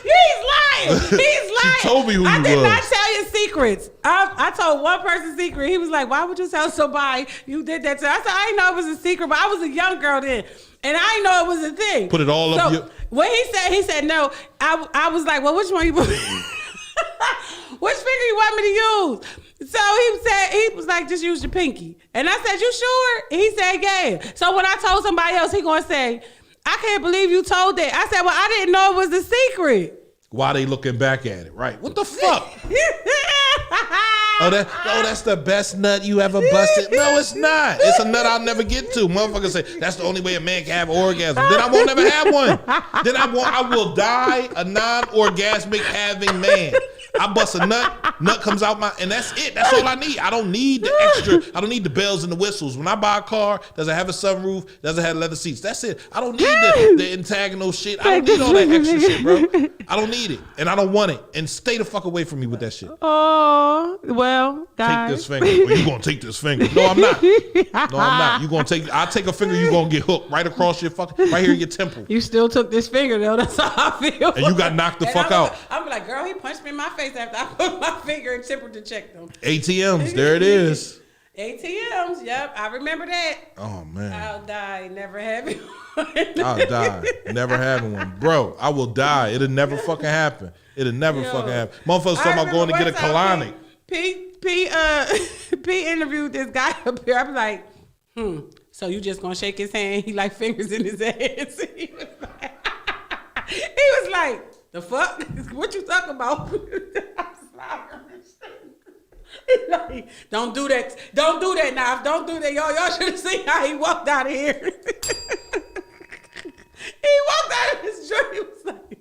He's lying. He's lying. She told me who I you did was. not tell you secrets. I told one person's secret. He was like, "Why would you tell somebody you did that?" I said, "I didn't know it was a secret, but I was a young girl then, and I didn't know it was a thing." Put it all up your. When he said no. I was like, "Well, which one you want? Which finger you want me to use?" So he was like, "Just use your pinky." And I said, "You sure?" He said, "Yeah." So when I told somebody else, he gonna say, "I can't believe you told that." I said, "Well, I didn't know it was a secret." Why they looking back at it? Right? What the fuck? That's the best nut you ever busted. No, it's not. It's a nut I'll never get to. Motherfuckers say that's the only way a man can have an orgasm. Then I won't never have one. Then I will die a non-orgasmic having man. I bust a nut comes out and that's it. That's all I need. I don't need the extra. I don't need the bells and the whistles. When I buy a car, does it have a sunroof? Does it have leather seats? That's it. I don't need the antagonal shit. I don't need all that extra shit, bro. I don't need it, and I don't want it. And stay the fuck away from me with that shit. Oh, well, guys. Take this finger. Well, you gonna take this finger? No, I'm not. No, I'm not. You gonna take? I'll take a finger. You gonna get hooked right across your fucking right here in your temple. You still took this finger though. That's how I feel. And you got knocked the fuck out. I'm like, girl, he punched me in my face after I put my finger in temperature check them. ATMs. There it is. ATMs. Yep, I remember that. Oh man. I'll die never having one. I'll die never having one, bro. I will die. It'll never fucking happen. It'll never fucking happen. Motherfuckers talking about going to get a colonic. P interviewed this guy up here. I'm like, so you just gonna shake his hand? He like fingers in his hands. He was like, the fuck? What you talking about? Like, don't do that. Don't do that now. Don't do that. Y'all should have seen how he walked out of here. He walked out of his joint. He was like,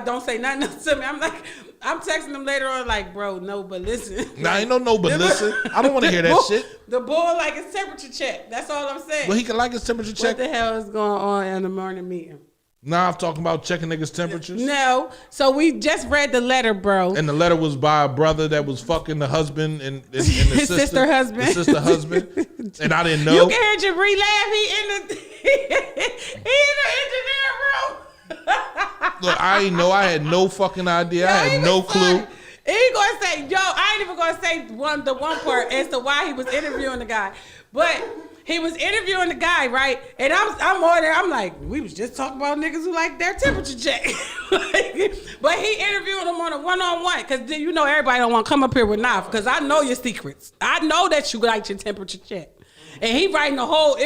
don't say nothing else to me. I'm texting him later on like, bro, no, but listen. Nah, ain't no but listen. I don't want to hear that shit. The boy like his temperature check. That's all I'm saying. Well, he can like his temperature check. What the hell is going on in the morning meeting? Nah, I'm talking about checking niggas' temperatures. No. So we just read the letter, bro. And the letter was by a brother that was fucking the husband and the his sister husband. The sister husband. And I didn't know. You can hear Jabri laugh. He in the engineer room. Look, I ain't know. I had no fucking idea. I had no clue. He gonna say, yo, I ain't even gonna say the one part as to why he was interviewing the guy. But he was interviewing the guy, right? And I'm on there. I'm like, we was just talking about niggas who like their temperature check. But he interviewed him on a one-on-one because you know everybody don't want to come up here with knife because I know your secrets. I know that you like your temperature check. And he writing the whole.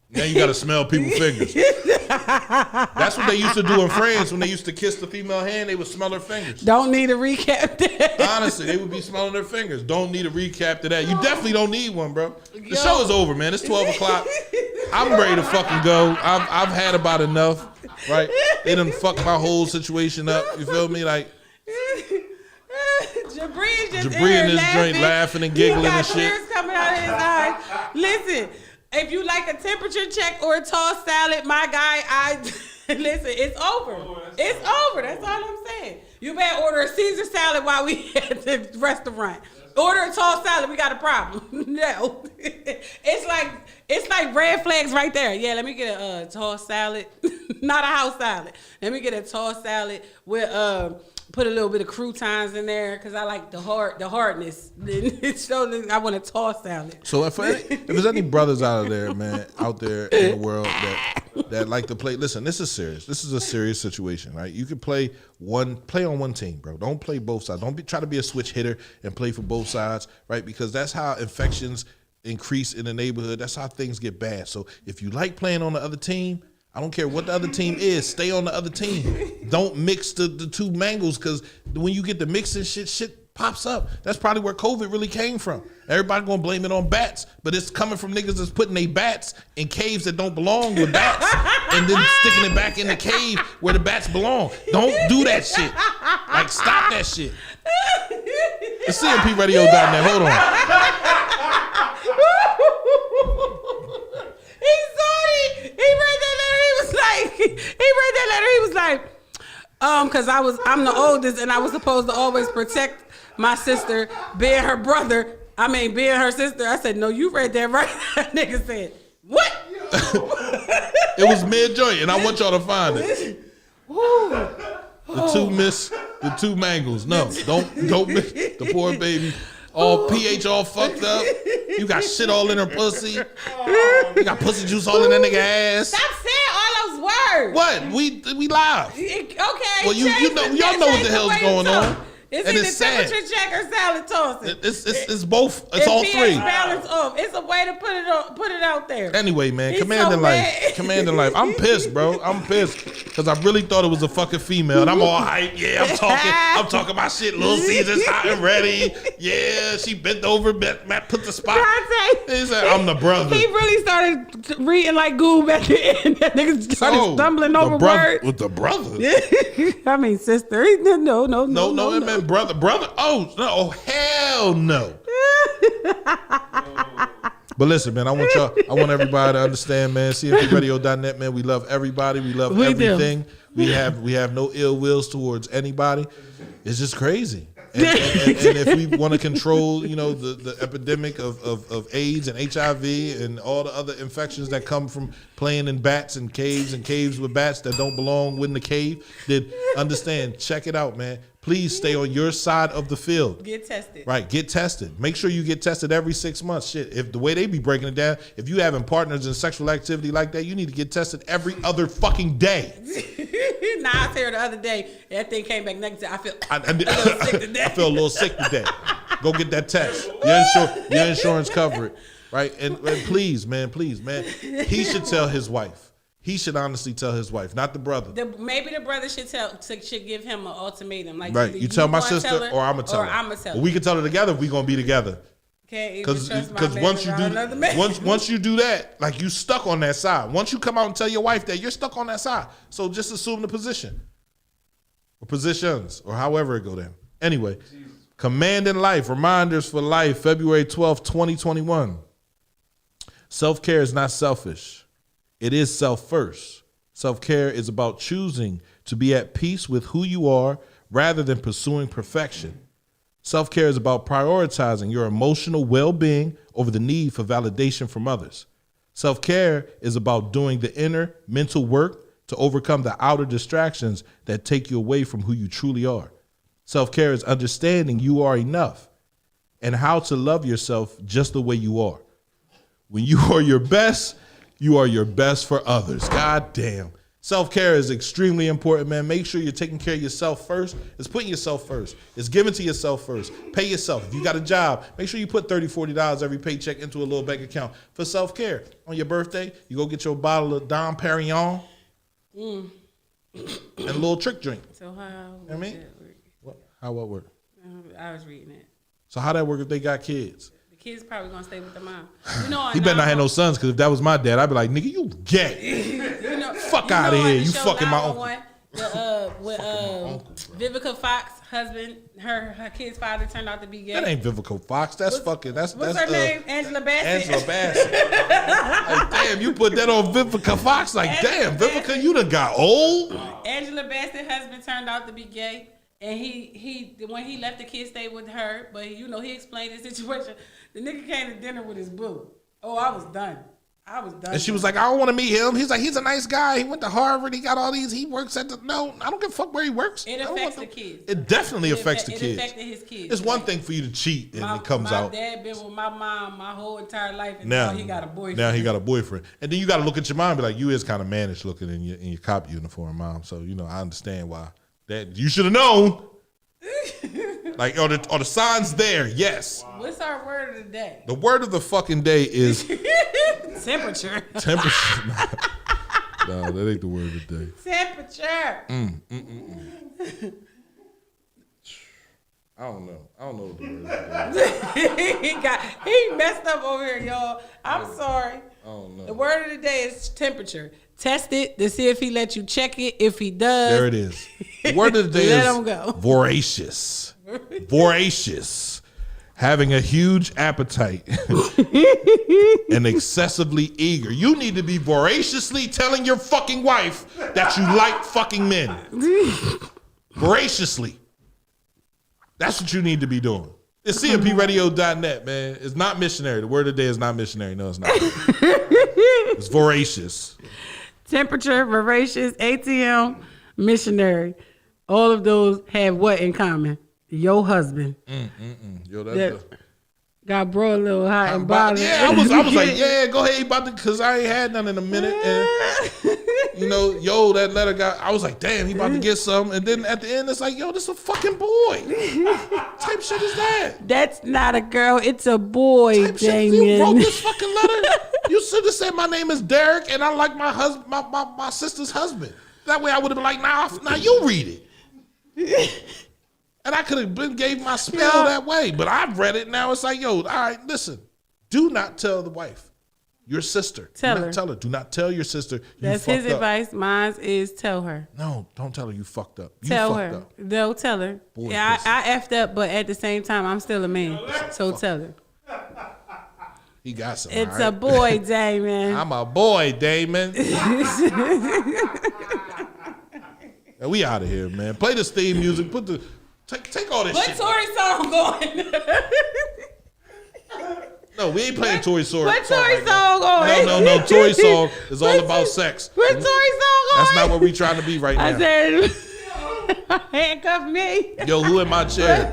Now you gotta smell people's fingers. That's what they used to do in France when they used to kiss the female hand. They would smell her fingers. Don't need a recap. Honestly, they would be smelling their fingers. Don't need a recap to that. You definitely don't need one, bro. The show is over, man. It's 12 o'clock. I'm ready to fucking go. I've had about enough, right? They done fucked my whole situation up. You feel me? Like Jabri is just in this joint laughing and giggling and shit. Tears coming out of his eyes. Listen. If you like a temperature check or a tossed salad, my guy, listen, it's over. It's over. That's all I'm saying. You better order a Caesar salad while we at the restaurant. Order a tossed salad, we got a problem. No. It's like red flags right there. Yeah, let me get a tossed salad. Not a house salad. Let me get a tossed salad with put a little bit of croutons in there because I like the hardness. So I want a tossed salad. So if there's any brothers out there, man, out there in the world that like to play, listen, this is serious. This is a serious situation, right? You can play on one team, bro. Don't play both sides. Don't try to be a switch hitter and play for both sides, right? Because that's how infections increase in the neighborhood. That's how things get bad. So if you like playing on the other team, I don't care what the other team is. Stay on the other team. Don't mix the two mangoes because when you get the mixing shit pops up. That's probably where COVID really came from. Everybody gonna blame it on bats, but it's coming from niggas that's putting their bats in caves that don't belong with bats and then sticking it back in the cave where the bats belong. Don't do that shit. Like, stop that shit. It's CMPRadio.net. Hold on. He read that letter. He was like, Cause I'm the oldest and I was supposed to always protect my sister, being her brother. I mean, being her sister. I said, no, you read that right. That nigga said, what? It was mid-joint, and I want y'all to find it. The two mangles. No, don't miss the poor baby. All pH all fucked up. You got shit all in her pussy. You got pussy juice all in that nigga ass. Stop saying all those words. What? We live. Okay. Well, y'all know what the hell's going on. It's And either it's sad. temperature check or salad tossing. It's both. It's all pH three. balance off. It's a way to put it out there. Anyway, man, He's Commanding so Life. mad. Commanding Life. I'm pissed, bro. I'm pissed. Because I really thought it was a fucking female. And I'm all hype. Yeah, I'm talking my shit. Little Caesar's hot and ready. Yeah, she bent over, Matt put the spot. Dante, He said, I'm the brother. He really started reading like Goob at the end. That nigga started stumbling over words. With the brother. I mean, sister. No. No, it meant brother. Brother. Oh, no. Oh, hell no. But listen, man, I want everybody to understand, man. CMPRadio.net, man. We love everybody. We love everything. We have no ill wills towards anybody. It's just crazy. And if we want to control, the epidemic of AIDS and HIV and all the other infections that come from playing in bats and caves with bats that don't belong in the cave, then understand, check it out, man. Please stay on your side of the field. Get tested. Right, get tested. Make sure you get tested every 6 months. Shit, if the way they be breaking it down, if you having partners in sexual activity like that, you need to get tested every other fucking day. Nah, I was here the other day. That thing came back negative. I feel I a little sick today. I feel a little sick today. Go get that test. Your insurance cover it, right? And please, man, he should tell his wife. He should honestly tell his wife, not the brother. Maybe the brother should give him an ultimatum. Like, right, you tell my sister, or I'm gonna tell her. I'm gonna tell her. Well, we can tell her together if we gonna be together. Because once you do that, like, you stuck on that side. Once you come out and tell your wife that, you're stuck on that side. So just assume the position or positions or however it go down. Anyway, Commanding Life, reminders for life, February 12th, 2021. Self-care is not selfish. It is self first. Self-care is about choosing to be at peace with who you are rather than pursuing perfection. Self-care is about prioritizing your emotional well-being over the need for validation from others. Self-care is about doing the inner mental work to overcome the outer distractions that take you away from who you truly are. Self-care is understanding you are enough and how to love yourself just the way you are. When you are your best, you are your best for others. God damn. Self-care is extremely important, man. Make sure you're taking care of yourself first. It's putting yourself first. It's giving to yourself first. Pay yourself. If you got a job, make sure you put $30, $40 every paycheck into a little bank account for self-care. On your birthday, you go get your bottle of Dom Perignon and a little trick drink. So how I mean, how what work? I was reading it. So how that work if they got kids? The kid's probably gonna stay with the mom. He better not have no sons, because if that was my dad, I'd be like, nigga, you gay. Fuck out of here. You fucking my uncle. With Vivica Fox husband, her kid's father turned out to be gay. That ain't Vivica Fox. That's what's her name? Angela Bassett. Angela Bassett. Like, damn, you put that on Vivica Fox. Like, damn, Vivica, you done got old. Angela Bassett husband turned out to be gay. And he when he left, the kid stayed with her, but he explained the situation. The nigga came to dinner with his boo. Oh, I was done. And she was like, I don't want to meet him. He's like, he's a nice guy. He went to Harvard. He got all these. He works at no, I don't give a fuck where he works. It affects the kids. It definitely affects the kids. It affected his kids. It's one thing for you to cheat and it comes out. My dad been with my mom my whole entire life, and now he got a boyfriend. Now he got a boyfriend. And then you got to look at your mom and be like, you is kind of mannish looking in your cop uniform, mom. So, I understand why. That you should have known. Like, are the signs there? Yes. What's our word of the day? The word of the fucking day is temperature. Temperature. No, that ain't the word of the day. Temperature. I don't know what the word of the day. he messed up over here, y'all. I'm sorry. I don't know. The word of the day is temperature. Test it to see if he let you check it. If he does, there it is. The word of the day let is him go. Voracious. Voracious. having a huge appetite and excessively eager. You need to be voraciously telling your fucking wife that you like fucking men. Voraciously. That's what you need to be doing. It's cmpradio.net, man. It's not missionary. The word of the day is not missionary. No, it's not. It's voracious. Temperature, voracious, ATM, missionary. All of those have what in common? Your husband. Yo, That got bro a little hot and bothered. Yeah, I was like, yeah, go ahead, because I ain't had none in a minute. And that letter got. I was like, damn, he about to get some. And then at the end, it's like, yo, this a fucking boy. What type shit is that? That's not a girl. It's a boy, Damien. You wrote this fucking letter. You should have said my name is Derek and I like my husband, my sister's husband. That way I would have been like, now you read it. And I could have gave my spill that way, but I've read it now. It's like, yo, all right, listen. Do not tell the wife, your sister. Tell Do her. not tell her. Do not tell your sister. That's his advice. Mine is tell her. No, don't tell her you fucked up. You Tell fucked her. up. No, tell her. Boy, Yeah, I effed up, but at the same time, I'm still a man. So tell her. He got some. It's all right? a boy, Damon. I'm a boy, Damon. And we out of here, man. Play this theme music. Take all this shit. Put Tory song going. No, we ain't playing Tory song. Put Tory song going. No. Tory song is all about sex. Put Tory song going. That's not what we trying to be right now. I said, handcuff me. Yo, who in my chair?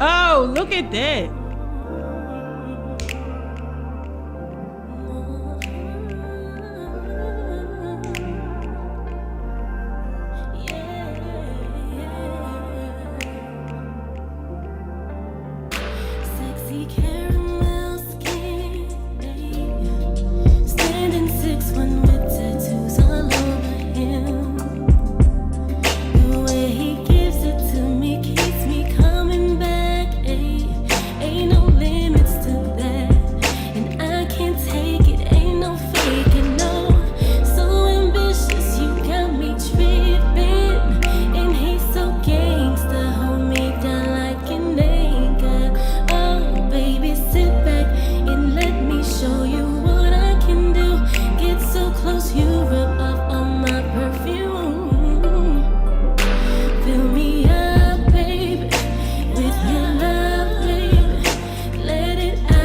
Oh, look at that.